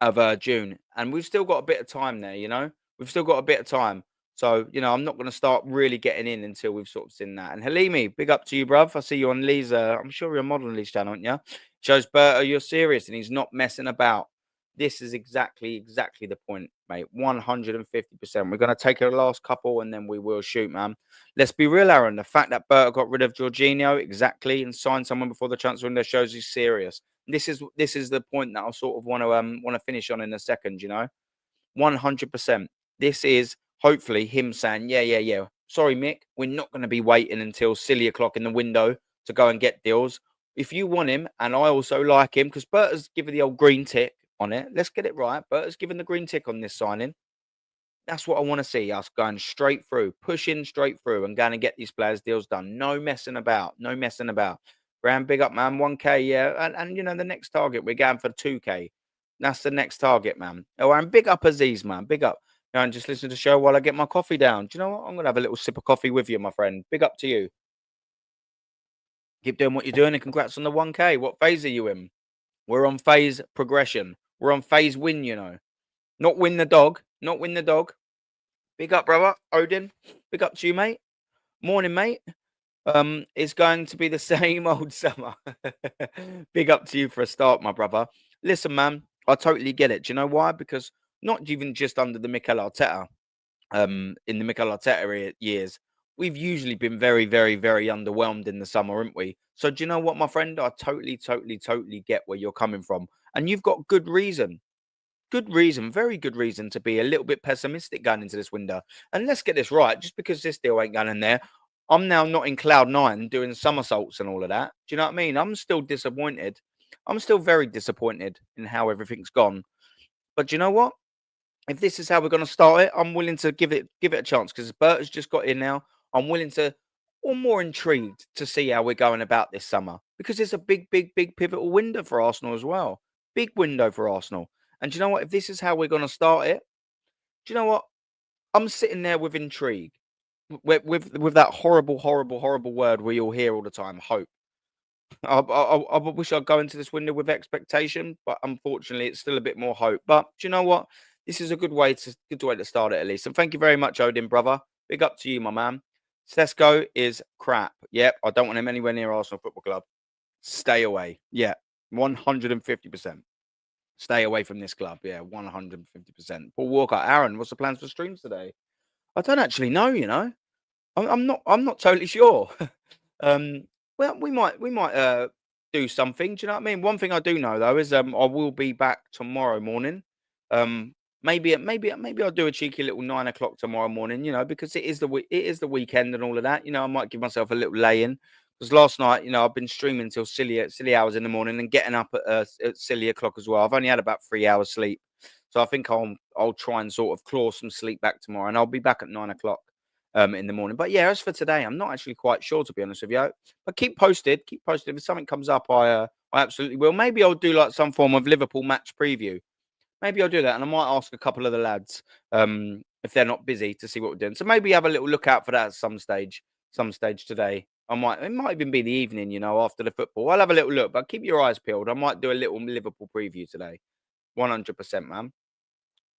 of June, and we've still got a bit of time there. We've still got a bit of time. So I'm not going to start really getting in until we've sort of seen that. And Halimi, big up to you, bruv. I see you on Lee's. I'm sure you're a model on Lee's channel, aren't you? Shows Berto you're serious and he's not messing about. This is exactly the point, mate. 150%. We're going to take our last couple and then we will shoot, man. Let's be real, Aaron. The fact that Berto got rid of Jorginho exactly and signed someone before the transfer window shows he's serious. This is the point that I sort of want to finish on in a second. 100%. This is hopefully him saying, yeah. Sorry, Mick, we're not going to be waiting until silly o'clock in the window to go and get deals. If you want him, and I also like him, because Berta's given the old green tick on it. Let's get it right. Berta's given the green tick on this signing. That's what I want to see, us going straight through, pushing straight through and going to get these players deals done. No messing about. Graham, big up, man. 1K, yeah. And the next target, we're going for 2K. That's the next target, man. Oh, and big up Aziz, man. Big up. And just listen to the show while I get my coffee down. Do you know what? I'm going to have a little sip of coffee with you, my friend. Big up to you. Keep doing what you're doing and congrats on the 1K. What phase are you in? We're on phase progression. We're on phase win, Not win the dog. Big up, brother. Odin. Big up to you, mate. Morning, mate. It's going to be the same old summer. Big up to you for a start, my brother. Listen, man, I totally get it. Do you know why? Because not even just under the Mikel Arteta, in the Mikel Arteta years, we've usually been very, very, very underwhelmed in the summer, haven't we? So do you know what, my friend? I totally get where you're coming from. And you've got good reason. Very good reason to be a little bit pessimistic going into this window. And let's get this right. Just because this deal ain't going in there, I'm now not in cloud nine doing somersaults and all of that. Do you know what I mean? I'm still disappointed. I'm still very disappointed in how everything's gone. But do you know what? If this is how we're going to start it, I'm willing to give it a chance because Bert has just got in now. I'm willing to, or more intrigued to see how we're going about this summer because it's a big, big, big pivotal window for Arsenal as well. Big window for Arsenal. And do you know what? If this is how we're going to start it, do you know what? I'm sitting there with intrigue, with that horrible, horrible, horrible word we all hear all the time, hope. I wish I'd go into this window with expectation, but unfortunately, it's still a bit more hope. But do you know what? This is a good way to start it at least. And thank you very much, Odin, brother. Big up to you, my man. Sesko is crap. Yep, I don't want him anywhere near Arsenal Football Club. Stay away. Yeah, 150%. Stay away from this club. Yeah, 150%. Paul Walker, Aaron, what's the plans for streams today? I don't actually know. I'm not totally sure. um, well, we might do something. Do you know what I mean? One thing I do know though is I will be back tomorrow morning. Maybe I'll do a cheeky little 9 o'clock tomorrow morning. Because it is the weekend and all of that. I might give myself a little lay in because last night, I've been streaming till silly hours in the morning and getting up at silly o'clock as well. I've only had about 3 hours sleep, so I think I'll try and sort of claw some sleep back tomorrow, and I'll be back at 9 o'clock in the morning. But yeah, as for today, I'm not actually quite sure, to be honest with you. But keep posted. Keep posted. If something comes up, I absolutely will. Maybe I'll do like some form of Liverpool match preview. Maybe I'll do that, and I might ask a couple of the lads if they're not busy to see what we're doing. So maybe have a little look out for that at some stage today. It might even be the evening, after the football. I'll have a little look, but keep your eyes peeled. I might do a little Liverpool preview today. 100%, man.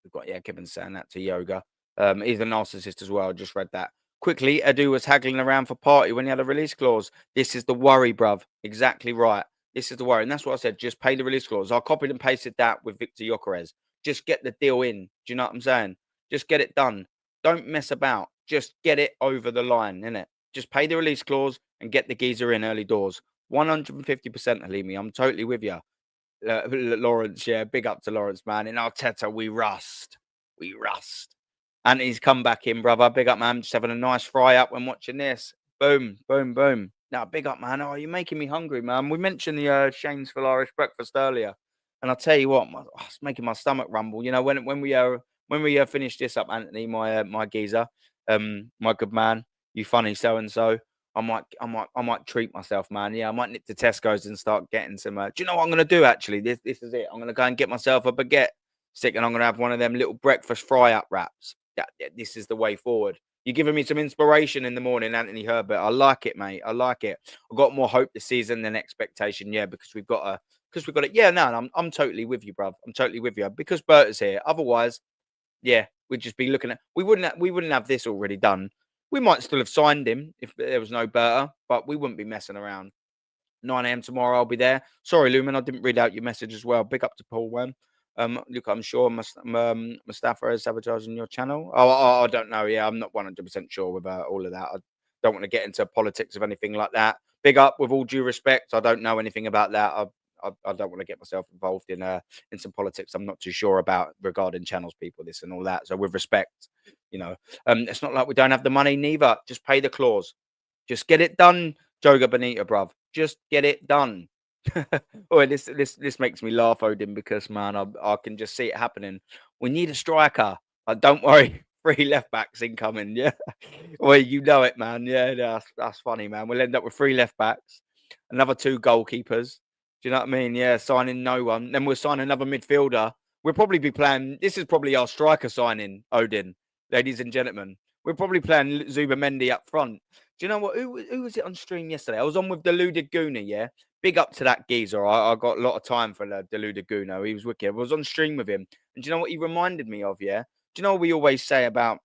We've got, yeah, Kevin saying that to Yoga. He's a narcissist as well. I just read that. Quickly, Edu was haggling around for party when he had a release clause. This is the worry, bruv. Exactly right. This is the worry. And that's what I said. Just pay the release clause. I copied and pasted that with Victor Gyökeres. Just get the deal in. Do you know what I'm saying? Just get it done. Don't mess about. Just get it over the line, innit? Just pay the release clause and get the geezer in early doors. 150%, Halimi. I'm totally with you. Lawrence, yeah, big up to Lawrence, man. In Arteta, we rust. We rust. And he's come back in, brother. Big up, man. Just having a nice fry up when watching this. Boom, boom, boom. Now, big up, man. Oh, you're making me hungry, man. We mentioned the Shane's Irish breakfast earlier. And I'll tell you what, it's making my stomach rumble. When we finish this up, Anthony, my geezer, my good man, you funny so and so. I might treat myself, man. Yeah, I might nip to Tesco's and start getting some. Do you know what I'm gonna do? Actually, this is it. I'm gonna go and get myself a baguette stick, and I'm gonna have one of them little breakfast fry up wraps. This is the way forward. You're giving me some inspiration in the morning, Anthony Herbert. I like it, mate. I like it. I've got more hope this season than expectation. Yeah, because we've got it. Yeah, no, I'm totally with you, bruv. I'm totally with you because Bert is here. Otherwise, yeah, we'd just be looking at. We wouldn't have this already done. We might still have signed him if there was no Berta, but we wouldn't be messing around. 9 a.m. tomorrow, I'll be there. Sorry, Lumen, I didn't read out your message as well. Big up to Paul Wen. Look, I'm sure Mustafa is sabotaging your channel. I don't know. Yeah, I'm not 100% sure with all of that. I don't want to get into politics of anything like that. Big up, with all due respect. I don't know anything about that. I don't want to get myself involved in some politics I'm not too sure about regarding channels, people, this and all that. So with respect, it's not like we don't have the money neither. Just pay the clause. Just get it done, Joga Bonita, bruv. Just get it done. Oh, this makes me laugh, Odin, because man, I can just see it happening. We need a striker. Don't worry, 3 left backs incoming. Yeah, well, you know it, man. Yeah, that's funny, man. We'll end up with 3 left backs, another 2 goalkeepers. Do you know what I mean? Yeah, signing no one. Then we'll sign another midfielder. We'll probably be playing. This is probably our striker signing, Odin, ladies and gentlemen. We're probably playing Zubimendi up front. Do you know what? Who was it on stream yesterday? I was on with Deluded Guna, yeah? Big up to that geezer. I got a lot of time for Deluded Guna. He was wicked. I was on stream with him. And do you know what he reminded me of, yeah? Do you know what we always say about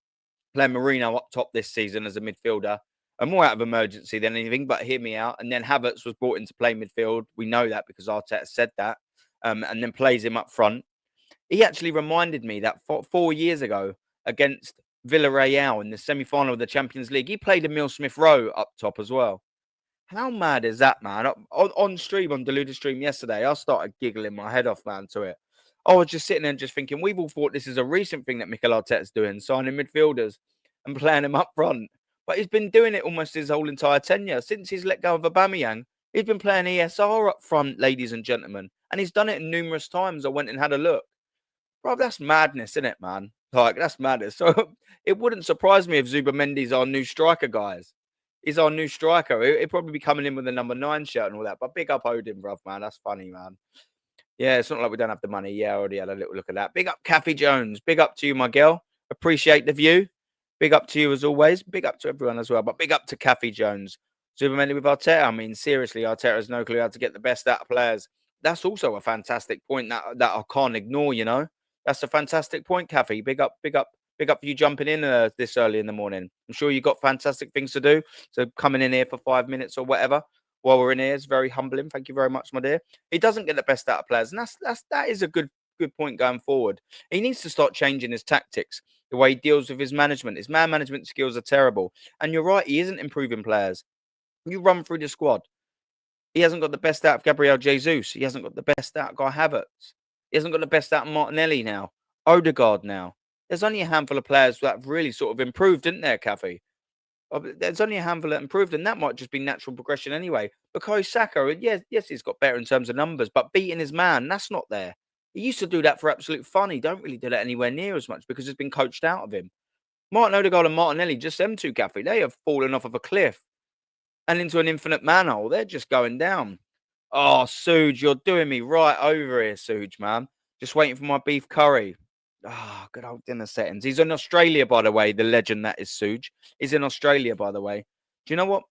playing Marino up top this season as a midfielder? And more out of emergency than anything, but hear me out. And then Havertz was brought in to play midfield. We know that because Arteta said that. And then plays him up front. He actually reminded me that 4 years ago against Villarreal in the semi-final of the Champions League, he played Emile Smith-Rowe up top as well. How mad is that, man? On stream, on Deluded stream yesterday, I started giggling my head off, man, to it. I was just sitting there and just thinking, we've all thought this is a recent thing that Mikel Arteta's doing, signing midfielders and playing them up front. But he's been doing it almost his whole entire tenure. Since he's let go of Aubameyang, he's been playing ESR up front, ladies and gentlemen. And he's done it numerous times. I went and had a look. Bro, that's madness, isn't it, man? Like, that's madness. So it wouldn't surprise me if Zubimendi's our new striker, guys. He's our new striker. He'll probably be coming in with the number 9 shirt and all that. But big up Odin, bruv, man. That's funny, man. Yeah, it's not like we don't have the money. Yeah, I already had a little look at that. Big up Kathy Jones. Big up to you, my girl. Appreciate the view. Big up to you as always. Big up to everyone as well. But big up to Kathy Jones. Zubimendi with Arteta. I mean, seriously, Arteta has no clue how to get the best out of players. That's also a fantastic point that I can't ignore, you know. That's a fantastic point, Kathy. Big up for you jumping in this early in the morning. I'm sure you've got fantastic things to do. So coming in here for 5 minutes or whatever while we're in here is very humbling. Thank you very much, my dear. He doesn't get the best out of players, and that is a good point going forward. He needs to start changing his tactics, the way he deals with his management. His man management skills are terrible. And you're right, he isn't improving players. You run through the squad. He hasn't got the best out of Gabriel Jesus. He hasn't got the best out of Guy Havertz. He hasn't got the best out of Martinelli now. Odegaard now. There's only a handful of players that have really sort of improved, isn't there, Kathy? There's only a handful that improved, and that might just be natural progression anyway. Bukayo Saka, yes, he's got better in terms of numbers, but beating his man, that's not there. He used to do that for absolute fun. He don't really do that anywhere near as much because it's been coached out of him. Martin Odegaard and Martinelli, just them two, Kathy, they have fallen off of a cliff and into an infinite manhole. They're just going down. Oh, Suge, you're doing me right over here, Suge, man. Just waiting for my beef curry. Ah, good old dinner settings. He's in Australia, by the way, the legend that is Suge. He's in Australia, by the way. Do you know what?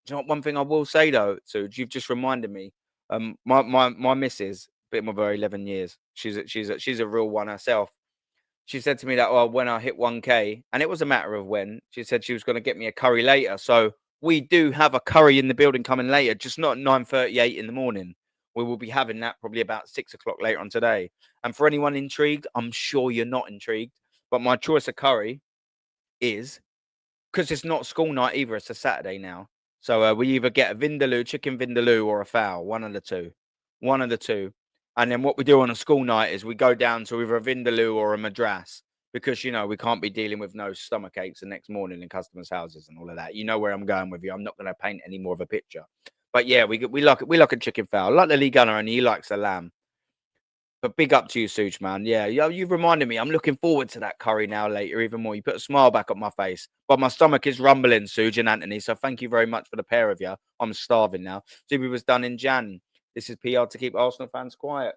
Do you know what? One thing I will say, though, Suge, you've just reminded me. My missus, been with her 11 years. She's a real one herself. She said to me that, oh, when I hit 1K, and it was a matter of when, she said she was going to get me a curry later. So we do have a curry in the building coming later, just not at 9:38 in the morning. We will be having that probably about 6 o'clock later on today. And for anyone intrigued, I'm sure you're not intrigued, but my choice of curry is, because it's not school night either, it's a Saturday now. So we either get a vindaloo, chicken vindaloo, or a fowl, one of the two. One of the two. And then what we do on a school night is we go down to either a vindaloo or a madras because, you know, we can't be dealing with no stomach aches the next morning in customers' houses and all of that. You know where I'm going with you. I'm not going to paint any more of a picture. But yeah, we like a chicken fowl. Like the Lee Gunner, and he likes the lamb. But big up to you, Such, man. Yeah, you've reminded me. I'm looking forward to that curry now later, even more. You put a smile back on my face. But my stomach is rumbling, Suge and Anthony. So thank you very much for the pair of you. I'm starving now. Zuby was done in Jan. This is PR to keep Arsenal fans quiet.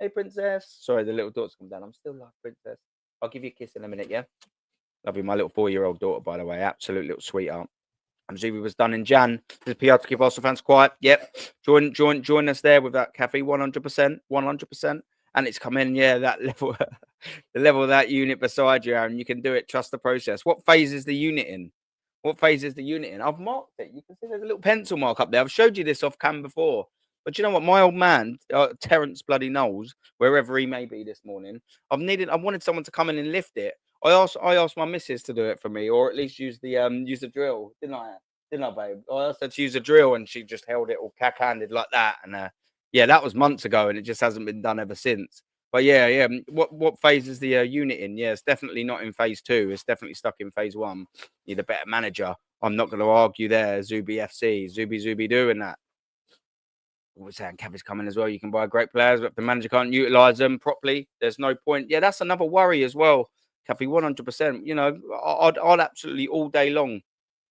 Hey, Princess. Sorry, the little daughter's come down. I'm still like Princess. I'll give you a kiss in a minute, yeah? Love you, my little 4-year-old daughter, by the way. Absolute little sweetheart. And Zuby was done in Jan. This is PR to keep Arsenal fans quiet. Yep. Join us there with that cafe. 100%. 100%. And it's come in, yeah, that level, the level of that unit beside you, Aaron. You can do it. Trust the process. What phase is the unit in? What phase is the unit in? I've marked it. You can see there's a little pencil mark up there. I've showed you this off cam before. But you know what? My old man, Terence Bloody Knowles, wherever he may be this morning, I wanted someone to come in and lift it. I asked my missus to do it for me, or at least use the drill, didn't I? Didn't I, babe? I asked her to use a drill, and she just held it all cack-handed like that, and yeah, that was months ago, and it just hasn't been done ever since. But yeah. What phase is the unit in? Yeah, it's definitely not in phase 2. It's definitely stuck in phase 1. You're the better manager. I'm not going to argue there. Zuby FC, Zuby doing that. We're saying Cavi's coming as well. You can buy great players, but if the manager can't utilize them properly, there's no point. Yeah, that's another worry as well. Cavi, 100%. You know, I'd absolutely all day long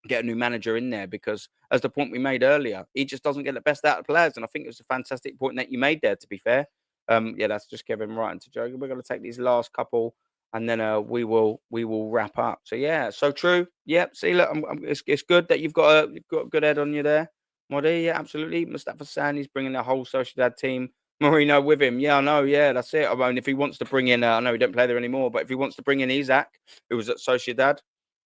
get a new manager in there because, as the point we made earlier, he just doesn't get the best out of players. And I think it was a fantastic point that you made there, to be fair. Yeah, that's just Kevin right into Joe. We're going to take these last couple and then we will wrap up. So, yeah, so true. Yep. See, look, it's good that you've got a good head on you there. Modi, yeah, absolutely. Mustafa Sandi's bringing the whole Sociedad team. Marino with him. Yeah, I know. Yeah, that's it. I mean, if he wants to bring in, I know he don't play there anymore, but if he wants to bring in Isaac, who was at Sociedad,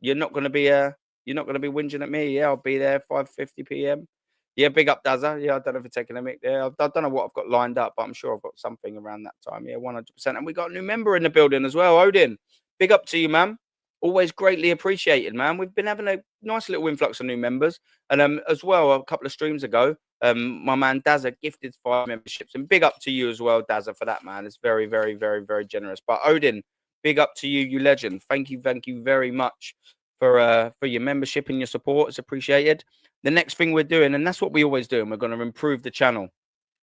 you're not going to be whinging at me. Yeah, I'll be there 5:50 p.m. Yeah, big up Dazza. Yeah, I don't know if you're taking a mic there. I don't know what I've got lined up, but I'm sure I've got something around that time. Yeah, 100%. And we got a new member in the building as well, Odin. Big up to you, man. Always greatly appreciated, man. We've been having a nice little influx of new members. And as well, a couple of streams ago, my man Dazza gifted 5 memberships. And big up to you as well, Dazza, for that, man. It's very, very, very, very generous. But Odin, big up to you, you legend. Thank you very much for your membership and your support. It's appreciated. The next thing we're doing, and that's what we always do, and we're going to improve the channel.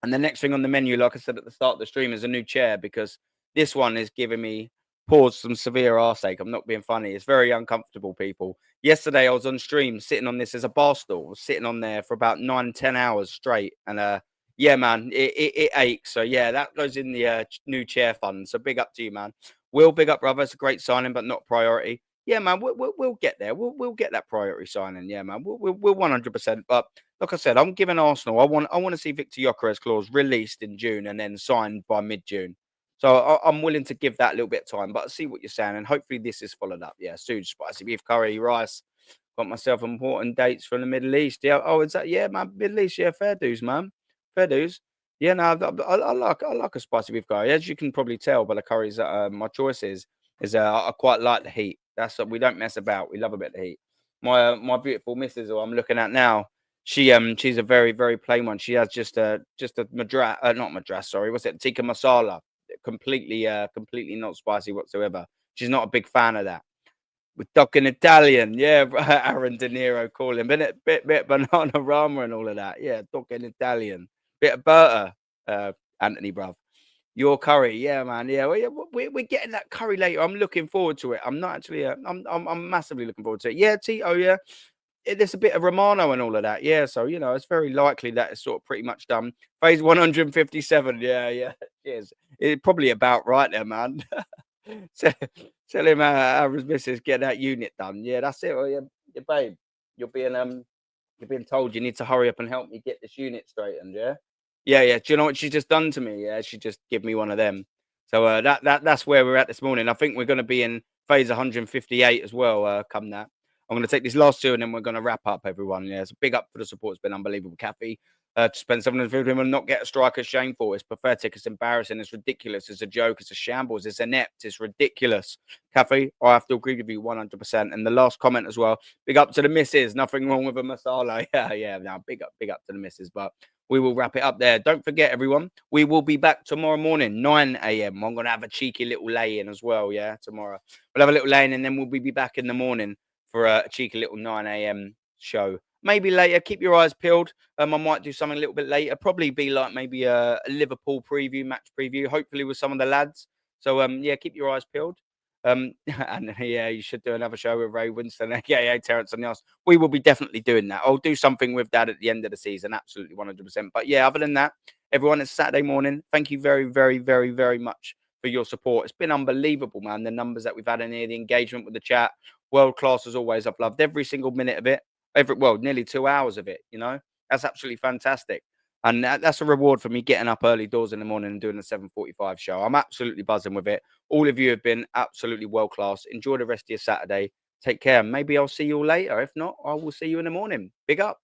And the next thing on the menu, like I said at the start of the stream, is a new chair, because this one is giving me pause some severe arseache. I'm not being funny. It's very uncomfortable, people. Yesterday, I was on stream sitting on this as a bar stool. I was sitting on there for about 9-10 hours straight. And yeah, man, it aches. So yeah, that goes in the new chair fund. So big up to you, man. Will, big up, brother. It's a great signing, but not priority. Yeah, man, we'll get there. We'll get that priority signing. Yeah, man, we'll 100%. But like I said, I'm giving Arsenal. I want to see Victor Gyökeres clause released in June and then signed by mid-June. So I'm willing to give that a little bit of time. But I see what you're saying, and hopefully this is followed up. Yeah, Suge, spicy beef curry, rice. Got myself important dates from the Middle East. Yeah. Oh, is that, yeah, man? Middle East. Yeah, fair dues, man. Fair dues. Yeah, no, I like a spicy beef curry. As you can probably tell by the curries that my choice is I quite like the heat. That's we don't mess about. We love a bit of heat. My beautiful missus, who I'm looking at now, she's a very very plain one. She has just a madras, not madras. Sorry, what's it? Tikka masala. Completely not spicy whatsoever. She's not a big fan of that. We're talking Italian, yeah. Aaron De Niro calling, bit banana rama and all of that. Yeah, talking Italian, bit of butter, Anthony, bruv. Your curry, yeah, man, yeah. We're getting that curry later. I'm looking forward to it. I'm not actually. I'm massively looking forward to it. Yeah, Tito, yeah. There's a bit of Romano and all of that, yeah. So it's very likely that it's sort of pretty much done. Phase 157, yeah, yeah. Cheers. It's probably about right there, man. tell, tell him how his missus get that unit done. Yeah, that's it. Well, yeah, babe, you're being told you need to hurry up and help me get this unit straightened. Yeah, yeah. Do you know what she's just done to me? Yeah, she just give me one of them. So that's where we're at this morning. I think we're going to be in phase 158 as well. Come that. I'm going to take these last two and then we're going to wrap up, everyone. Yeah, so big up for the support. It's been unbelievable, Kathy. To spend 750 him and not get a striker, shameful. It's pathetic. It's embarrassing. It's ridiculous. It's a joke. It's a shambles. It's inept. It's ridiculous. Kathy, I have to agree with you 100%. And the last comment as well. Big up to the missus. Nothing wrong with a masala. Yeah. Now, big up to the missus. But we will wrap it up there. Don't forget, everyone, we will be back tomorrow morning, 9 a.m. I'm going to have a cheeky little lay-in as well, yeah, tomorrow. We'll have a little lay-in and then we'll be back in the morning for a cheeky little 9 a.m. show. Maybe later. Keep your eyes peeled. I might do something a little bit later. Probably be like maybe a Liverpool preview, match preview, hopefully with some of the lads. So, yeah, keep your eyes peeled. And yeah, you should do another show with Ray Winston, aka Terence and Yas. We will be definitely doing that. I'll do something with that at the end of the season, absolutely 100%. But yeah, other than that, everyone, it's Saturday morning. Thank you very, very, very, very much for your support. It's been unbelievable, man. The numbers that we've had in here, the engagement with the chat, world class as always. I've loved every single minute of it. Nearly 2 hours of it. That's absolutely fantastic. And that's a reward for me getting up early doors in the morning and doing the 7:45 show. I'm absolutely buzzing with it. All of you have been absolutely world class. Enjoy the rest of your Saturday. Take care. Maybe I'll see you all later. If not, I will see you in the morning. Big up.